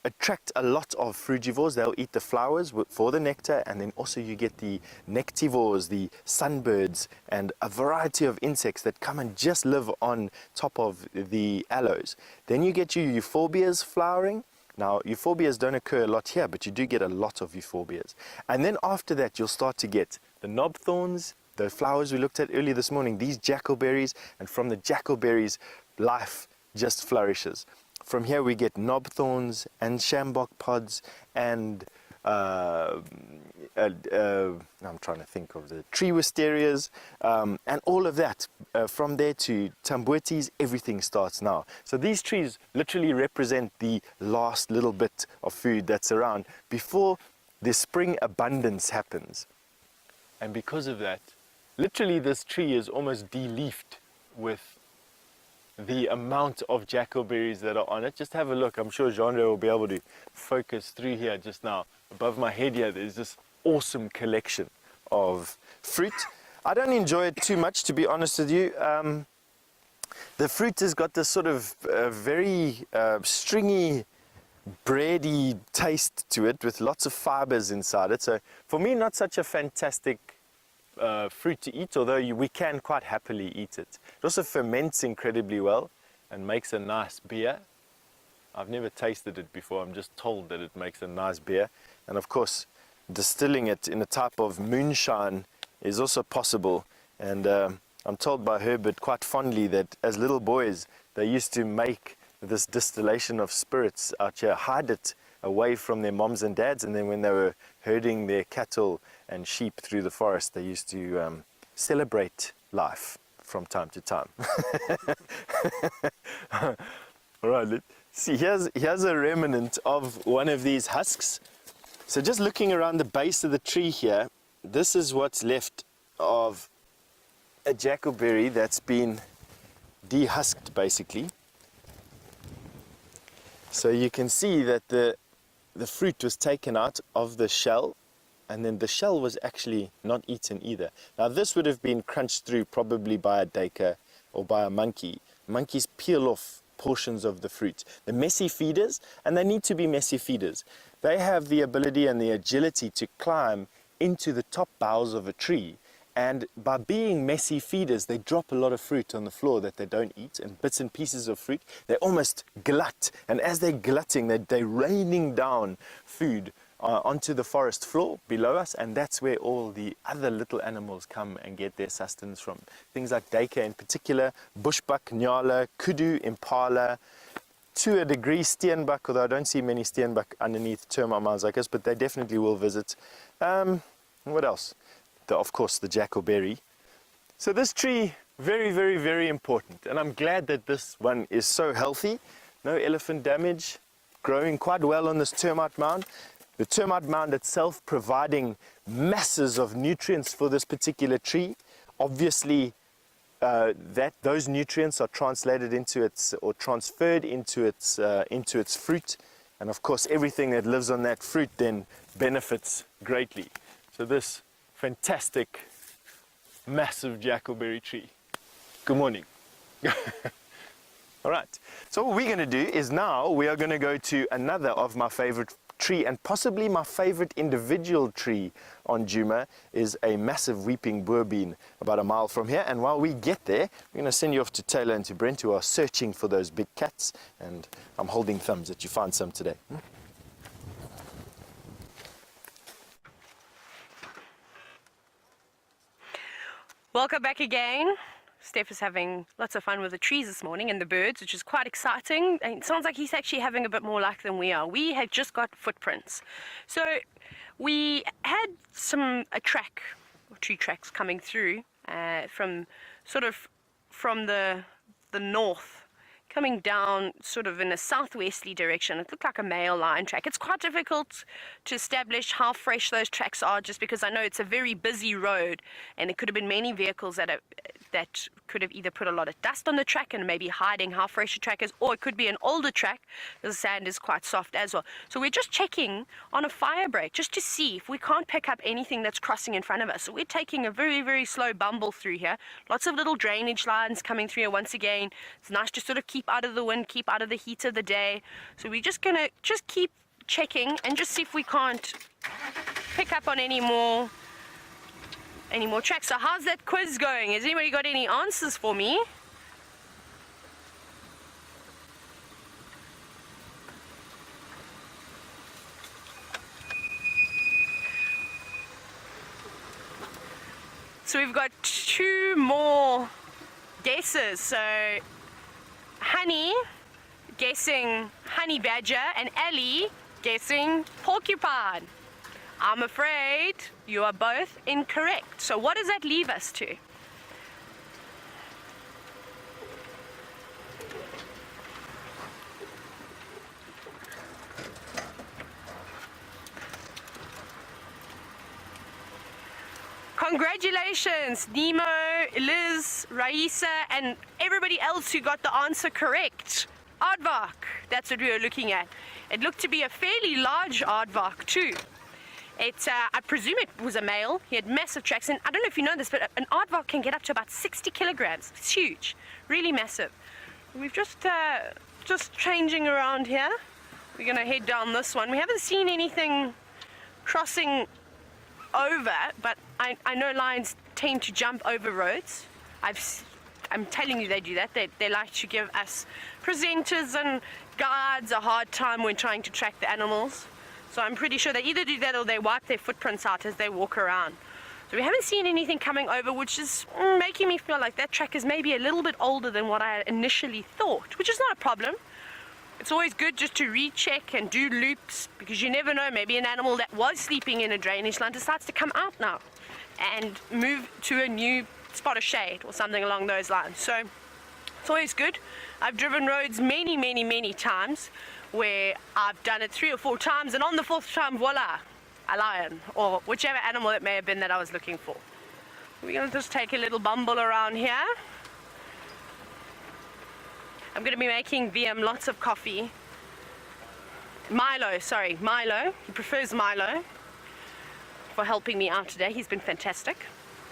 attract a lot of frugivores. They'll eat the flowers for the nectar, and then also you get the nectivores, the sunbirds, and a variety of insects that come and just live on top of the aloes. Then you get your euphorbias flowering. Now, euphorbias don't occur a lot here, but you do get a lot of euphorbias. And then after that, you'll start to get the knobthorns, the flowers we looked at earlier this morning, these jackalberries, and from the jackalberries, life just flourishes. From here we get knobthorns and shambok pods and I'm trying to think of the tree wisterias, and all of that. From there to tambuetis, everything starts now. So these trees literally represent the last little bit of food that's around before the spring abundance happens. And because of that, literally this tree is almost de-leafed with the amount of jackalberries that are on it. Just have a look. I'm sure Jean will be able to focus through here just now. Above my head here, there's this awesome collection of fruit. I don't enjoy it too much, to be honest with you. The fruit has got this sort of very stringy, bready taste to it with lots of fibers inside it. So for me, not such a fantastic fruit to eat, although we can quite happily eat it. It also ferments incredibly well and makes a nice beer. I've never tasted it before, I'm just told that it makes a nice beer. And of course, distilling it in a type of moonshine is also possible. And I'm told by Herbert quite fondly that as little boys, they used to make this distillation of spirits out here, hide it away from their moms and dads, and then when they were herding their cattle and sheep through the forest, they used to celebrate life from time to time. All right, let's see, here's a remnant of one of these husks. So just looking around the base of the tree here, this is what's left of a jackalberry that's been dehusked basically. So you can see that the fruit was taken out of the shell, and then the shell was actually not eaten either. Now this would have been crunched through probably by a duiker or by a monkey. Monkeys peel off portions of the fruit. The messy feeders, and they need to be messy feeders, they have the ability and the agility to climb into the top boughs of a tree, and by being messy feeders, they drop a lot of fruit on the floor that they don't eat, and bits and pieces of fruit. They almost glut, and as they're glutting, they're raining down food onto the forest floor below us, and that's where all the other little animals come and get their sustenance from. Things like duiker in particular, bushbuck, nyala, kudu, impala, to a degree steenbuck, although I don't see many steenbuck underneath termite mounds like us, but they definitely will visit. What else? Of course, the jackalberry. So this tree, very, very, very important, and I'm glad that this one is so healthy. No elephant damage, growing quite well on this termite mound. The termite mound itself providing masses of nutrients for this particular tree. Obviously, those nutrients are translated into its, or transferred into its fruit, and of course everything that lives on that fruit then benefits greatly. So this fantastic, massive jackalberry tree. Good morning. All right, so what we're going to do is now we are going to go to another of my favorite tree, and possibly my favorite individual tree on Djuma is a massive weeping boerbean about a mile from here. And while we get there, we're going to send you off to Taylor and to Brent, who are searching for those big cats, and I'm holding thumbs that you find some today. Welcome back again. Steph is having lots of fun with the trees this morning and the birds, which is quite exciting. And it sounds like he's actually having a bit more luck than we are. We had just got footprints. So we had a track, or tree tracks coming through from the north, coming down sort of in a southwesterly direction. It looked like a male lion track. It's quite difficult to establish how fresh those tracks are, just because I know it's a very busy road, and it could have been many vehicles that could have either put a lot of dust on the track and maybe hiding how fresh the track is, or it could be an older track because the sand is quite soft as well. So we're just checking on a fire break just to see if we can't pick up anything that's crossing in front of us. So we're taking a very, very slow bumble through here. Lots of little drainage lines coming through here once again. It's nice to sort of keep out of the wind, keep out of the heat of the day. So we're just gonna keep checking and just see if we can't pick up on any more tracks. So how's that quiz going? Has anybody got any answers for me? So we've got 2 more guesses. So Honey guessing honey badger and Ellie guessing porcupine. I'm afraid you are both incorrect. So what does that leave us to? Congratulations, Nemo, Liz, Raisa, and everybody else who got the answer correct. Aardvark, that's what we were looking at. It looked to be a fairly large aardvark too. I presume it was a male. He had massive tracks, and I don't know if you know this, but an aardvark can get up to about 60 kilograms. It's huge, really massive. We've just changing around here. We're gonna head down this one. We haven't seen anything crossing over, but I know lions tend to jump over roads. I'm telling you, they do that. They like to give us presenters and guides a hard time when trying to track the animals. So I'm pretty sure they either do that or they wipe their footprints out as they walk around. So we haven't seen anything coming over, which is making me feel like that track is maybe a little bit older than what I initially thought, which is not a problem. It's always good just to recheck and do loops, because you never know, maybe an animal that was sleeping in a drainage line decides to come out now and move to a new spot of shade or something along those lines. So it's always good. I've driven roads many, many, many times where I've done it 3 or 4 times, and on the 4th time, voila, a lion, or whichever animal it may have been that I was looking for. We're going to just take a little bumble around here. I'm going to be making VM lots of coffee. Milo, he prefers Milo, for helping me out today. He's been fantastic.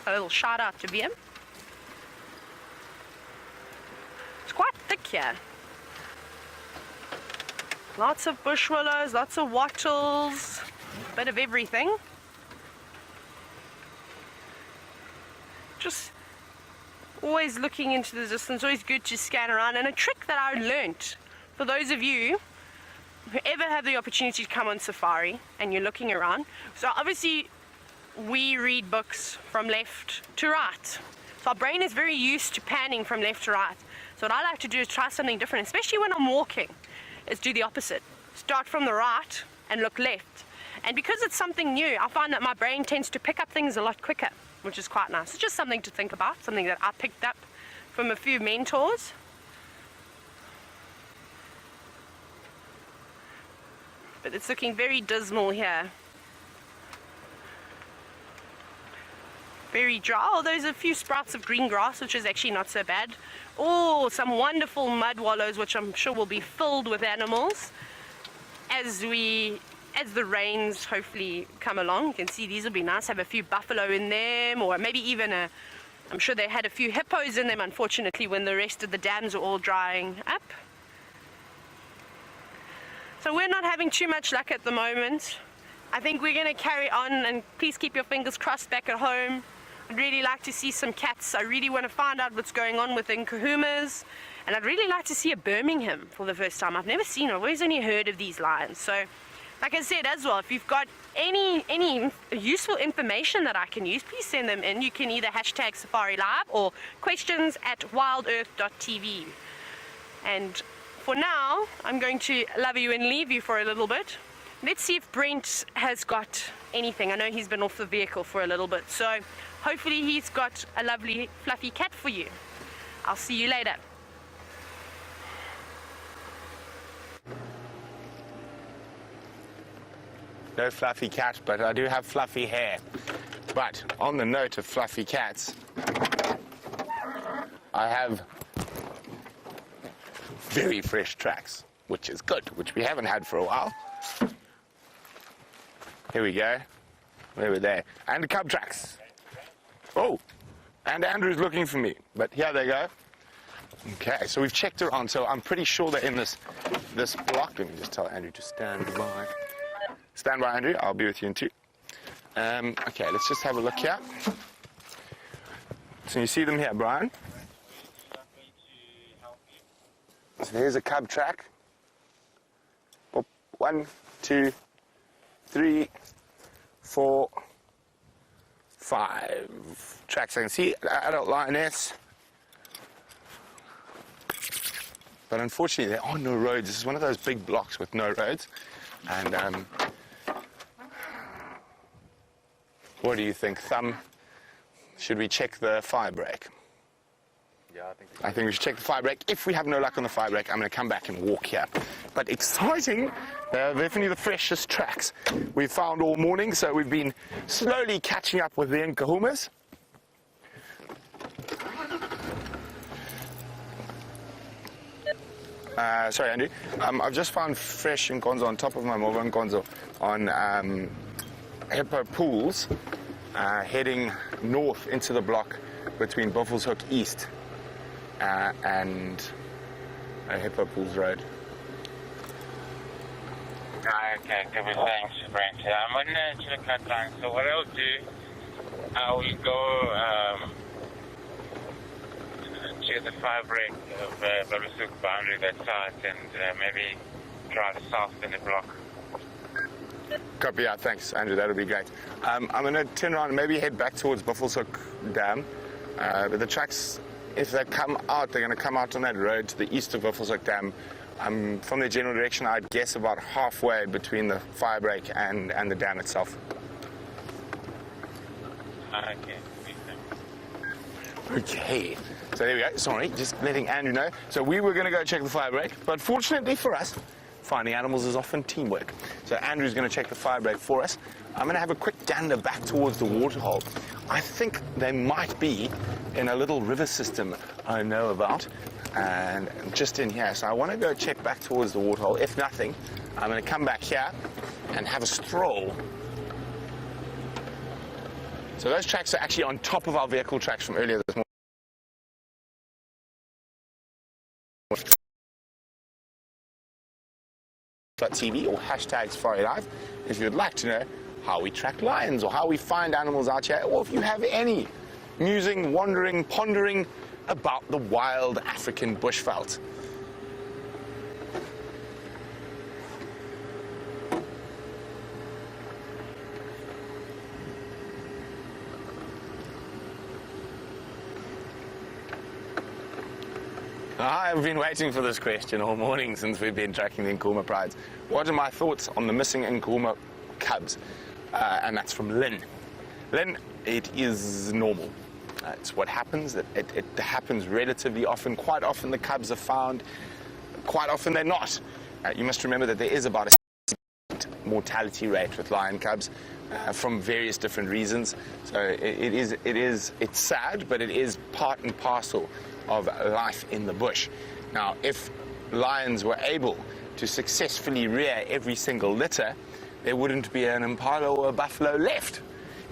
A little shout out to VM. It's quite thick here. Lots of bush willows, lots of wattles, a bit of everything. Just always looking into the distance, always good to scan around. And a trick that I learnt, for those of you who ever have the opportunity to come on safari and you're looking around, so obviously we read books from left to right. So our brain is very used to panning from left to right. So what I like to do is try something different, especially when I'm walking, is do the opposite. Start from the right and look left. And because it's something new, I find that my brain tends to pick up things a lot quicker, which is quite nice. It's just something to think about, something that I picked up from a few mentors. But it's looking very dismal here. Very dry. Oh, there's a few sprouts of green grass, which is actually not so bad. Oh, some wonderful mud wallows, which I'm sure will be filled with animals as the rains hopefully come along. You can see these will be nice. Have a few buffalo in them, or maybe even I'm sure they had a few hippos in them, unfortunately, when the rest of the dams are all drying up. So we're not having too much luck at the moment. I think we're going to carry on, and please keep your fingers crossed back at home. I'd really like to see some cats. I really want to find out what's going on within Kahumas, and I'd really like to see a Birmingham for the first time. I've always only heard of these lions. So like I said as well, if you've got any useful information that I can use, please send them in. You can either hashtag Safarilive or questions@wildearth.tv. And for now, I'm going to love you and leave you for a little bit. Let's see if Brent has got anything. I know he's been off the vehicle for a little bit, so hopefully he's got a lovely fluffy cat for you. I'll see you later. No fluffy cat, but I do have fluffy hair. But on the note of fluffy cats, I have very fresh tracks, which is good, which we haven't had for a while. Here we go. Where were they? And the cub tracks. Oh, and Andrew's looking for me, but here they go. Okay, so we've checked around, so I'm pretty sure they're in this block. Let me just tell Andrew to stand by. Stand by, Andrew. I'll be with you in 2. Okay, let's just have a look here. So you see them here, Brian? So there's a cub track. 1, 2, 3, 4, 5 tracks. I can see adult lioness. But unfortunately, there are no roads. This is one of those big blocks with no roads. And what do you think, Thumb? Should we check the fire brake? Yeah, I think we should check the fire brake. If we have no luck on the fire brake, I'm going to come back and walk here. But exciting, definitely the freshest tracks we've found all morning. So we've been slowly catching up with the Nkahumas. Sorry, Andrew. I've just found fresh Nkonzo on top of my Mova Nkonzo on Hippo Pools, heading north into the block between Buffelshoek East and Hippo Pools Road. Okay, good. Thanks, Brent. I'm on the Chillicothe line, so what I'll do, I will go to the fire break of Buffelshoek boundary that side and maybe drive south in the block. Copy, yeah, thanks, Andrew, that'll be great. I'm going to turn around and maybe head back towards Buffelshoek Dam. But the tracks, if they come out, they're going to come out on that road to the east of Buffelshoek Dam. From the general direction, I'd guess about halfway between the fire break and the dam itself. Okay. Okay, so there we go. Sorry, just letting Andrew know. So we were going to go check the fire break, but fortunately for us, finding animals is often teamwork. So Andrew's going to check the fire break for us. I'm going to have a quick gander back towards the waterhole. I think they might be in a little river system I know about, and just in here. So I want to go check back towards the waterhole. If nothing, I'm going to come back here and have a stroll. So those tracks are actually on top of our vehicle tracks from earlier this morning. .tv or hashtag Safarilive if you'd like to know how we track lions or how we find animals out here, or if you have any musing, wandering, pondering about the wild African bushveld. I've been waiting for this question all morning since we've been tracking the Nkuhuma prides. What are my thoughts on the missing Nkuhuma cubs? And that's from Lynn. Lynn, it is normal. It's what happens. It happens relatively often. Quite often the cubs are found. Quite often they're not. You must remember that there is about a 60% mortality rate with lion cubs from various different reasons. So it's sad, but it is part and parcel of life in the bush. Now, if lions were able to successfully rear every single litter, there wouldn't be an impala or a buffalo left.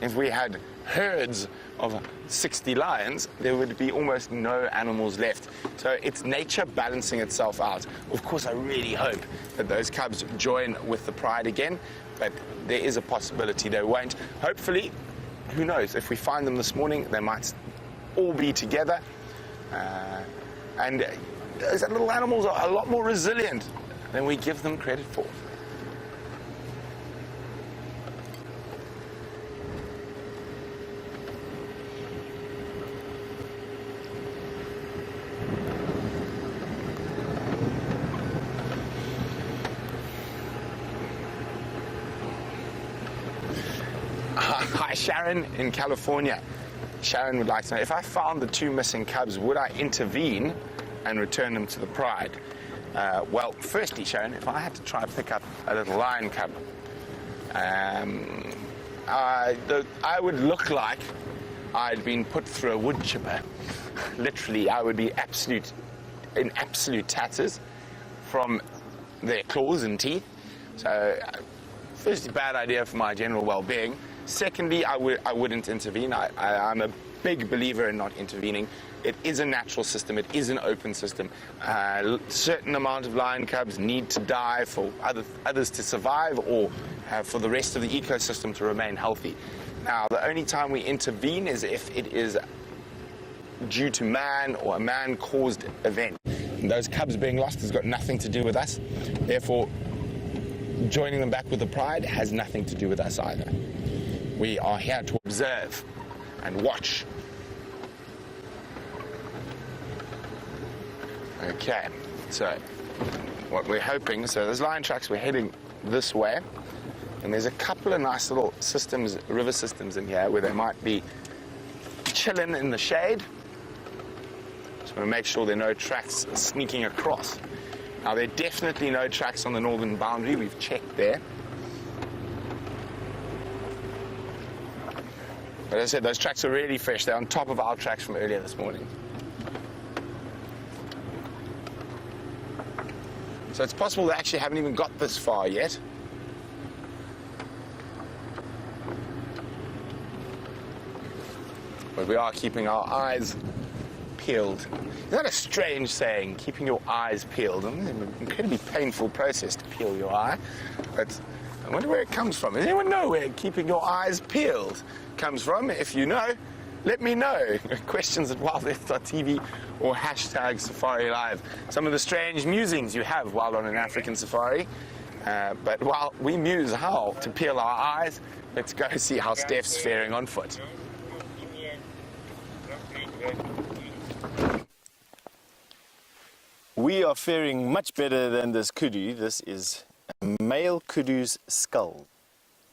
If we had herds of 60 lions, there would be almost no animals left. So it's nature balancing itself out. Of course, I really hope that those cubs join with the pride again, but there is a possibility they won't. Hopefully, who knows, if we find them this morning, they might all be together. And those little animals are a lot more resilient than we give them credit for. Hi, Sharon in California. Sharon would like to know, if I found the 2 missing cubs, would I intervene and return them to the pride? Well, firstly, Sharon, if I had to try and pick up a little lion cub, I would look like I'd been put through a wood chipper. Literally, I would be in absolute tatters from their claws and teeth. So, firstly, bad idea for my general well-being. Secondly, I wouldn't intervene. I'm a big believer in not intervening. It is a natural system. It is an open system. Certain amount of lion cubs need to die for others to survive, or for the rest of the ecosystem to remain healthy. Now, the only time we intervene is if it is due to man or a man-caused event. And those cubs being lost has got nothing to do with us. Therefore, joining them back with the pride has nothing to do with us either. We are here to observe and watch. Okay, so what we're hoping, so there's lion tracks, we're heading this way, and there's a couple of nice little systems, river systems in here where they might be chilling in the shade. So we'll make sure there are no tracks sneaking across. Now, there are definitely no tracks on the northern boundary. We've checked there. But as I said, those tracks are really fresh. They're on top of our tracks from earlier this morning. So it's possible they actually haven't even got this far yet. But we are keeping our eyes peeled. Isn't that a strange saying, keeping your eyes peeled? It's an incredibly painful process to peel your eye. But I wonder where it comes from. Does anyone know where keeping your eyes peeled comes from? If you know, let me know. Questions at Live-Sept or hashtag Safarilive. Some of the strange musings you have while on an African safari. But while we muse how to peel our eyes, let's go see how Steph's faring on foot. We are faring much better than this kudu. This is a male kudu's skull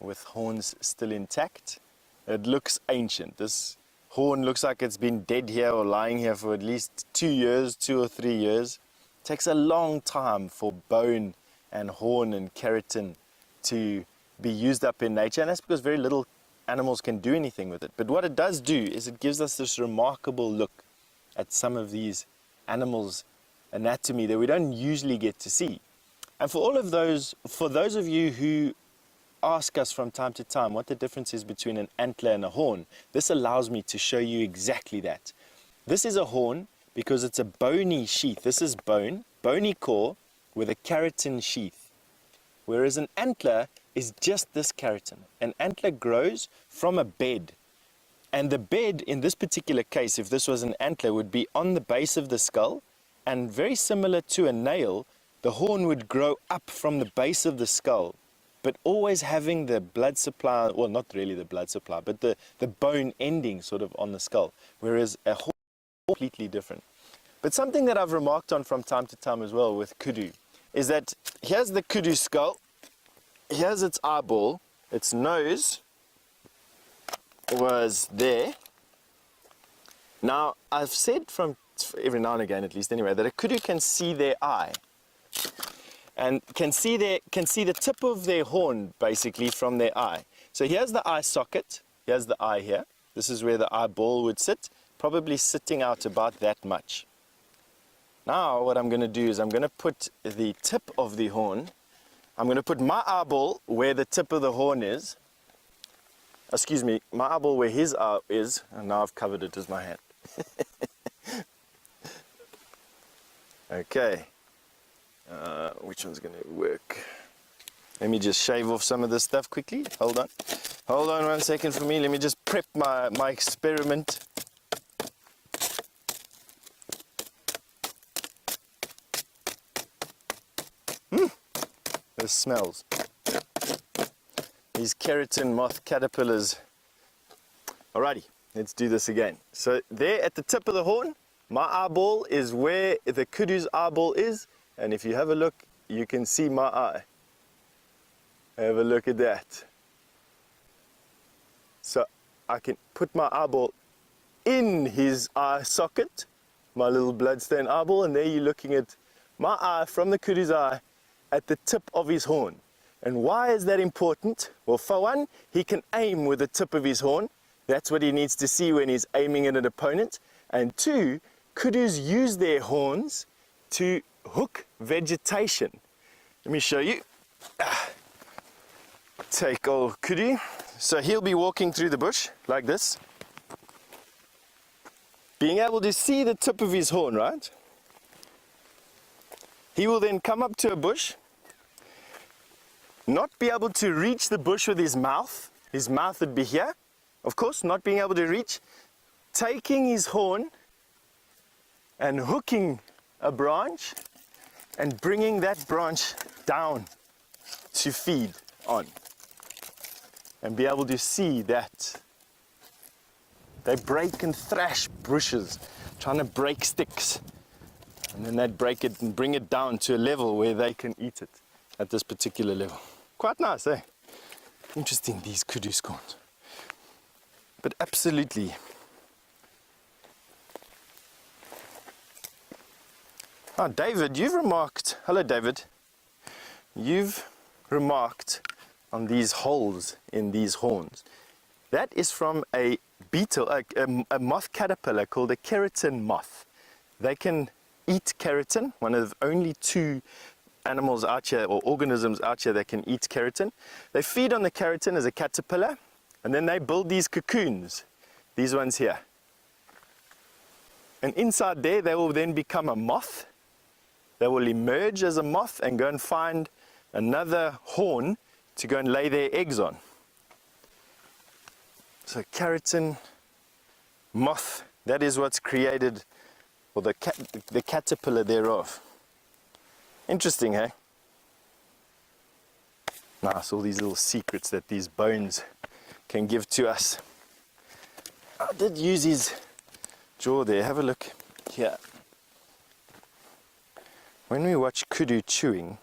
with horns still intact. It looks ancient. This horn looks like it's been dead here or lying here for at least 2 years, 2 or 3 years. It takes a long time for bone and horn and keratin to be used up in nature, and that's because very little animals can do anything with it. But what it does do is it gives us this remarkable look at some of these animals' anatomy that we don't usually get to see. And for those of you who ask us from time to time what the difference is between an antler and a horn, this allows me to show you exactly that. This is a horn because it's a bony sheath. This is bony core with a keratin sheath. Whereas an antler is just this keratin. An antler grows from a bed. And the bed, in this particular case, if this was an antler, would be on the base of the skull. And very similar to a nail, the horn would grow up from the base of the skull, but always having the blood supply, well, not really the blood supply, but the bone ending sort of on the skull, whereas a horn is completely different. But something that I've remarked on from time to time as well with kudu is that here's the kudu skull, here's its eyeball, its nose was there. Now, I've said from every now and again, at least anyway, that a kudu can see their eye and can see the tip of their horn basically from their eye. So here's the eye socket, here's the eye here. This is where the eyeball would sit, probably sitting out about that much. Now what I'm going to do is I'm going to put the tip of the horn, I'm going to put my eyeball where the tip of the horn is, excuse me, my eyeball where his eye is, and now I've covered it with my hand. Okay, which one's going to work? Let me just shave off some of this stuff quickly. Hold on 1 second for me. Let me just prep my experiment. This smells. These keratin moth caterpillars. Alrighty, let's do this again. So there at the tip of the horn, my eyeball is where the kudu's eyeball is, and if you have a look, you can see my eye. Have a look at that. So I can put my eyeball in his eye socket, my little bloodstained eyeball, and there you're looking at my eye from the kudu's eye at the tip of his horn. And why is that important? Well, for one, he can aim with the tip of his horn. That's what he needs to see when he's aiming at an opponent. And two, kudus use their horns to hook vegetation. Let me show you. Take old kudu. So he'll be walking through the bush like this, being able to see the tip of his horn, right? He will then come up to a bush, not be able to reach the bush with his mouth. His mouth would be here, of course, not being able to reach, taking his horn and hooking a branch and bringing that branch down to feed on and be able to see that. They break and thrash bushes, trying to break sticks, and then they'd break it and bring it down to a level where they can eat it at this particular level. Quite nice, eh? Interesting, these kudu scorns. But absolutely. Ah, David, you've remarked, hello David, you've remarked on these holes in these horns. That is from a beetle, a moth caterpillar called a keratin moth. They can eat keratin, one of only two animals out here or organisms out here that can eat keratin. They feed on the keratin as a caterpillar, and then they build these cocoons, these ones here. And inside there, they will then become a moth. They will emerge as a moth and go and find another horn to go and lay their eggs on. So keratin moth, that is what's created, or the caterpillar thereof. Interesting, hey? Nice, all these little secrets that these bones can give to us. I did use his jaw there. Have a look here. When we watch kudu chewing,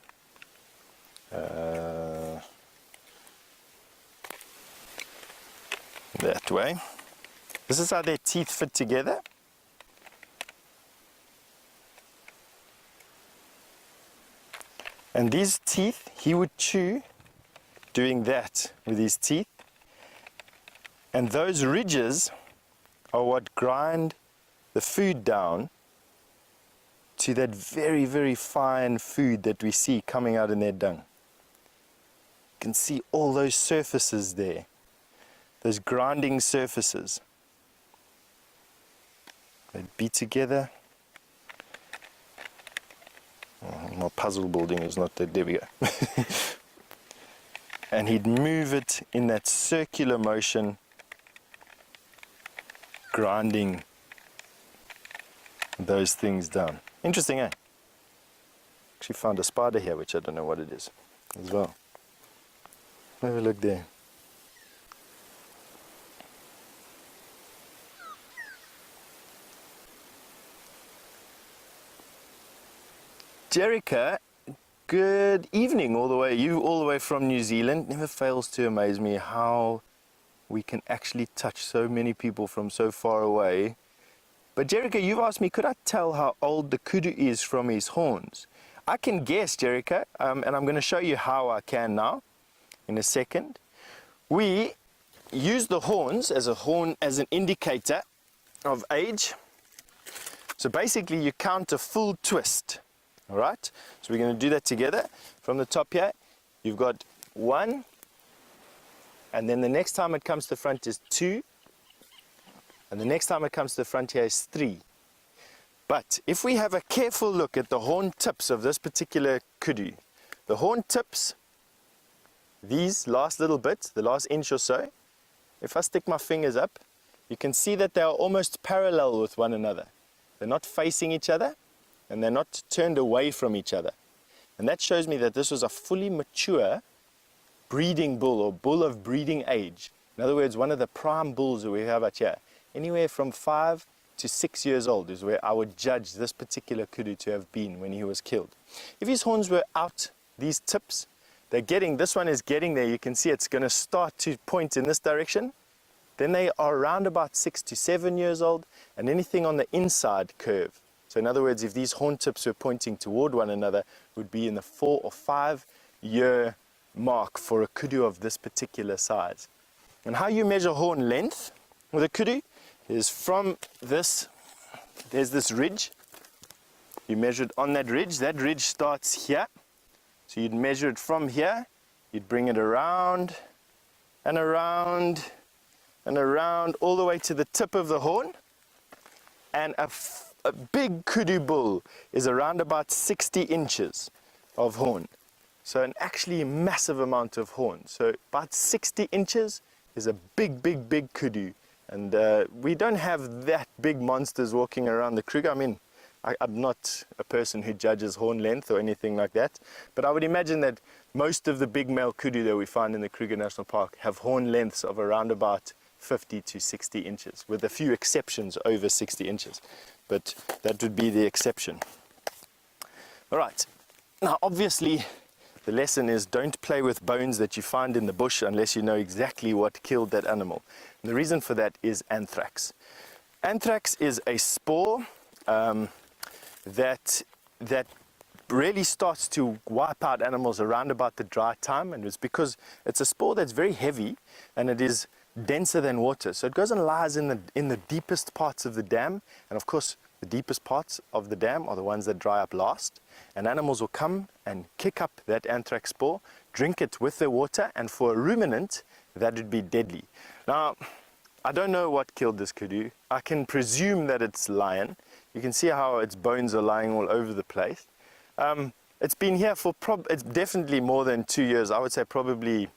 that way. This is how their teeth fit together. And these teeth, he would chew doing that with his teeth. And those ridges are what grind the food down to that very, very fine food that we see coming out in their dung. You can see all those surfaces there, those grinding surfaces. They'd be together. Oh, my puzzle building is not there. There we go. And he'd move it in that circular motion, grinding those things down. Interesting, eh? Actually found a spider here, which I don't know what it is as well. Have a look there. Jerica, good evening all the way. You all the way from New Zealand. Never fails to amaze me how we can actually touch so many people from so far away. But Jerica, you've asked me, could I tell how old the kudu is from his horns? I can guess, Jerica, and I'm going to show you how I can now in a second. We use the horns as an indicator of age. So basically you count a full twist. All right, so we're going to do that together. From the top here, you've got 1, and then the next time it comes to the front is 2, and the next time it comes to the front here is 3. But if we have a careful look at the horn tips of this particular kudu, the horn tips, these last little bit, the last inch or so, if I stick my fingers up, you can see that they are almost parallel with one another. They're not facing each other, and they're not turned away from each other. And that shows me that this was a fully mature breeding bull, or bull of breeding age. In other words, one of the prime bulls that we have out here. Anywhere from 5 to 6 years old is where I would judge this particular kudu to have been when he was killed. If his horns were out, these tips, this one is getting there. You can see it's going to start to point in this direction. Then they are around about 6 to 7 years old, and anything on the inside curve. So in other words, if these horn tips were pointing toward one another, would be in the 4 or 5 year mark for a kudu of this particular size. And how you measure horn length with a kudu is from this, there's this ridge. You measure it on that ridge starts here. So you'd measure it from here, you'd bring it around and around and around all the way to the tip of the horn. And a big kudu bull is around about 60 inches of horn. So an actually massive amount of horn. So about 60 inches is a big kudu. And we don't have that big monsters walking around the Kruger. I mean, I'm not a person who judges horn length or anything like that, but I would imagine that most of the big male kudu that we find in the Kruger National Park have horn lengths of around about 50 to 60 inches, with a few exceptions over 60 inches. But that would be the exception. All right, now obviously the lesson is don't play with bones that you find in the bush unless you know exactly what killed that animal. And the reason for that is anthrax. Anthrax is a spore that really starts to wipe out animals around about the dry time, and it's because it's a spore that's very heavy and it is denser than water. So it goes and lies in the deepest parts of the dam, and of course the deepest parts of the dam are the ones that dry up last, and animals will come and kick up that anthrax spore, drink it with the water, and for a ruminant that would be deadly. Now I don't know what killed this kudu. I can presume that it's lion. You can see how its bones are lying all over the place. It's been here for it's definitely more than 2 years. I would say probably,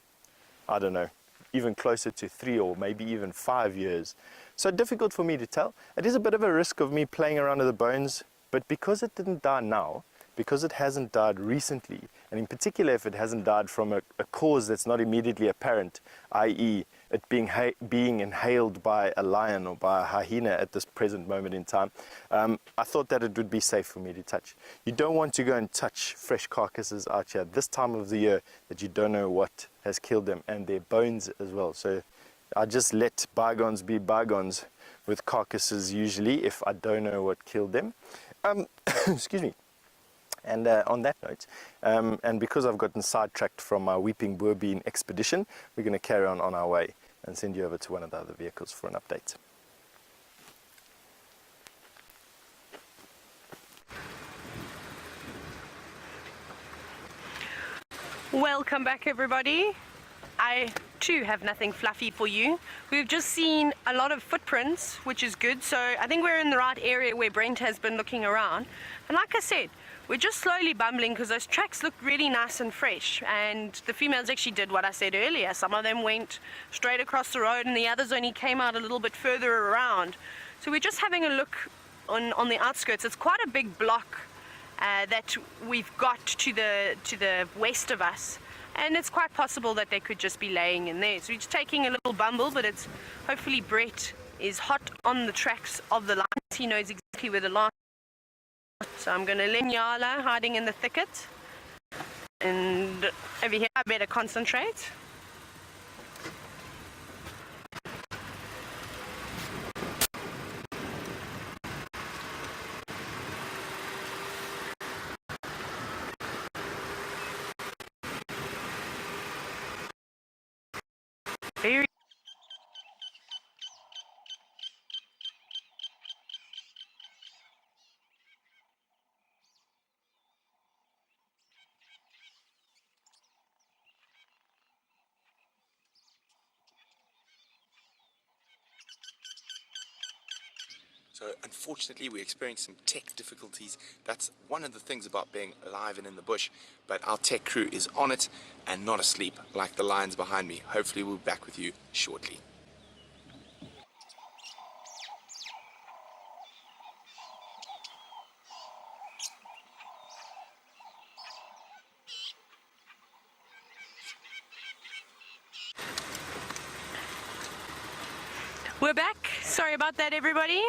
I don't know, even closer to 3 or maybe even 5 years. So difficult for me to tell. It is a bit of a risk of me playing around with the bones, but because it didn't die now, because it hasn't died recently, and in particular if it hasn't died from a cause that's not immediately apparent, i.e. it being inhaled by a lion or by a hyena at this present moment in time, I thought that it would be safe for me to touch. You don't want to go and touch fresh carcasses out here this time of the year that you don't know what has killed them, and their bones as well. So I just let bygones be bygones with carcasses usually if I don't know what killed them. Excuse me. And on that note, and because I've gotten sidetracked from my Weeping Boerbean expedition, we're going to carry on our way and send you over to one of the other vehicles for an update. Welcome back, everybody. I too have nothing fluffy for you. We've just seen a lot of footprints, which is good. So I think we're in the right area where Brent has been looking around. And like I said, we're just slowly bumbling because those tracks look really nice and fresh, and the females actually did what I said earlier. Some of them went straight across the road and the others only came out a little bit further around. So we're just having a look on the outskirts. It's quite a big block that we've got to the west of us, and it's quite possible that they could just be laying in there. So we're just taking a little bumble, but it's hopefully Brett is hot on the tracks of the lines. He knows exactly where the line. So I'm going to let Nyala hiding in the thicket, and over here I better concentrate. Very So unfortunately we experienced some tech difficulties. That's one of the things about being alive and in the bush, but our tech crew is on it and not asleep like the lions behind me. Hopefully we'll be back with you shortly. We're back. Sorry about that, everybody.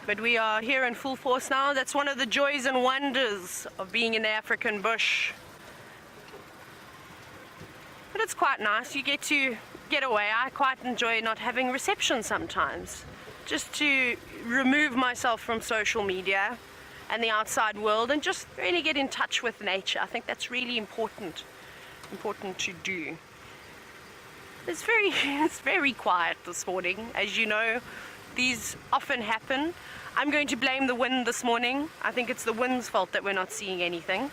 But we are here in full force now. That's one of the joys and wonders of being in the African bush. But it's quite nice. You get to get away. I quite enjoy not having reception sometimes. Just to remove myself from social media and the outside world and just really get in touch with nature. I think that's really important. important to do. It's very quiet this morning. As you know, these often happen. I'm going to blame the wind this morning. I think it's the wind's fault that we're not seeing anything.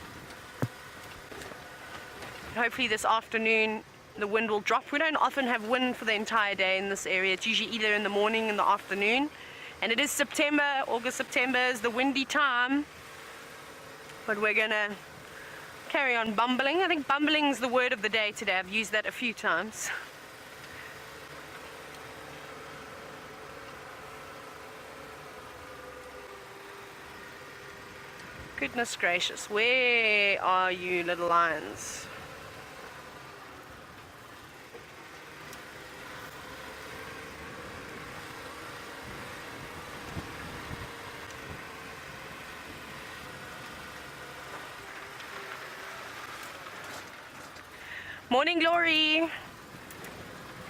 Hopefully this afternoon the wind will drop. We don't often have wind for the entire day in this area. It's usually either in the morning or in the afternoon. And it is September. August, September is the windy time. But we're gonna carry on bumbling. I think bumbling is the word of the day today. I've used that a few times. Goodness gracious, where are you, little lions? Morning, Glory.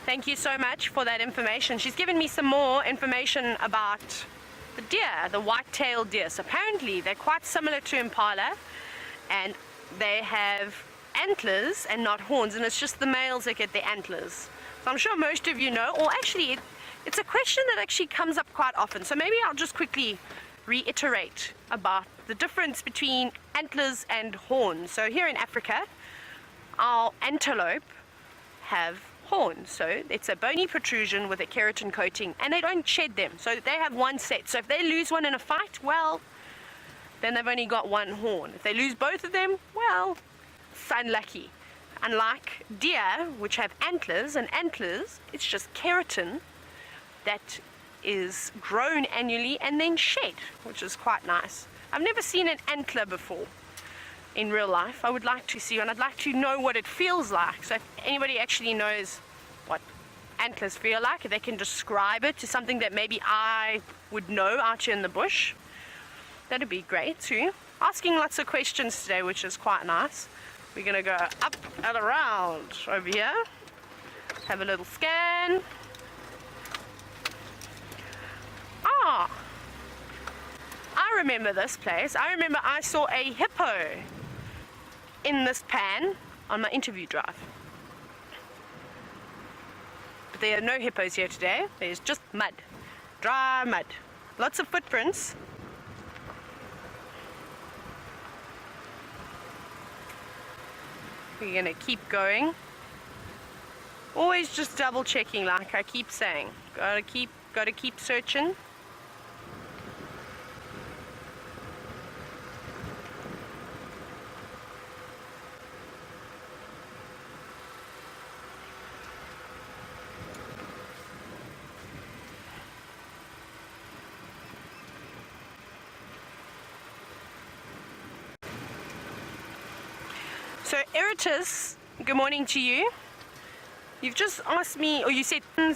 Thank you so much for that information. She's given me some more information about the deer, the white-tailed deer. So apparently they're quite similar to Impala, and they have antlers and not horns, and it's just the males that get the antlers. So I'm sure most of you know, or actually it's a question that actually comes up quite often. So maybe I'll just quickly reiterate about the difference between antlers and horns. So here in Africa, our antelope have horns, so it's a bony protrusion with a keratin coating, and they don't shed them, so they have one set. So if they lose one in a fight, well, then they've only got one horn. If they lose both of them, well, it's unlucky. Unlike deer, which have antlers, and antlers, it's just keratin that is grown annually and then shed, which is quite nice. I've never seen an antler before in real life. I would like to see one. I'd like to know what it feels like. So if anybody actually knows what antlers feel like, if they can describe it to something that maybe I would know out here in the bush, that'd be great too. Asking lots of questions today, which is quite nice. We're gonna go up and around over here, have a little scan. Ah, I remember this place. I remember I saw a hippo in this pan on my interview drive. But there are no hippos here today. There's just mud, dry mud, lots of footprints. We're gonna keep going. Always just double checking, like I keep saying. Gotta keep searching. So Eritus, good morning to you. You've just asked me, or you said, and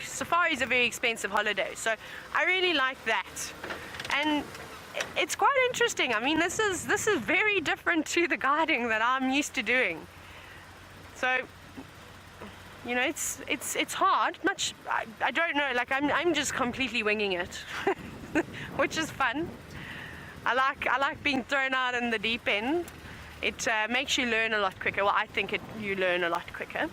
safari is a very expensive holiday, so I really like that, and it's quite interesting. I mean, this is very different to the guiding that I'm used to doing. So, you know, it's hard. I don't know. Like I'm just completely winging it, which is fun. I like being thrown out in the deep end. It makes you learn a lot quicker. Well, I think you learn a lot quicker.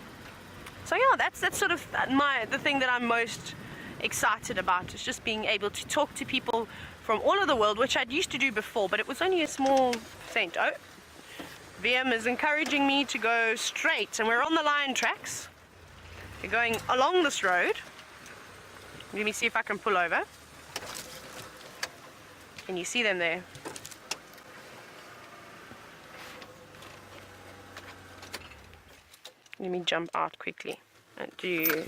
So yeah, that's sort of the thing that I'm most excited about, is just being able to talk to people from all over the world, which I'd used to do before, but it was only a small percent. Oh, VM is encouraging me to go straight, and we're on the lion tracks. We're going along this road. Let me see if I can pull over. Can you see them there? Let me jump out quickly and do.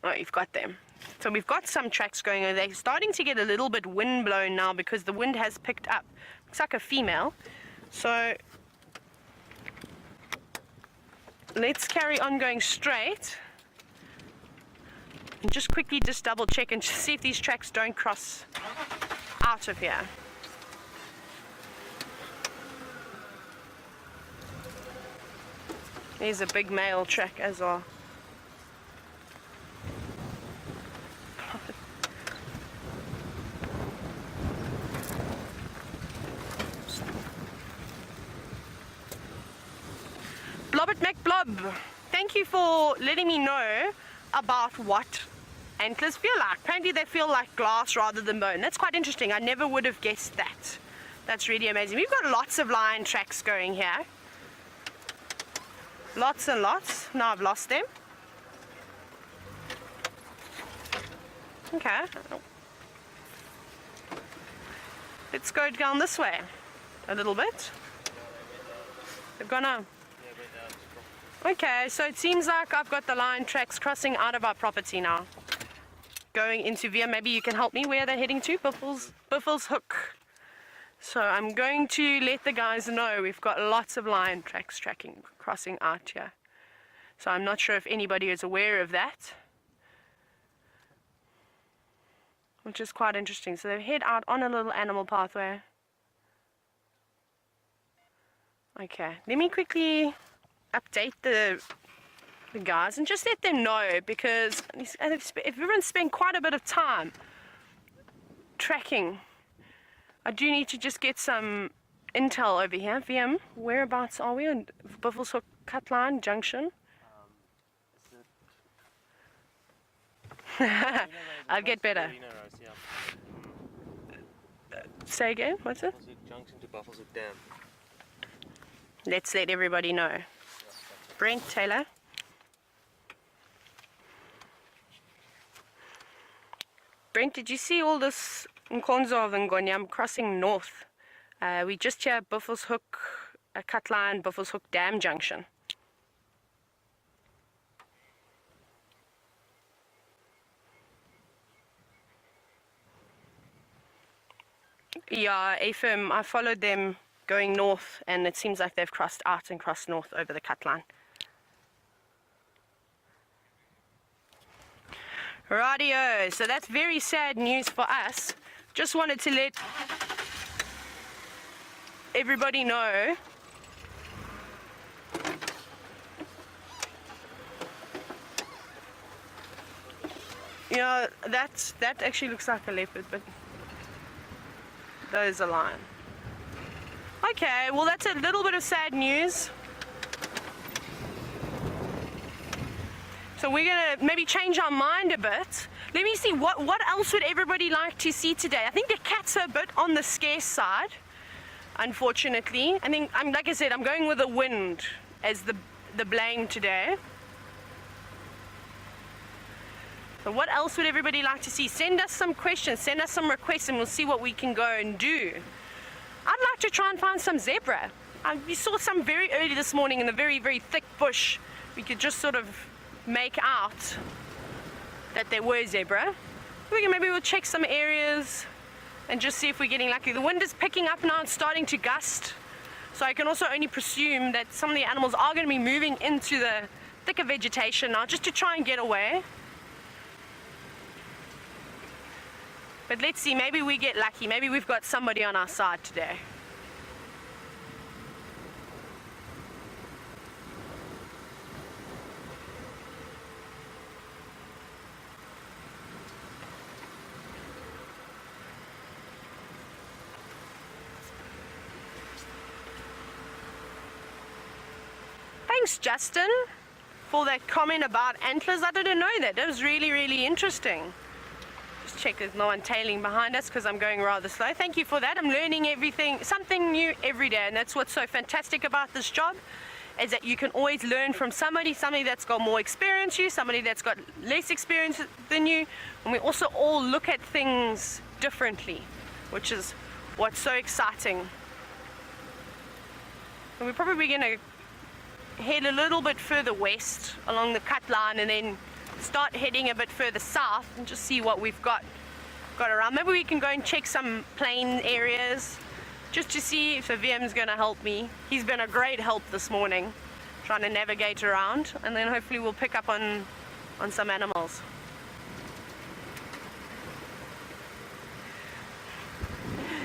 Oh, you've got them. So we've got some tracks going on. They're starting to get a little bit wind blown now because the wind has picked up. Looks like a female. So let's carry on going straight and just quickly double check and see if these tracks don't cross out of here. There's a big male track as well. Robert McBlob, thank you for letting me know about what antlers feel like. Apparently they feel like glass rather than bone. That's quite interesting. I never would have guessed that. That's really amazing. We've got lots of lion tracks going here. Lots and lots. Now I've lost them. Okay. Let's go down this way a little bit. They're gonna... Okay, so it seems like I've got the lion tracks crossing out of our property now. Going into Via, maybe you can help me where they're heading to, Buffels Hook. So I'm going to let the guys know we've got lots of lion tracks crossing out here. So I'm not sure if anybody is aware of that. Which is quite interesting. So they head out on a little animal pathway. Okay, let me quickly update the guys and just let them know, because everyone's spent quite a bit of time tracking. I do need to just get some intel over here. VM, whereabouts are we on Buffels Hook Cutline Junction? I'll get better. Say again, what's it? Junction to Buffels Hook Dam. Let's let everybody know. Brent, Taylor. Brent, did you see all this Nkonzo of Ngonyam crossing north? We just here at Buffels Hook, Cutline, Buffels Hook Dam Junction. Yeah, AFM, I followed them going north, and it seems like they've crossed out and crossed north over the cut line. Rightio, so that's very sad news for us. Just wanted to let everybody know you know, that actually looks like a leopard, but that is a lion. Okay, well that's a little bit of sad news. So we're gonna maybe change our mind a bit. Let me see, what else would everybody like to see today? I think the cats are a bit on the scarce side, unfortunately. I think, like I said, I'm going with the wind as the blame today. So what else would everybody like to see? Send us some questions, send us some requests, and we'll see what we can go and do. I'd like to try and find some zebra. We saw some very early this morning in the very, very thick bush. We could just sort of make out that there were zebra. Maybe we'll check some areas and just see if we're getting lucky. The wind is picking up now, it's starting to gust. So I can also only presume that some of the animals are going to be moving into the thicker vegetation now just to try and get away. But let's see, maybe we get lucky. Maybe we've got somebody on our side today. Thanks, Justin, for that comment about antlers. I didn't know that. That was really, really interesting. Just check there's no one tailing behind us because I'm going rather slow. Thank you for that. I'm learning everything, something new every day, and that's what's so fantastic about this job, is that you can always learn from somebody that's got more experience than you, somebody that's got less experience than you, and we also all look at things differently, which is what's so exciting. And we're probably going to head a little bit further west along the cut line and then start heading a bit further south and just see what we've got around. Maybe we can go and check some plain areas just to see if the VM's going to help me. He's been a great help this morning trying to navigate around, and then hopefully we'll pick up on some animals.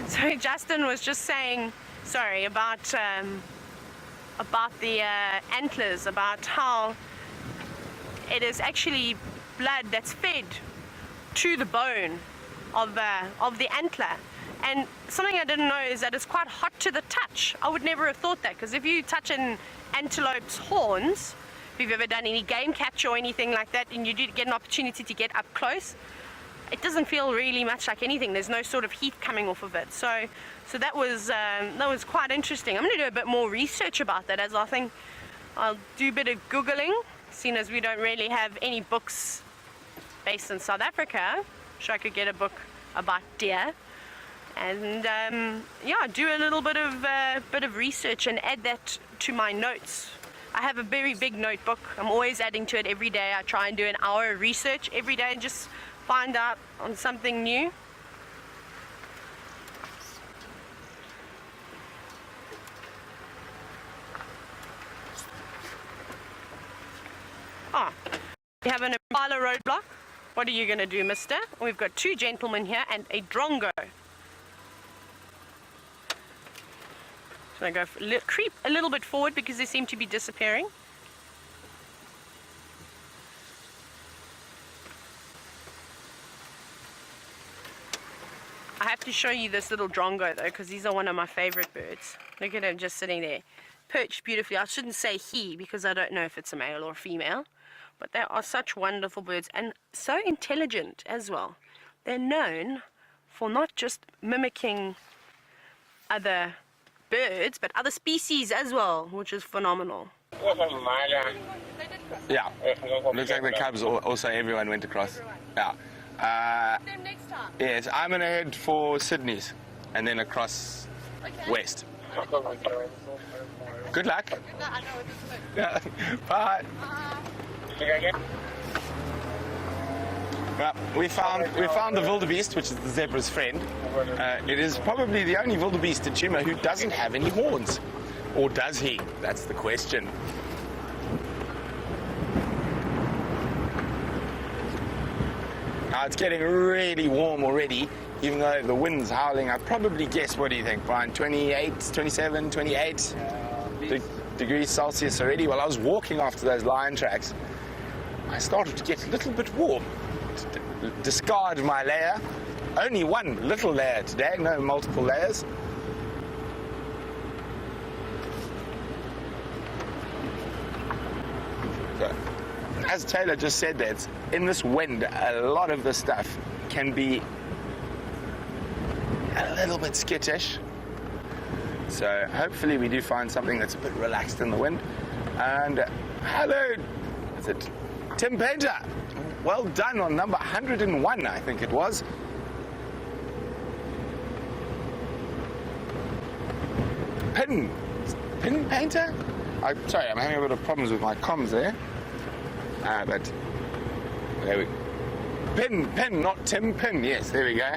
So Justin was just saying, sorry, about the antlers, about how it is actually blood that's fed to the bone of the antler, And something I didn't know is that it's quite hot to the touch. I would never have thought that, because if you touch an antelope's horns, if you've ever done any game capture or anything like that, and you do get an opportunity to get up close, it doesn't feel really much like anything. There's no sort of heat coming off of it. So that was quite interesting. I'm going to do a bit more research about that, as I think I'll do a bit of Googling, seeing as we don't really have any books based in South Africa. I'm sure I could get a book about deer. And yeah, do a little bit of research and add that to my notes. I have a very big notebook. I'm always adding to it every day. I try and do an hour of research every day and just find out on something new. Ah, we have an Impala roadblock. What are you going to do, mister? We've got two gentlemen here and a drongo. So I go creep a little bit forward because they seem to be disappearing. I have to show you this little drongo though, because these are one of my favorite birds. Look at him just sitting there, perched beautifully. I shouldn't say he because I don't know if it's a male or a female, but they are such wonderful birds and so intelligent as well. They're known for not just mimicking other birds, but other species as well, which is phenomenal. Yeah, looks like the Cubs also everyone went across. Yeah. Next time. Yes, I'm going to head for Sydney's and then across west. Good luck. Yeah. Bye. Well, we found the wildebeest, which is the zebra's friend. It is probably the only wildebeest in Chuma who doesn't have any horns. Or does he? That's the question. Now it's getting really warm already, even though the wind's howling. I probably guess, what do you think, Brian? 28, 27, 28 degrees Celsius already. Well, I was walking after those lion tracks. I started to get a little bit warm. Discard my layer. Only one little layer today, no multiple layers. So, as Taylor just said, that in this wind, a lot of the stuff can be a little bit skittish. So hopefully we do find something that's a bit relaxed in the wind. And hello, is it Tim Painter? Well done on number 101, I think it was. Pin Painter? Sorry, I'm having a bit of problems with my comms there. But there we Pin, not Tim Pin. Yes, there we go.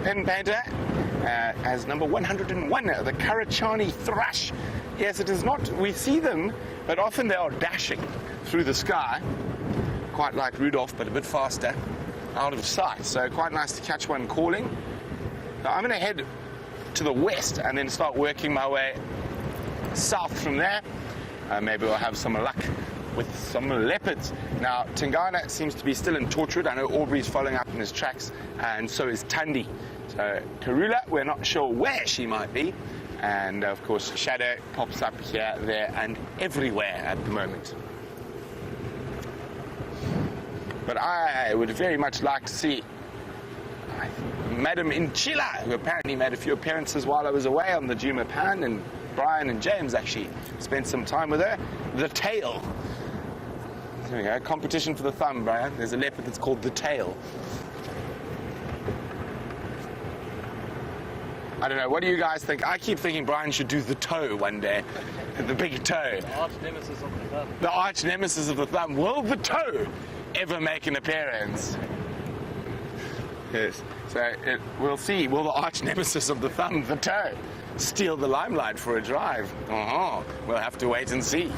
Pin Painter has number 101, the Karachani thrush. Yes, it is not. We see them, but often they are dashing through the sky, quite like Rudolph, but a bit faster, out of sight. So quite nice to catch one calling. Now I'm going to head to the west and then start working my way south from there. Maybe we'll have some luck with some leopards. Now Tingana seems to be still in Torchwood. I know Aubrey's following up in his tracks, and so is Tundi. So Karula, we're not sure where she might be. And of course Shadow pops up here, there and everywhere at the moment. But I would very much like to see Madam Inchila, who apparently made a few appearances while I was away on the Djuma Pan, and Brian and James actually spent some time with her. The tail. There we go, competition for the thumb, Brian. There's a leopard that's called the tail. I don't know, what do you guys think? I keep thinking Brian should do the toe one day. The big toe. The arch nemesis of the thumb. The arch nemesis of the thumb. Will the toe ever make an appearance? Yes. So we'll see. Will the arch nemesis of the thumb, the toe, steal the limelight for a drive? We'll have to wait and see.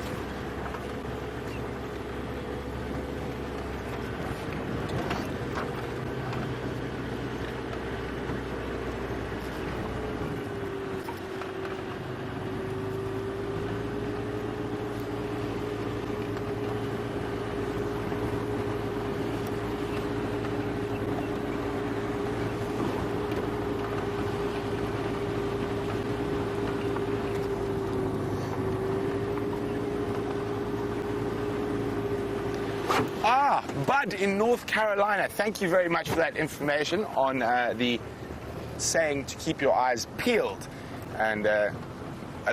Bud in North Carolina, thank you very much for that information on the saying to keep your eyes peeled. And a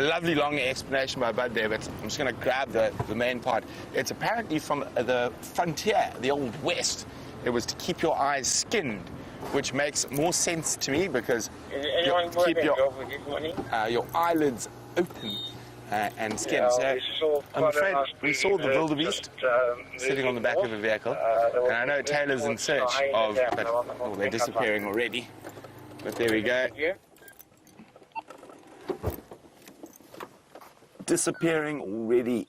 lovely long explanation by Bud there, but I'm just going to grab the main part. It's apparently from the frontier, the Old West. It was to keep your eyes skinned, which makes more sense to me because keep your eyelids open and skinned. So I'm afraid we saw the wildebeest sitting on the back of a vehicle, and I know Taylor's in search of, but they're disappearing already. But there we go. Disappearing already.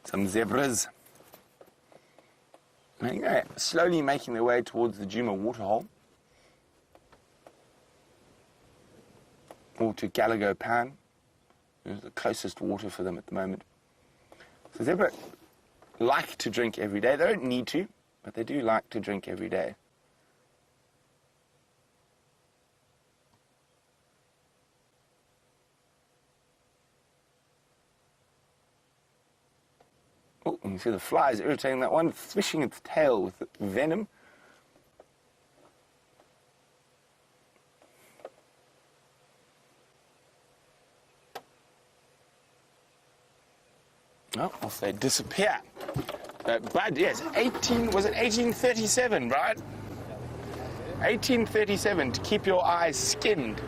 Some zebras. There you go. Slowly making their way towards the Juma waterhole. Or to Gallagher Pan. It's the closest water for them at the moment. So zebra like to drink every day. They don't need to, but they do like to drink every day. Oh, you can see the fly is irritating that one, swishing its tail with venom. Oh, off they disappear. Bud, yes, was it 1837, right? 1837, to keep your eyes skinned.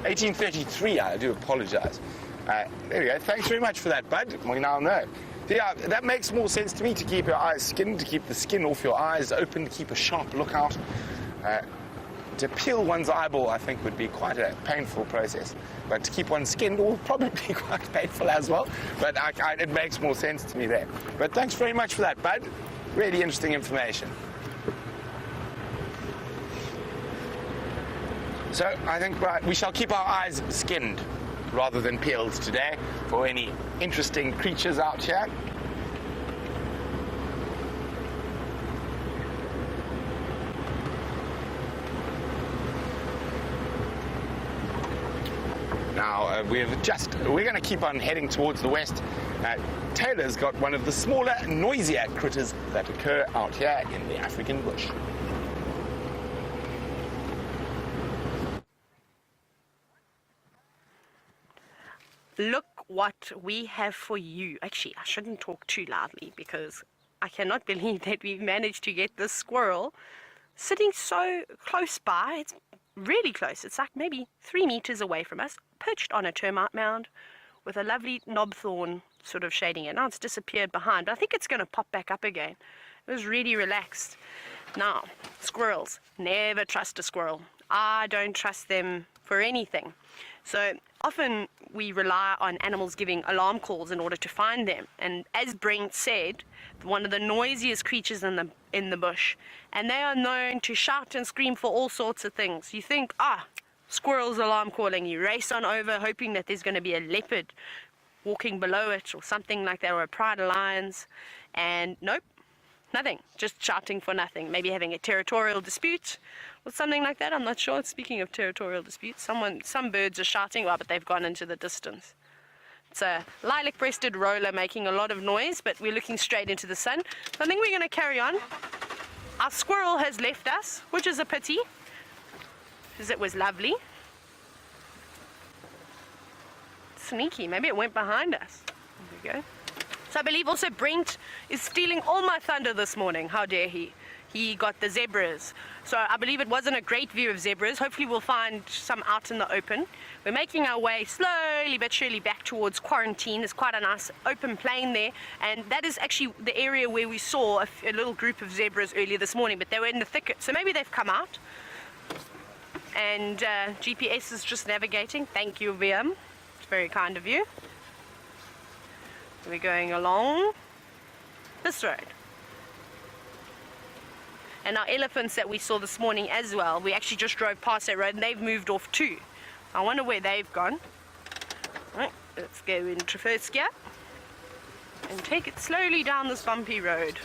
1833, I do apologize. There we go. Thanks very much for that, Bud. We now know. Yeah, that makes more sense to me, to keep your eyes skinned, to keep the skin off your eyes open, to keep a sharp lookout. To peel one's eyeball, I think, would be quite a painful process. But to keep one skinned will probably be quite painful as well. But it makes more sense to me there. But thanks very much for that, Bud. Really interesting information. So I think we shall keep our eyes skinned rather than peeled today for any interesting creatures out here. Now, we're going to keep on heading towards the west. Taylor's got one of the smaller, noisier critters that occur out here in the African bush. Look what we have for you. Actually, I shouldn't talk too loudly because I cannot believe that we've managed to get this squirrel sitting so close by. It's really close. It's like maybe 3 meters away from us, perched on a termite mound with a lovely knobthorn sort of shading it. Now it's disappeared behind, but I think it's going to pop back up again. It was really relaxed. Now, squirrels. Never trust a squirrel. I don't trust them for anything. So often we rely on animals giving alarm calls in order to find them. And as Brent said, one of the noisiest creatures in the bush. And they are known to shout and scream for all sorts of things. You think, squirrel's alarm calling. You race on over hoping that there's going to be a leopard walking below it or something like that, or a pride of lions. And nope, nothing. Just shouting for nothing. Maybe having a territorial dispute or something like that. I'm not sure. Speaking of territorial disputes, some birds are shouting, but they've gone into the distance. It's a lilac-breasted roller making a lot of noise, but we're looking straight into the sun. So I think we're going to carry on. Our squirrel has left us, which is a pity, because it was lovely. Sneaky. Maybe it went behind us. There we go. So I believe also Brent is stealing all my thunder this morning. How dare he? He got the zebras. So I believe it wasn't a great view of zebras. Hopefully we'll find some out in the open. We're making our way slowly but surely back towards Quarantine. There's quite a nice open plain there, and that is actually the area where we saw a little group of zebras earlier this morning, but they were in the thicket, so maybe they've come out. And GPS is just navigating. Thank you, VM. It's very kind of you. We're going along this road. And our elephants that we saw this morning as well, we actually just drove past that road and they've moved off too. I wonder where they've gone. Right, let's go into first gear and take it slowly down this bumpy road.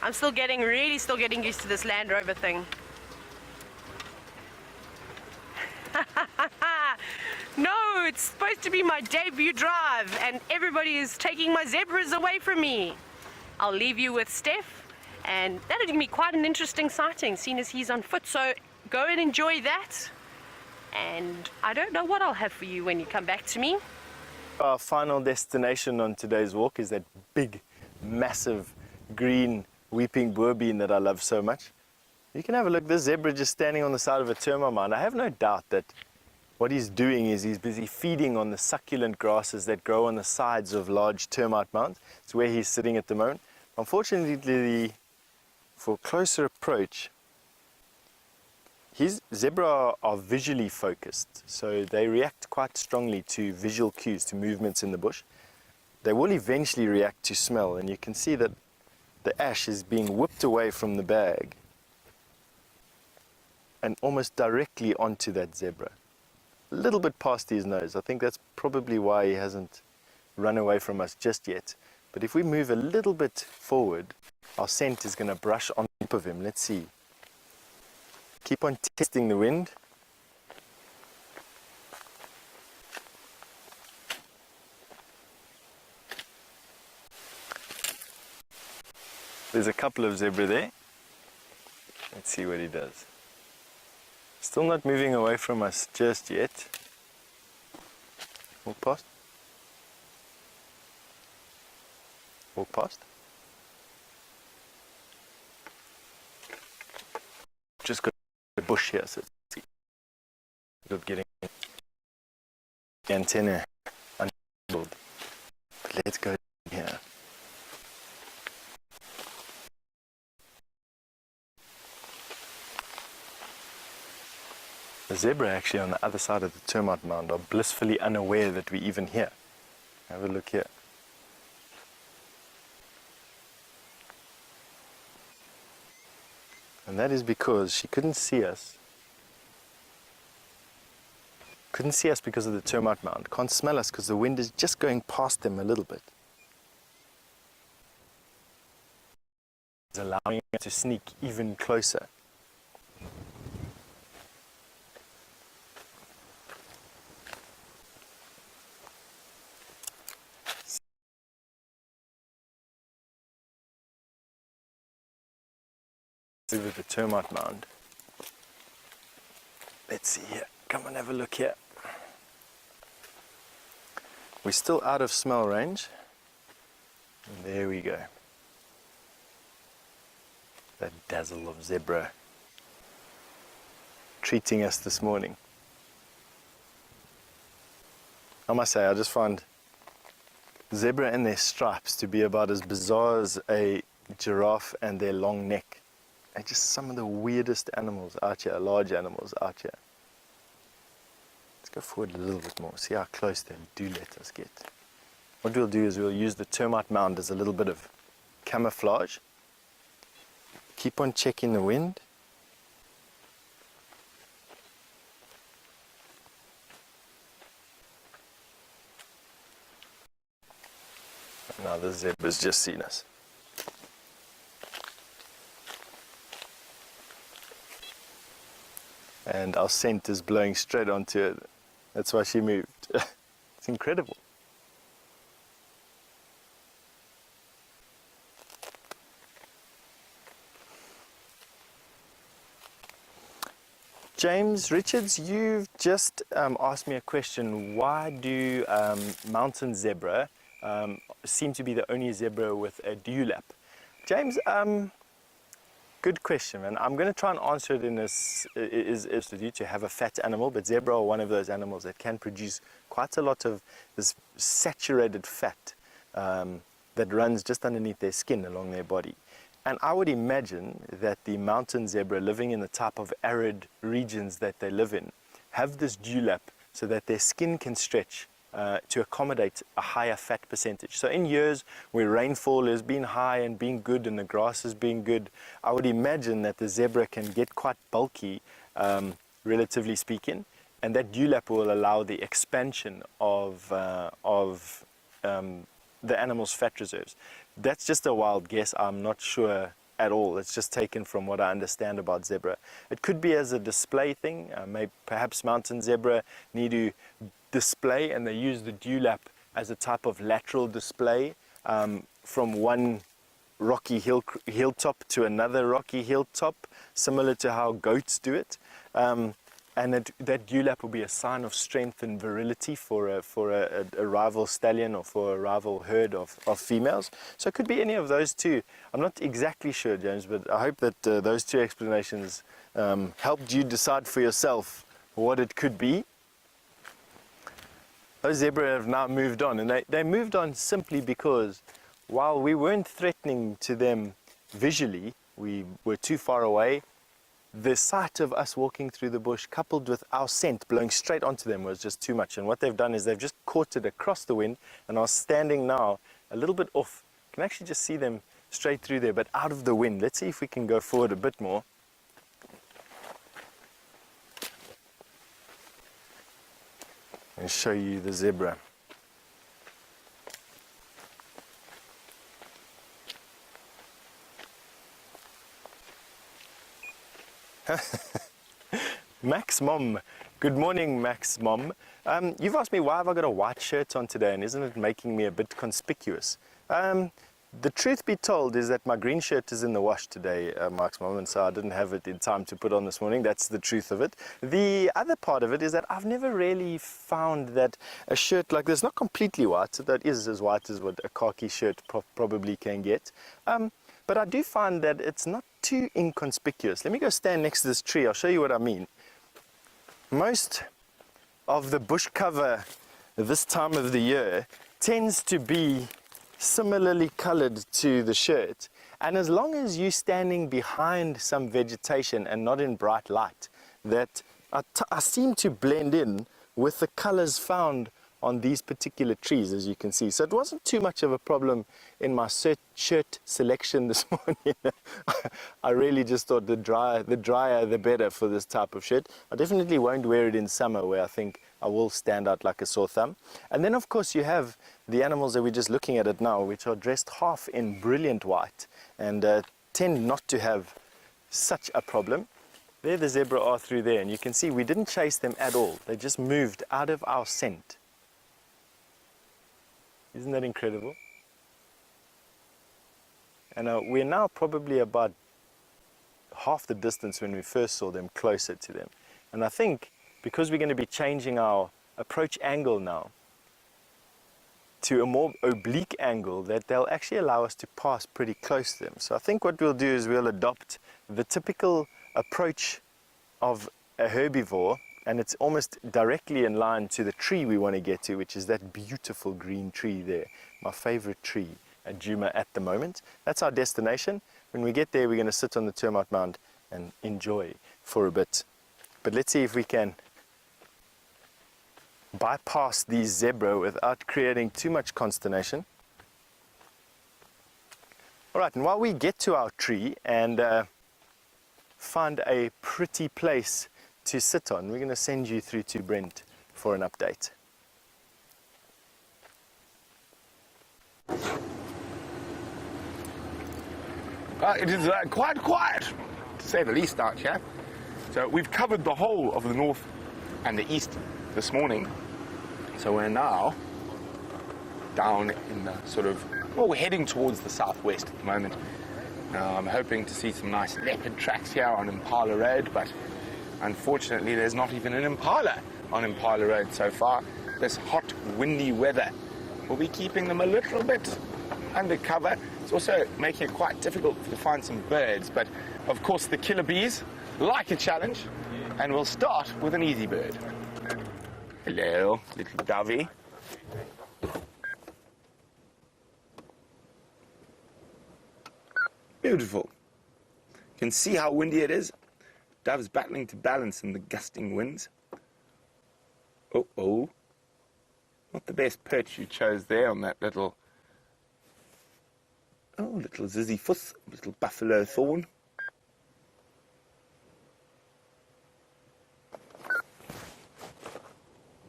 I'm still getting used to this Land Rover thing. No, it's supposed to be my debut drive and everybody is taking my zebras away from me. I'll leave you with Steph, and that'll be quite an interesting sighting, seeing as he's on foot. So go and enjoy that, and I don't know what I'll have for you when you come back to me. Our final destination on today's walk is that big, massive, green weeping boerbean that I love so much. You can have a look. This zebra just standing on the side of a termite mound. I have no doubt that what he's doing is he's busy feeding on the succulent grasses that grow on the sides of large termite mounds. It's where he's sitting at the moment. Unfortunately, for closer approach, zebra are visually focused, so they react quite strongly to visual cues, to movements in the bush. They will eventually react to smell, and you can see that the ash is being whipped away from the bag and almost directly onto that zebra. A little bit past his nose. I think that's probably why he hasn't run away from us just yet. But if we move a little bit forward, our scent is going to brush on top of him. Let's see. Keep on testing the wind. There's a couple of zebra there. Let's see what he does. Still not moving away from us just yet. Walk past. Walk past. Just got a bush here, so it's of getting the antenna untangled. But let's go here. The zebra actually on the other side of the termite mound are blissfully unaware that we're even here. Have a look here. And that is because she couldn't see us. Couldn't see us because of the termite mound. Can't smell us because the wind is just going past them a little bit. It's allowing her to sneak even closer. Over the termite mound. Let's see here. Come and have a look here. We're still out of smell range. And there we go. That dazzle of zebra treating us this morning. I must say, I just find zebra and their stripes to be about as bizarre as a giraffe and their long neck. They're just some of the weirdest animals out here, large animals out here. Let's go forward a little bit more, see how close they do let us get. What we'll do is we'll use the termite mound as a little bit of camouflage. Keep on checking the wind. Now the zebra's just seen us. And our scent is blowing straight onto it. That's why she moved. It's incredible. James Richards, you've just asked me a question. Why do mountain zebra seem to be the only zebra with a dewlap? James, good question, and I'm going to try and answer it in this, is to have a fat animal, but zebra are one of those animals that can produce quite a lot of this saturated fat that runs just underneath their skin along their body. And I would imagine that the mountain zebra living in the type of arid regions that they live in have this dewlap so that their skin can stretch to accommodate a higher fat percentage. So in years where rainfall has been high and been good and the grass has been good, I would imagine that the zebra can get quite bulky, relatively speaking, and that dewlap will allow the expansion of the animal's fat reserves. That's just a wild guess. I'm not sure at all. It's just taken from what I understand about zebra. It could be as a display thing. Perhaps mountain zebra need to display, and they use the dewlap as a type of lateral display from one rocky hilltop to another rocky hilltop, similar to how goats do it. And that dewlap will be a sign of strength and virility for a rival stallion or for a rival herd of females. So it could be any of those two. I'm not exactly sure, James, but I hope that those two explanations helped you decide for yourself what it could be. Those zebra have now moved on, and they moved on simply because while we weren't threatening to them visually, we were too far away. The sight of us walking through the bush coupled with our scent blowing straight onto them was just too much. And what they've done is they've just caught it across the wind and are standing now a little bit off. You can actually just see them straight through there, but out of the wind. Let's see if we can go forward a bit more. And show you the zebra. Max Mom, good morning Max Mom. You've asked me why have I got a white shirt on today, and isn't it making me a bit conspicuous? The truth be told is that my green shirt is in the wash today, Max Mom, and so I didn't have it in time to put on this morning. That's the truth of it. The other part of it is that I've never really found that a shirt like this, not completely white, that is as white as what a khaki shirt probably can get, but I do find that it's not too inconspicuous. Let me go stand next to this tree. I'll show you what I mean. Most of the bush cover this time of the year tends to be similarly colored to the shirt, and as long as you're standing behind some vegetation and not in bright light, that I seem to blend in with the colors found on these particular trees, as you can see. So it wasn't too much of a problem in my shirt selection this morning. I really just thought the drier the better for this type of shirt. I definitely won't wear it in summer, where I think I will stand out like a sore thumb. And then of course you have the animals that we're just looking at it now, which are dressed half in brilliant white and tend not to have such a problem. There the zebra are through there, and you can see we didn't chase them at all. They just moved out of our scent. Isn't that incredible? And we're now probably about half the distance when we first saw them, closer to them. And I think because we're going to be changing our approach angle now to a more oblique angle, that they'll actually allow us to pass pretty close to them. So I think what we'll do is we'll adopt the typical approach of a herbivore, and it's almost directly in line to the tree we want to get to, which is that beautiful green tree there, my favorite tree at Djuma at the moment. That's our destination. When we get there, we're going to sit on the termite mound and enjoy for a bit. But let's see if we can bypass these zebra without creating too much consternation. All right, and while we get to our tree and find a pretty place to sit on, we're going to send you through to Brent for an update. It is quite quiet, to say the least, out here. So we've covered the whole of the north and the east this morning. So we're now down in the sort of, well, we're heading towards the southwest at the moment. I'm hoping to see some nice leopard tracks here on Impala Road, but unfortunately there's not even an impala on Impala Road so far. This hot, windy weather will be keeping them a little bit undercover. It's also making it quite difficult to find some birds, but of course the killer bees like a challenge, and we'll start with an easy bird. Hello, little dovey. Beautiful. You can see how windy it is. Dove's battling to balance in the gusting winds. Oh. Not the best perch you chose there on that little ziziphus, little buffalo thorn.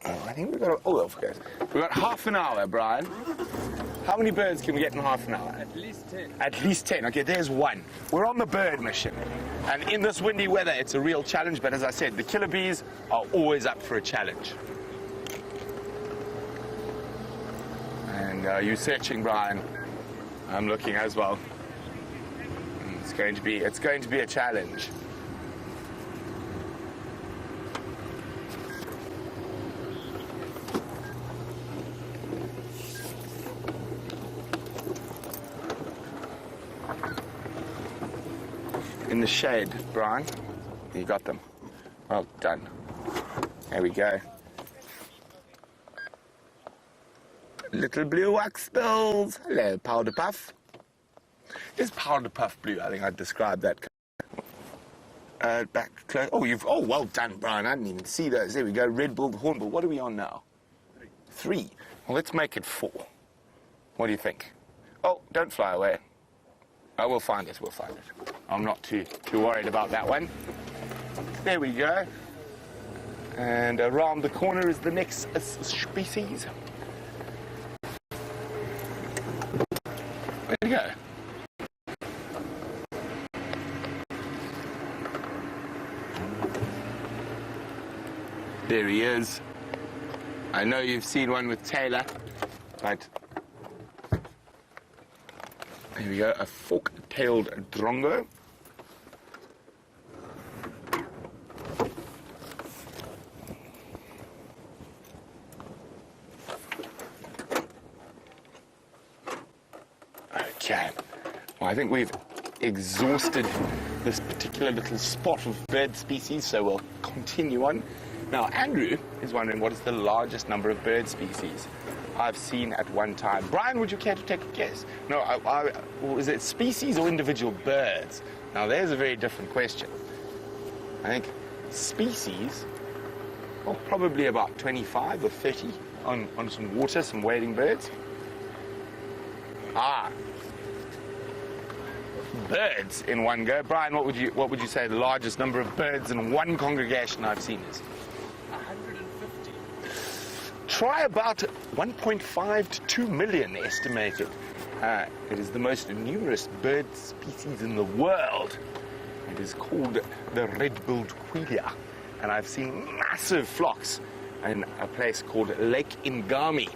I think we've got we've got half an hour, Brian. How many birds can we get in half an hour? At least 10. At least 10. Okay, there's one. We're on the bird mission. And in this windy weather, it's a real challenge. But as I said, the killer bees are always up for a challenge. And you're searching, Brian. I'm looking as well. going to be a challenge. In the shade, Brian. You got them. Well done. There we go. Little blue wax bills. Hello, powder puff. Is powder puff blue? I think I'd describe that. Back close. Oh, well done, Brian. I didn't even see those. There we go. Red-billed hornbill. What are we on now? 3. Well, let's make it 4. What do you think? Oh, don't fly away. Oh, we'll find it. We'll find it. I'm not too worried about that one. There we go. And around the corner is the next species. There you go. There he is. I know you've seen one with Taylor, but there we go, a fork-tailed drongo. Okay, well, I think we've exhausted this particular little spot of bird species, so we'll continue on. Now, Andrew is wondering what is the largest number of bird species I've seen at one time. Brian, would you care to take a guess? No, is it species or individual birds? Now, there's a very different question. I think species, well, probably about 25 or 30 on some water, some wading birds. Birds in one go. Brian, what would you say the largest number of birds in one congregation I've seen is? 150. Try about 1.5 to 2 million estimated. It is the most numerous bird species in the world. It is called the red-billed quelea, and I've seen massive flocks in a place called Lake Ngami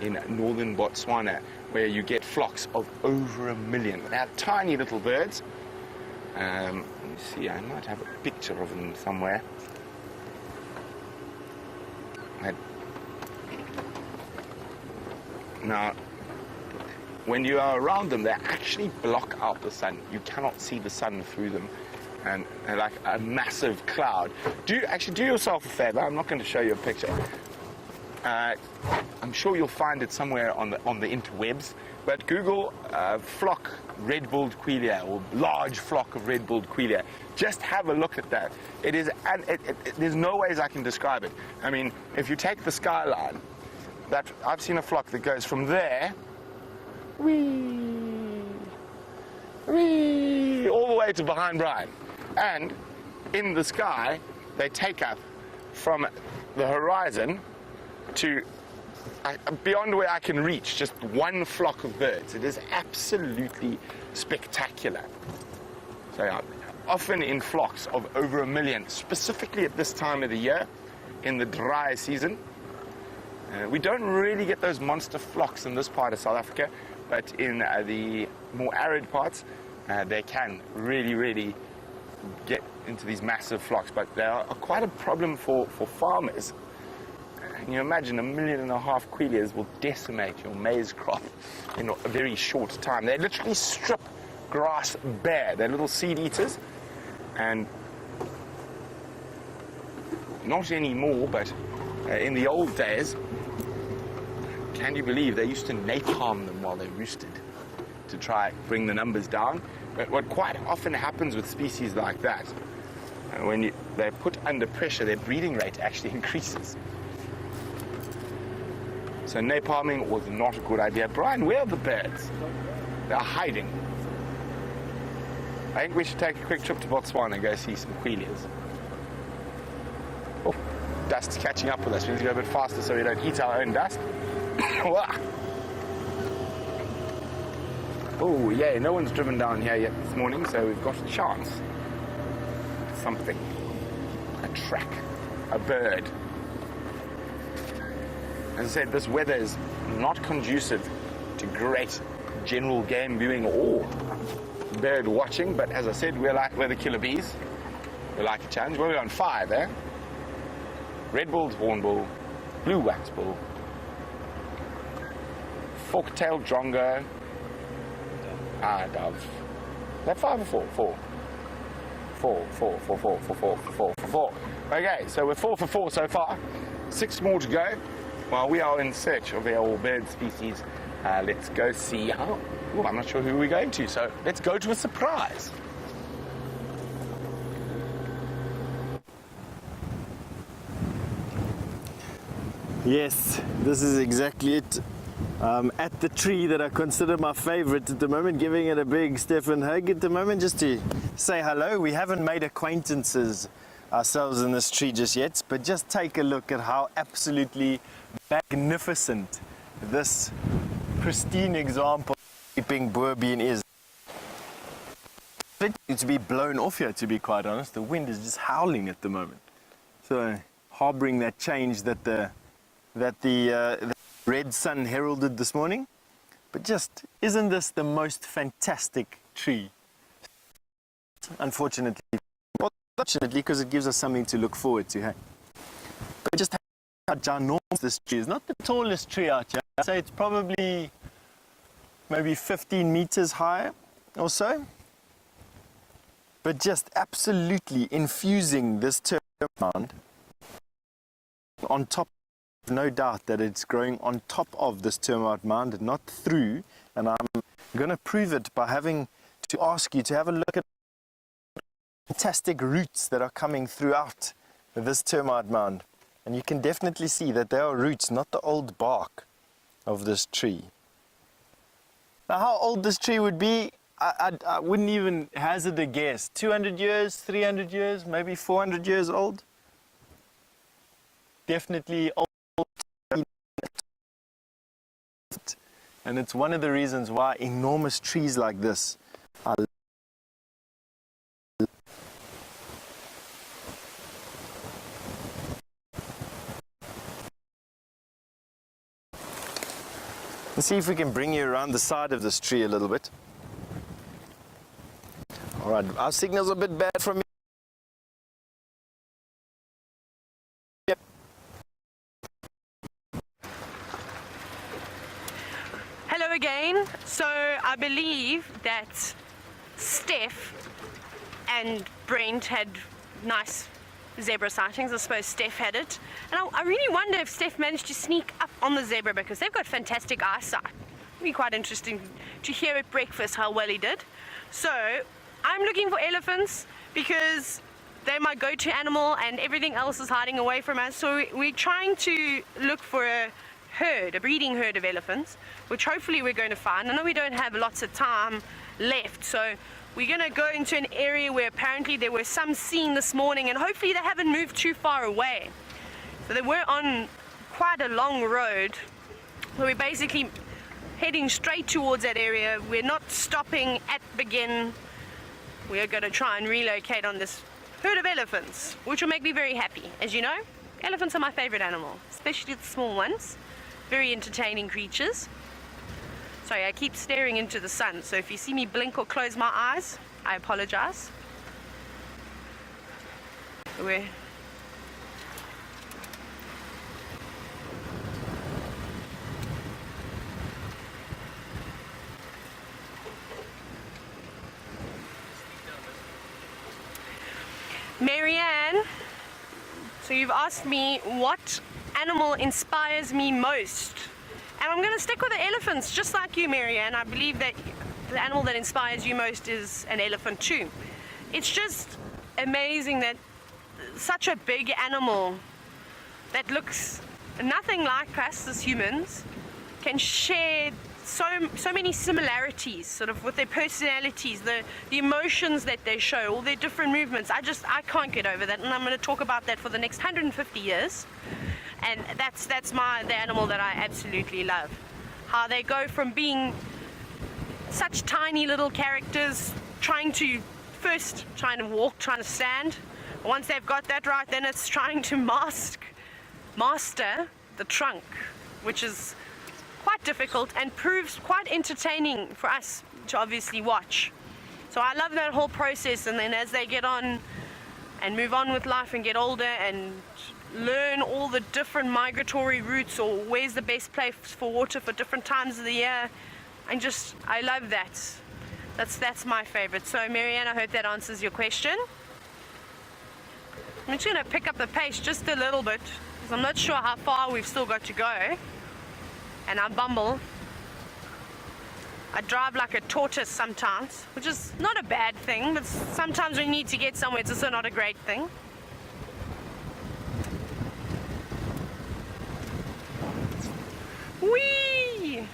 in northern Botswana, where you get flocks of over 1 million. They're tiny little birds. Let me see, I might have a picture of them somewhere. Now, when you are around them, they actually block out the sun. You cannot see the sun through them, and they're like a massive cloud. Do yourself a favor. I'm not going to show you a picture. I'm sure you'll find it somewhere on the interwebs, but Google flock red-billed quelea or large flock of red-billed quelea. Just have a look at that. It is, and there's no ways I can describe it. I mean, if you take the skyline, that I've seen a flock that goes from there, wee, all the way to behind Brian, and in the sky they take up from the horizon to beyond where I can reach, just one flock of birds. It is absolutely spectacular. So yeah, often in flocks of over 1 million, specifically at this time of the year, in the dry season. We don't really get those monster flocks in this part of South Africa, but in the more arid parts, they can really get into these massive flocks. But they are quite a problem for farmers. Can you imagine 1.5 million queleas will decimate your maize crop in a very short time? They literally strip grass bare. They're little seed eaters, and not anymore, but in the old days, can you believe they used to napalm them while they roosted to try bring the numbers down? But what quite often happens with species like that, when they're put under pressure, their breeding rate actually increases. So napalming was not a good idea. Brian, where are the birds? They're hiding. I think we should take a quick trip to Botswana and go see some queleas. Oh, dust's catching up with us. We need to go a bit faster so we don't eat our own dust. Oh, yeah, no one's driven down here yet this morning, so we've got a chance. Something. A track. A bird. As I said, this weather is not conducive to great general game viewing or bird watching, but as I said, we're the killer bees. We like a challenge. Well, we're on 5, eh? Red-billed hornbill, blue waxbill, fork-tailed drongo, dove. Is that 5 or 4? 4. Okay, so we're 4 for 4 so far. 6 more to go. While we are in search of our bird species, let's go see how. Ooh, I'm not sure who we're going to, so let's go to a surprise. Yes, this is exactly it. At the tree that I consider my favorite at the moment, giving it a big Stefan hug at the moment just to say hello. We haven't made acquaintances ourselves in this tree just yet, but just take a look at how absolutely magnificent this pristine example of sleeping boerbean is. It's to be blown off here, to be quite honest. The wind is just howling at the moment, so harboring that change that the red sun heralded this morning. But just, isn't this the most fantastic tree? Unfortunately, well, fortunately, because it gives us something to look forward to, hey? But just how ginormous this tree is. Not the tallest tree out here. I'd say it's probably maybe 15 meters high or so. But just absolutely infusing this termite mound on top. No doubt that it's growing on top of this termite mound, not through, and I'm going to prove it by having to ask you to have a look at fantastic roots that are coming throughout this termite mound, and you can definitely see that they are roots, not the old bark of this tree. Now, how old this tree would be, I wouldn't even hazard a guess. 200 years, 300 years, maybe 400 years old. Definitely old. And it's one of the reasons why enormous trees like this are let's see if we can bring you around the side of this tree a little bit. All right, our signal's a bit bad from me. Hello again. So I believe that Steph and Brent had nice zebra sightings. I suppose Steph had it. And I really wonder if Steph managed to sneak up on the zebra because they've got fantastic eyesight. It'd be quite interesting to hear at breakfast how well he did. So I'm looking for elephants because they're my go-to animal and everything else is hiding away from us. So we're trying to look for a breeding herd of elephants, which hopefully we're going to find. I know we don't have lots of time left, so we're going to go into an area where apparently there were some seen this morning, and hopefully they haven't moved too far away. So they were on quite a long road, so we're basically heading straight towards that area. We're not stopping at Begin. We're going to try and relocate on this herd of elephants, which will make me very happy. As you know, elephants are my favorite animal, especially the small ones. Very entertaining creatures. Sorry, I keep staring into the sun, so if you see me blink or close my eyes, I apologize. We're Marianne, so you've asked me what animal inspires me most, and I'm going to stick with the elephants, just like you, Marianne. I believe that the animal that inspires you most is an elephant too. It's just amazing that such a big animal that looks nothing like us as humans can share so many similarities sort of with their personalities, the emotions that they show, all their different movements. I can't get over that, and I'm going to talk about that for the next 150 years. And that's the animal that I absolutely love. How they go from being such tiny little characters, trying to walk, trying to stand. Once they've got that right, then it's trying to master the trunk, which is quite difficult and proves quite entertaining for us to obviously watch. So I love that whole process, and then as they get on and move on with life and get older and learn all the different migratory routes or where's the best place for water for different times of the year, and just, I love that. That's my favorite. So Marianne, I hope that answers your question. I'm just going to pick up the pace just a little bit because I'm not sure how far we've still got to go, and I bumble. I drive like a tortoise sometimes, which is not a bad thing, but sometimes when you need to get somewhere, it's also not a great thing. Whee!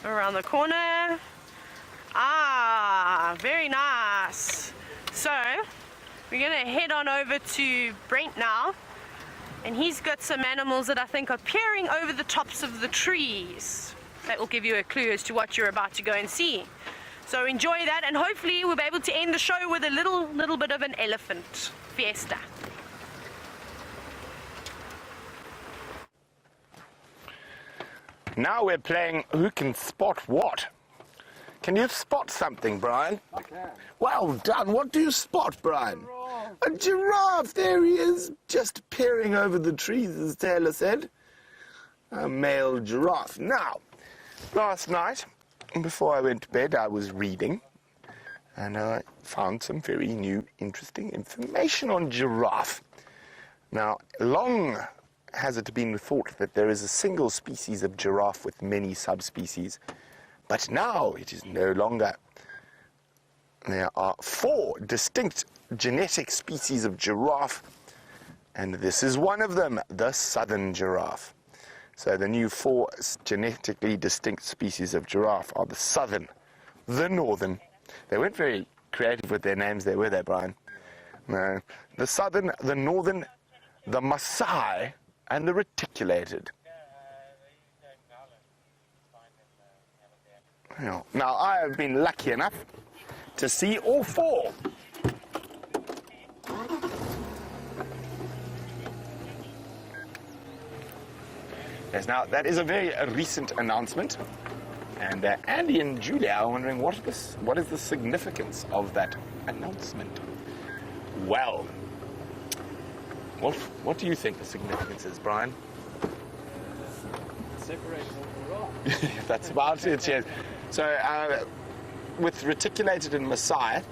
Around the corner. Ah, very nice. So, we're gonna head on over to Brent now, and he's got some animals that I think are peering over the tops of the trees. That will give you a clue as to what you're about to go and see. So enjoy that, and hopefully we'll be able to end the show with a little bit of an elephant fiesta. Now we're playing Who Can Spot What? Can you spot something, Brian? I can. Well done. What do you spot, Brian? A giraffe. There he is, just peering over the trees, as Taylor said. A male giraffe. Now, last night, before I went to bed, I was reading, and I found some very new, interesting information on giraffe. Now, long has it been thought that there is a single species of giraffe with many subspecies, but now it is no longer. There are 4 distinct genetic species of giraffe, and this is one of them, the southern giraffe. So the new 4 genetically distinct species of giraffe are the southern, the northern. They weren't very creative with their names there, were they, Brian? No. The southern, the northern, the Maasai, and the reticulated. Now, I have been lucky enough to see all 4. Yes, now, that is a very recent announcement, and Andy and Julia are wondering what is the significance of that announcement. Well, what do you think the significance is, Brian? Separating all the rock. That's about it, yes. So, with reticulated and Maasai,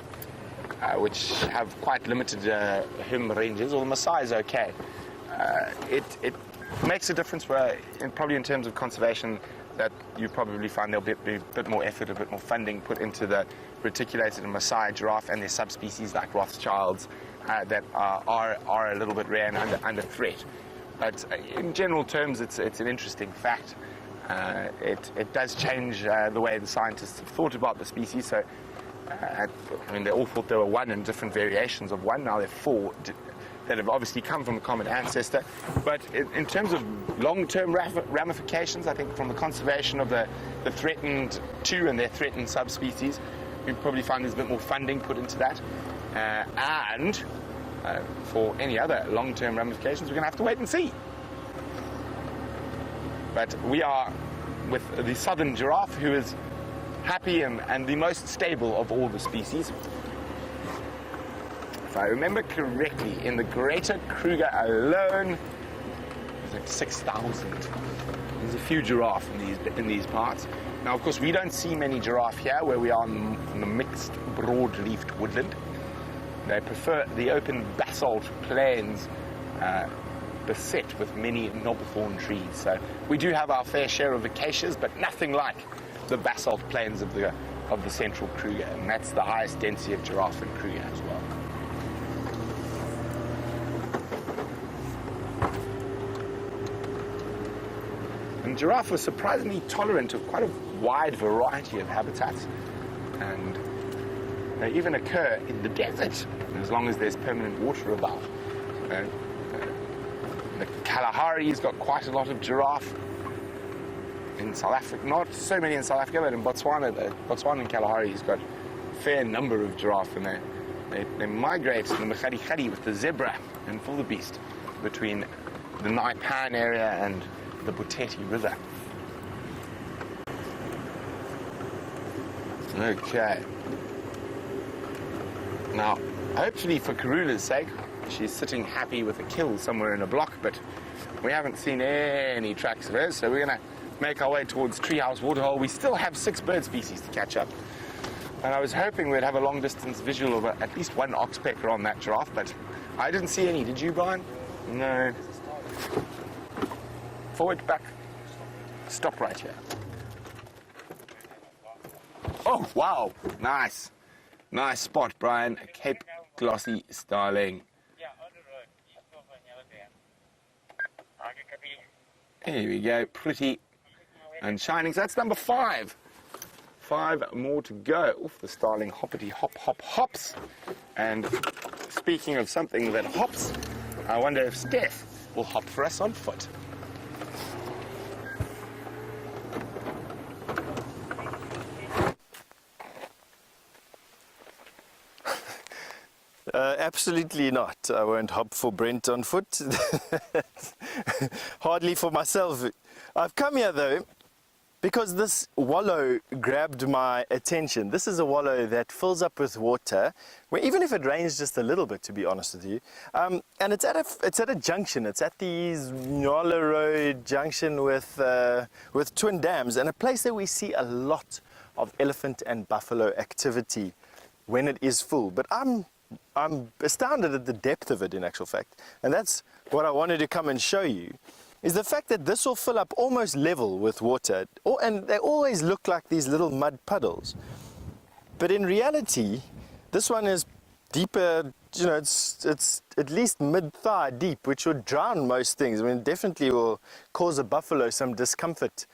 which have quite limited him ranges, or the Maasai is okay, it makes a difference probably in terms of conservation, that you probably find there'll be a bit more effort, a bit more funding put into the reticulated and Maasai giraffe and their subspecies like Rothschilds that are a little bit rare and under threat. But in general terms, it's an interesting fact. It does change the way the scientists have thought about the species. So, they all thought there were 1 and different variations of 1. Now there are 4 that have obviously come from a common ancestor. But in terms of long-term ramifications, I think from the conservation of the threatened 2 and their threatened subspecies, we probably find there's a bit more funding put into that. And for any other long-term ramifications, we're going to have to wait and see. But we are with the southern giraffe, who is happy and the most stable of all the species. If I remember correctly, in the greater Kruger alone, there's like 6,000. There's a few giraffe in these parts. Now, of course, we don't see many giraffe here where we are in the mixed broad-leafed woodland. They prefer the open basalt plains beset with many knobthorn trees. So we do have our fair share of acacias, but nothing like the basalt plains of the central Kruger, and that's the highest density of giraffe in Kruger as well. And giraffe are surprisingly tolerant of quite a wide variety of habitats, and they even occur in the desert as long as there's permanent water about. The Kalahari's got quite a lot of giraffe. In South Africa, not so many in South Africa, but in Botswana and Kalahari's got a fair number of giraffe, and they migrate in the Machadi with the zebra and wildebeest between the Naipan area and the Buteti River. Okay. Now, hopefully for Karula's sake, she's sitting happy with a kill somewhere in a block, but we haven't seen any tracks of hers, so we're going to make our way towards Treehouse Waterhole. We still have 6 bird species to catch up. And I was hoping we'd have a long-distance visual of at least one oxpecker on that giraffe, but I didn't see any. Did you, Brian? No. Forward, back. Stop right here. Oh, wow. Nice. Nice spot, Brian. A Cape Glossy starling. Here we go. Pretty and shining. So that's number 5. 5 more to go. Oof, the starling hoppity hop hop hops. And speaking of something that hops, I wonder if Steph will hop for us on foot. Absolutely not. I won't hop for Brent on foot. Hardly for myself. I've come here though because this wallow grabbed my attention. This is a wallow that fills up with water, where even if it rains just a little bit, to be honest with you. And it's at a junction. It's at the Nyola Road junction with twin dams, and a place that we see a lot of elephant and buffalo activity when it is full. But I'm astounded at the depth of it, in actual fact. And that's what I wanted to come and show you, is the fact that this will fill up almost level with water. And they always look like these little mud puddles. But in reality, this one is deeper, you know, it's at least mid-thigh deep, which would drown most things. I mean, it definitely will cause a buffalo some discomfort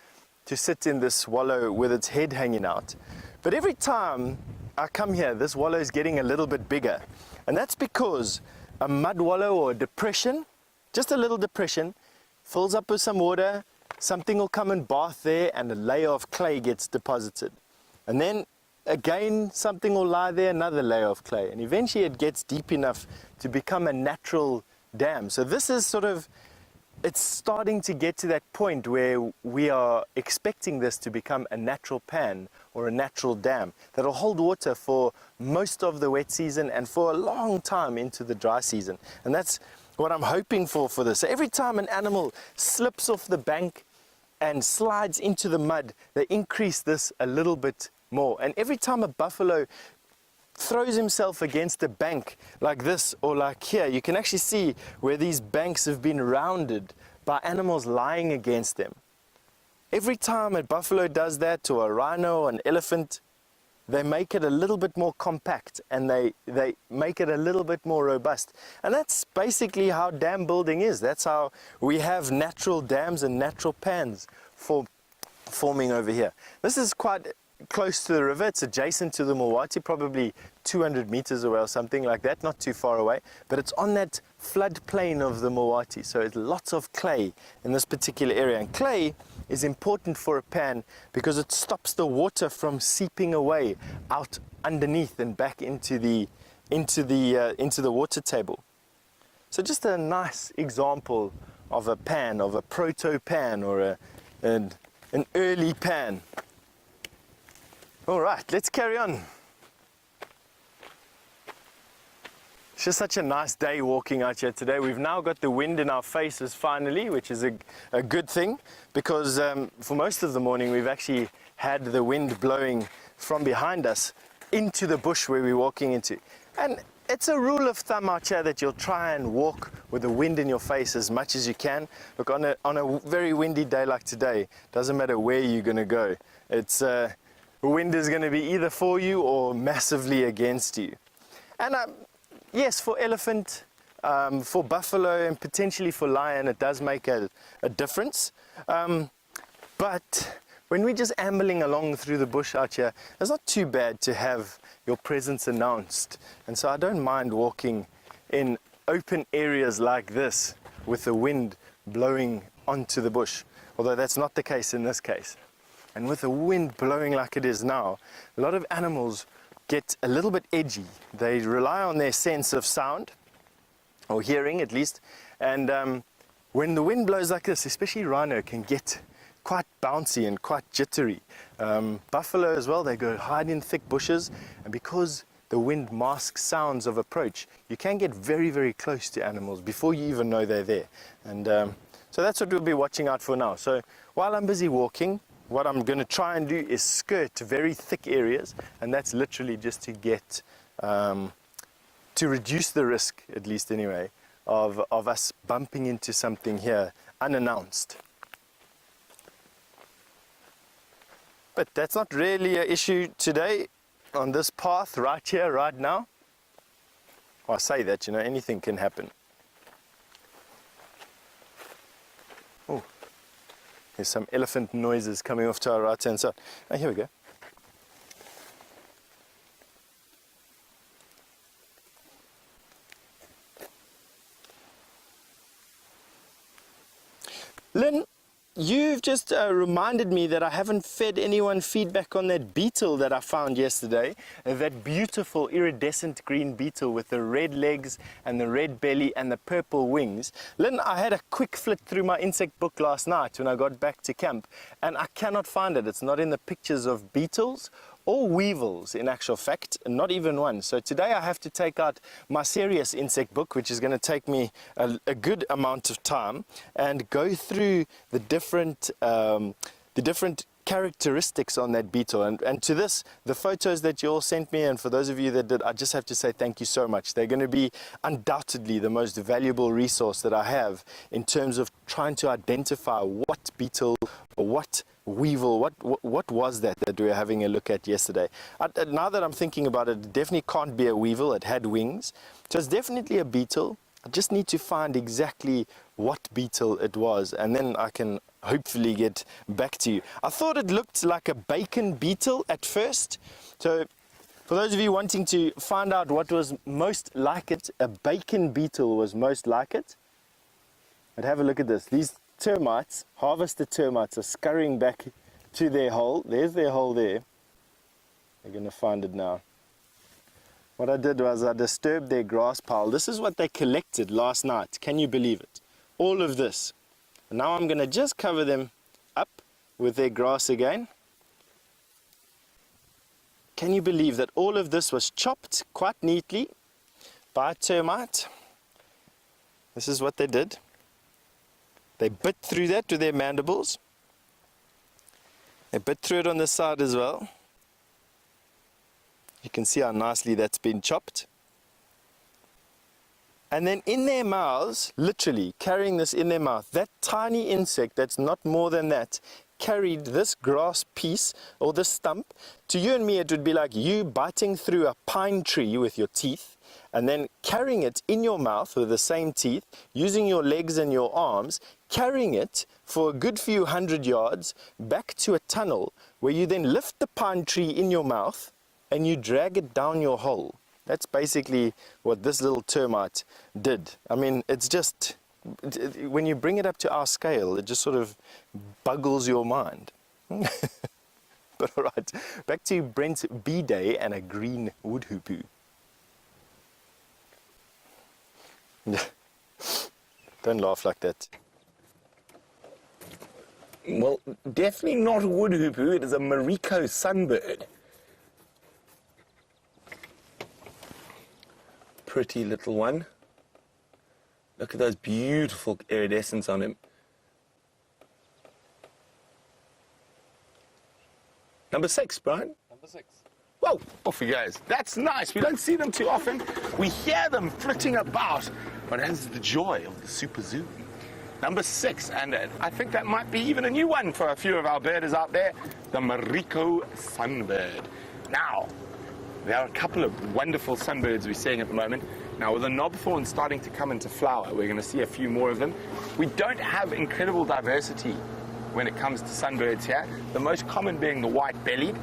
to sit in this wallow with its head hanging out. But every time I come here, this wallow is getting a little bit bigger. And that's because a mud wallow or a depression, just a little depression, fills up with some water, something will come and bath there, and a layer of clay gets deposited. And then again, something will lie there, another layer of clay. And eventually it gets deep enough to become a natural dam. So this is sort of, it's starting to get to that point where we are expecting this to become a natural pan or a natural dam that'll hold water for most of the wet season and for a long time into the dry season. And that's what I'm hoping for this. So every time an animal slips off the bank and slides into the mud, they increase this a little bit more. And every time a buffalo throws himself against a bank like this or like here, you can actually see where these banks have been rounded by animals lying against them. Every time a buffalo does that, or a rhino or an elephant, they make it a little bit more compact and they make it a little bit more robust. And that's basically how dam building is. That's how we have natural dams and natural pans forming over here. This is quite close to the river. It's adjacent to the Mulwati, probably 200 meters away or something like that, not too far away. But it's on that floodplain of the Mulwati, so it's lots of clay in this particular area. And clay is important for a pan because it stops the water from seeping away out underneath and back into the water table. So just a nice example of a pan, of a proto-pan or an early pan. All right, let's carry on. It's just such a nice day walking out here today. We've now got the wind in our faces finally, which is a good thing, because for most of the morning we've actually had the wind blowing from behind us into the bush where we're walking into. And it's a rule of thumb out here that you'll try and walk with the wind in your face as much as you can. Look, on a very windy day like today, doesn't matter where you're going to go. It's the wind is going to be either for you or massively against you. And yes, for elephant, for buffalo, and potentially for lion, it does make a difference. But when we're just ambling along through the bush out here, it's not too bad to have your presence announced. And so I don't mind walking in open areas like this with the wind blowing onto the bush, although that's not the case in this case. And with the wind blowing like it is now, a lot of animals get a little bit edgy. They rely on their sense of sound, or hearing at least, and when the wind blows like this, especially rhino can get quite bouncy and quite jittery. Buffalo as well, they go hide in thick bushes, and because the wind masks sounds of approach, you can get very, very close to animals before you even know they're there. And so that's what we'll be watching out for now. So while I'm busy walking, what I'm going to try and do is skirt very thick areas, and that's literally just to get, to reduce the risk, at least anyway, of us bumping into something here unannounced. But that's not really an issue today on this path right here, right now. Well, I say that, you know, anything can happen. Oh, there's some elephant noises coming off to our right hand side. Oh, here we go. Lynn, you've just reminded me that I haven't fed anyone feedback on that beetle that I found yesterday. That beautiful iridescent green beetle with the red legs and the red belly and the purple wings. Lynn, I had a quick flick through my insect book last night when I got back to camp, and I cannot find it. It's not in the pictures of beetles or weevils, in actual fact, not even one. So today I have to take out my serious insect book, which is going to take me a good amount of time, and go through the different characteristics on that beetle. And to this, the photos that you all sent me, and for those of you that did, I just have to say thank you so much. They're going to be undoubtedly the most valuable resource that I have in terms of trying to identify what beetle or what weevil, what was that we were having a look at yesterday. Now that I'm thinking about it, it definitely can't be a weevil. It had wings, so it's definitely a beetle. I just need to find exactly what beetle it was, and then I can hopefully get back to you. I thought it looked like a bacon beetle at first, so for those of you wanting to find out what was most like it, a bacon beetle was most like it. But have a look at this. These termites, harvested termites, are scurrying back to their hole. There's their hole there. They're going to find it now. What I did was I disturbed their grass pile. This is what they collected last night. Can you believe it? All of this. And now I'm going to just cover them up with their grass again. Can you believe that all of this was chopped quite neatly by a termite? This is what they did. They bit through that with their mandibles. They bit through it on the side as well. You can see how nicely that's been chopped. And then in their mouths, literally carrying this in their mouth, that tiny insect that's not more than that, carried this grass piece or this stump. To you and me, it would be like you biting through a pine tree with your teeth, and then carrying it in your mouth with the same teeth, using your legs and your arms, carrying it for a good few 100 yards back to a tunnel where you then lift the pine tree in your mouth and you drag it down your hole. That's basically what this little termite did. I mean, it's just, when you bring it up to our scale, it just sort of boggles your mind. But all right, back to Brent B-Day and a green woodhoopoo. Don't laugh like that. Well, definitely not a woodhoopoo. It is a Mariko sunbird. Pretty little one. Look at those beautiful iridescence on him. Number 6, Brian. Number 6. Whoa, off he goes. That's nice. We don't see them too often. We hear them flitting about, but that's the joy of the super zoo. Number 6, and I think that might be even a new one for a few of our birders out there, the Mariko sunbird. Now, there are a couple of wonderful sunbirds we're seeing at the moment. Now, with the knobthorn starting to come into flower, we're going to see a few more of them. We don't have incredible diversity when it comes to sunbirds here, the most common being the white-bellied,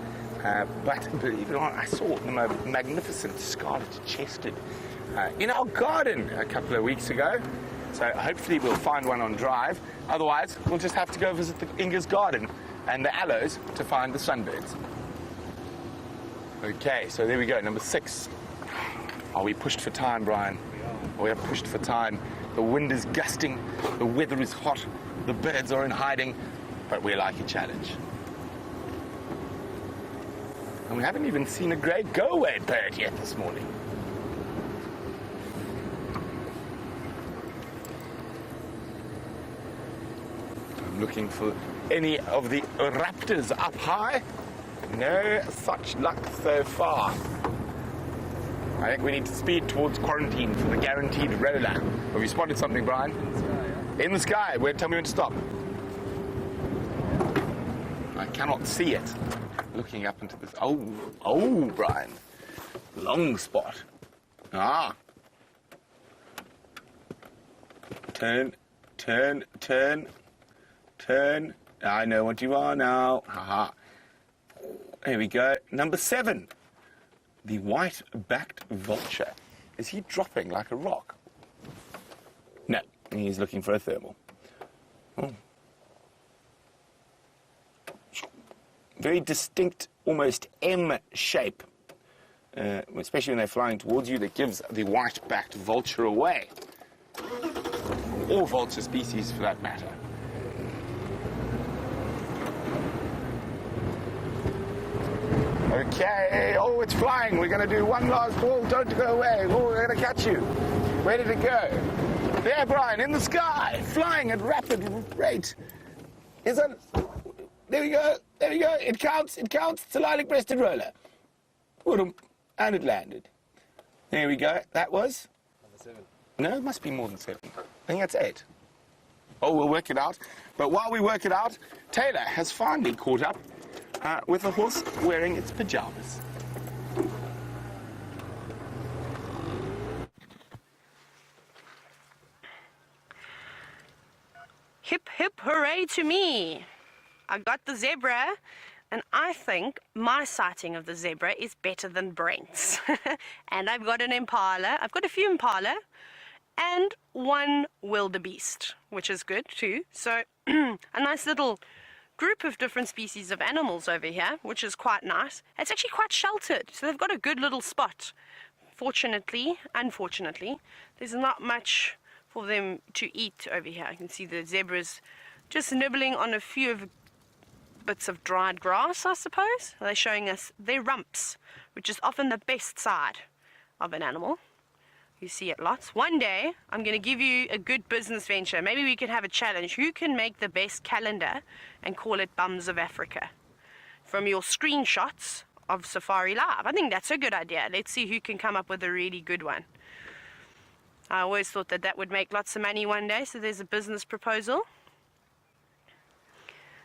but believe it or not, I saw the magnificent scarlet-chested in our garden a couple of weeks ago. So hopefully we'll find one on drive. Otherwise, we'll just have to go visit the Inga's garden and the aloes to find the sunbirds. Okay, so there we go, number 6. Are we pushed for time, Brian? We are pushed for time. The wind is gusting, the weather is hot, the birds are in hiding, but we like a challenge. And we haven't even seen a great go-away bird yet this morning. I'm looking for any of the raptors up high. No such luck so far. I think we need to speed towards quarantine for the guaranteed roller. Have you spotted something, Brian? In the sky. Where? Tell me when to stop. I cannot see it. Looking up into this. Oh, Brian. Long spot. Ah. Turn. I know what you are now. Haha. There we go. Number 7. The white-backed vulture. Is he dropping like a rock? No, he's looking for a thermal. Oh. Very distinct, almost M shape. Especially when they're flying towards you, that gives the white-backed vulture away. Or vulture species for that matter. Okay, oh, it's flying. We're going to do one last ball. Don't go away. Oh, we're going to catch you. Where did it go? There, Brian, in the sky, flying at rapid rate. Is that... There we go. It counts. It's a lilac-breasted roller. And it landed. There we go. That was? Number 7. No, it must be more than 7. I think that's 8. Oh, we'll work it out. But while we work it out, Taylor has finally caught up with a horse wearing its pajamas. Hip, hip, hooray to me. I got the zebra, and I think my sighting of the zebra is better than Brent's. And I've got an impala. I've got a few impala and one wildebeest, which is good too. So a nice little group of different species of animals over here, which is quite nice. It's actually quite sheltered, so they've got a good little spot. Fortunately, unfortunately, there's not much for them to eat over here. You can see the zebras just nibbling on a few of bits of dried grass, I suppose. They're showing us their rumps, which is often the best side of an animal. You see it lots. One day, I'm going to give you a good business venture. Maybe we could have a challenge. Who can make the best calendar and call it Bums of Africa? From your screenshots of Safarilive. I think that's a good idea. Let's see who can come up with a really good one. I always thought that that would make lots of money one day, so there's a business proposal.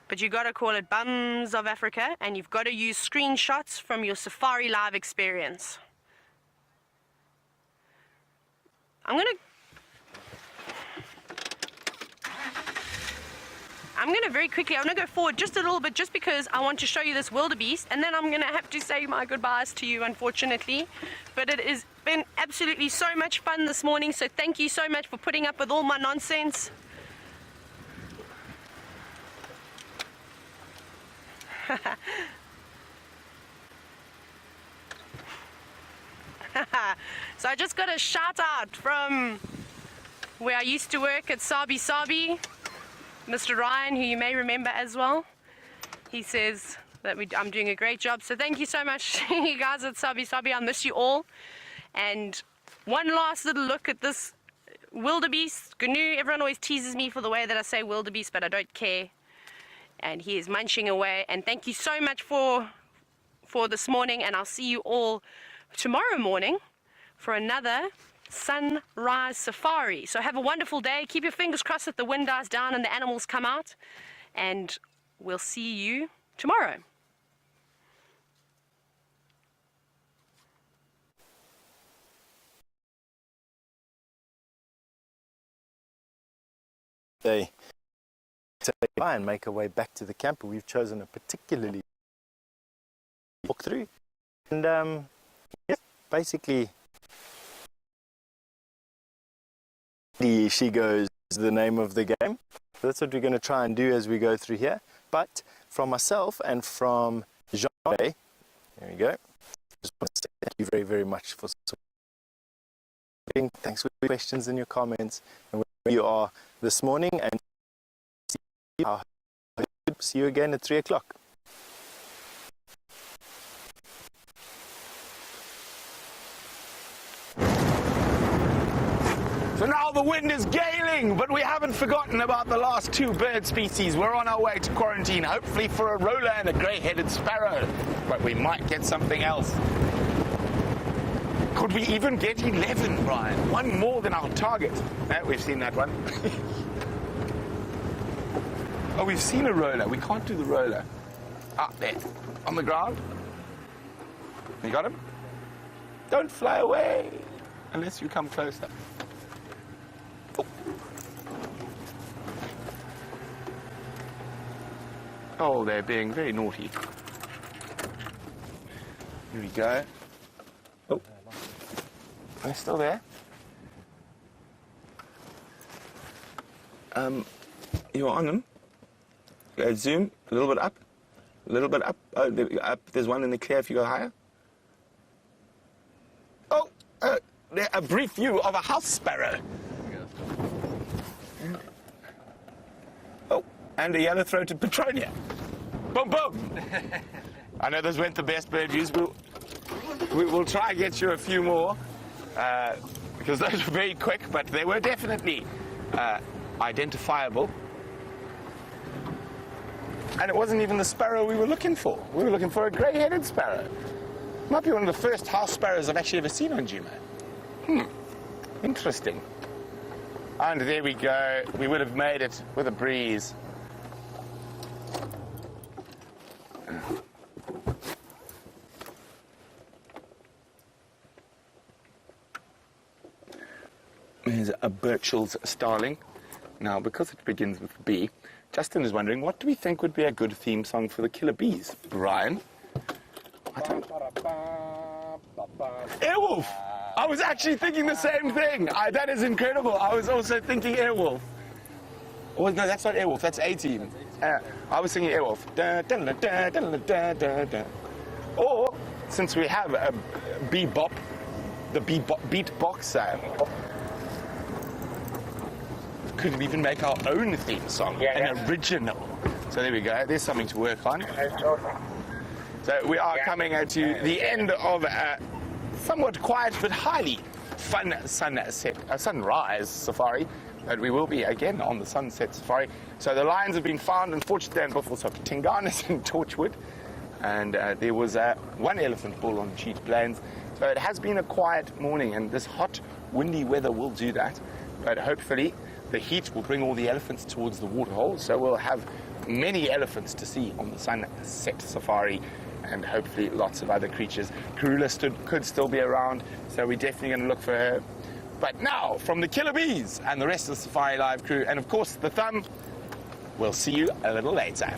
But you've got to call it Bums of Africa, and you've got to use screenshots from your Safarilive experience. I'm gonna very quickly, I'm gonna go forward just a little bit just because I want to show you this wildebeest, and then I'm gonna have to say my goodbyes to you, unfortunately. But it has been absolutely so much fun this morning, so thank you so much for putting up with all my nonsense. So I just got a shout out from where I used to work at Sabi Sabi, Mr. Ryan, who you may remember as well. He says that I'm doing a great job, so thank you so much, you guys at Sabi Sabi. I miss you all. And one last little look at this wildebeest, Gnu. Everyone always teases me for the way that I say wildebeest, but I don't care. And he is munching away. And thank you so much for this morning, and I'll see you all tomorrow morning for another sunrise safari. So have a wonderful day. Keep your fingers crossed that the wind dies down and the animals come out, and we'll see you tomorrow. They try and make our way back to the camp. We've chosen a particularly walk through, and yeah, basically she goes the name of the game. That's what we're going to try and do as we go through here. But from myself and from Jean, there we go. Just want to say thank you very, very much for supporting. Thanks for your questions and your comments, and where you are this morning, and see you again at 3 o'clock. So now the wind is galing, but we haven't forgotten about the last 2 bird species. We're on our way to quarantine, hopefully for a roller and a grey-headed sparrow. But we might get something else. Could we even get 11, Brian? 1 more than our target. No, we've seen that one. Oh, we've seen a roller. We can't do the roller. Ah, there. On the ground. You got him? Don't fly away unless you come closer. Oh. Oh, they're being very naughty. Here we go. Oh. They're still there. You're on them. Zoom a little bit up. A little bit up. Oh, up. There's one in the clear if you go higher. Oh, a brief view of a house sparrow. Oh, and a yellow-throated petronia. Boom, boom. I know those weren't the best bird views. We'll try and get you a few more because those were very quick, but they were definitely identifiable. And it wasn't even the sparrow we were looking for. We were looking for a grey-headed sparrow. Might be one of the first house sparrows I've actually ever seen on Jumo. Interesting. And there we go. We would have made it with a breeze. There's a Burchell's starling. Now, because it begins with B, Justin is wondering, what do we think would be a good theme song for the killer bees? Brian? I don't... Airwolf! I was actually thinking the same thing. That is incredible. I was also thinking Airwolf. Oh, no, that's not Airwolf. That's A-Team. I was singing Airwolf. Da, da, da, da, da, da, da. Or, since we have a bebop, the beatbox, could we even make our own theme song, an original? So there we go. There's something to work on. So we are coming to the end of a somewhat quiet but highly fun sunrise safari. But we will be again on the sunset safari. So the lions have been found, unfortunately, in Buffalo Tinganas and Torchwood. And there was one elephant bull on Cheat Plains. So it has been a quiet morning, and this hot, windy weather will do that. But hopefully the heat will bring all the elephants towards the waterhole. So we'll have many elephants to see on the sunset safari, and hopefully lots of other creatures. Karula could still be around, so we're definitely going to look for her. But now, from the Killer Bees and the rest of the Safari Live crew, and of course the Thumb, we'll see you a little later.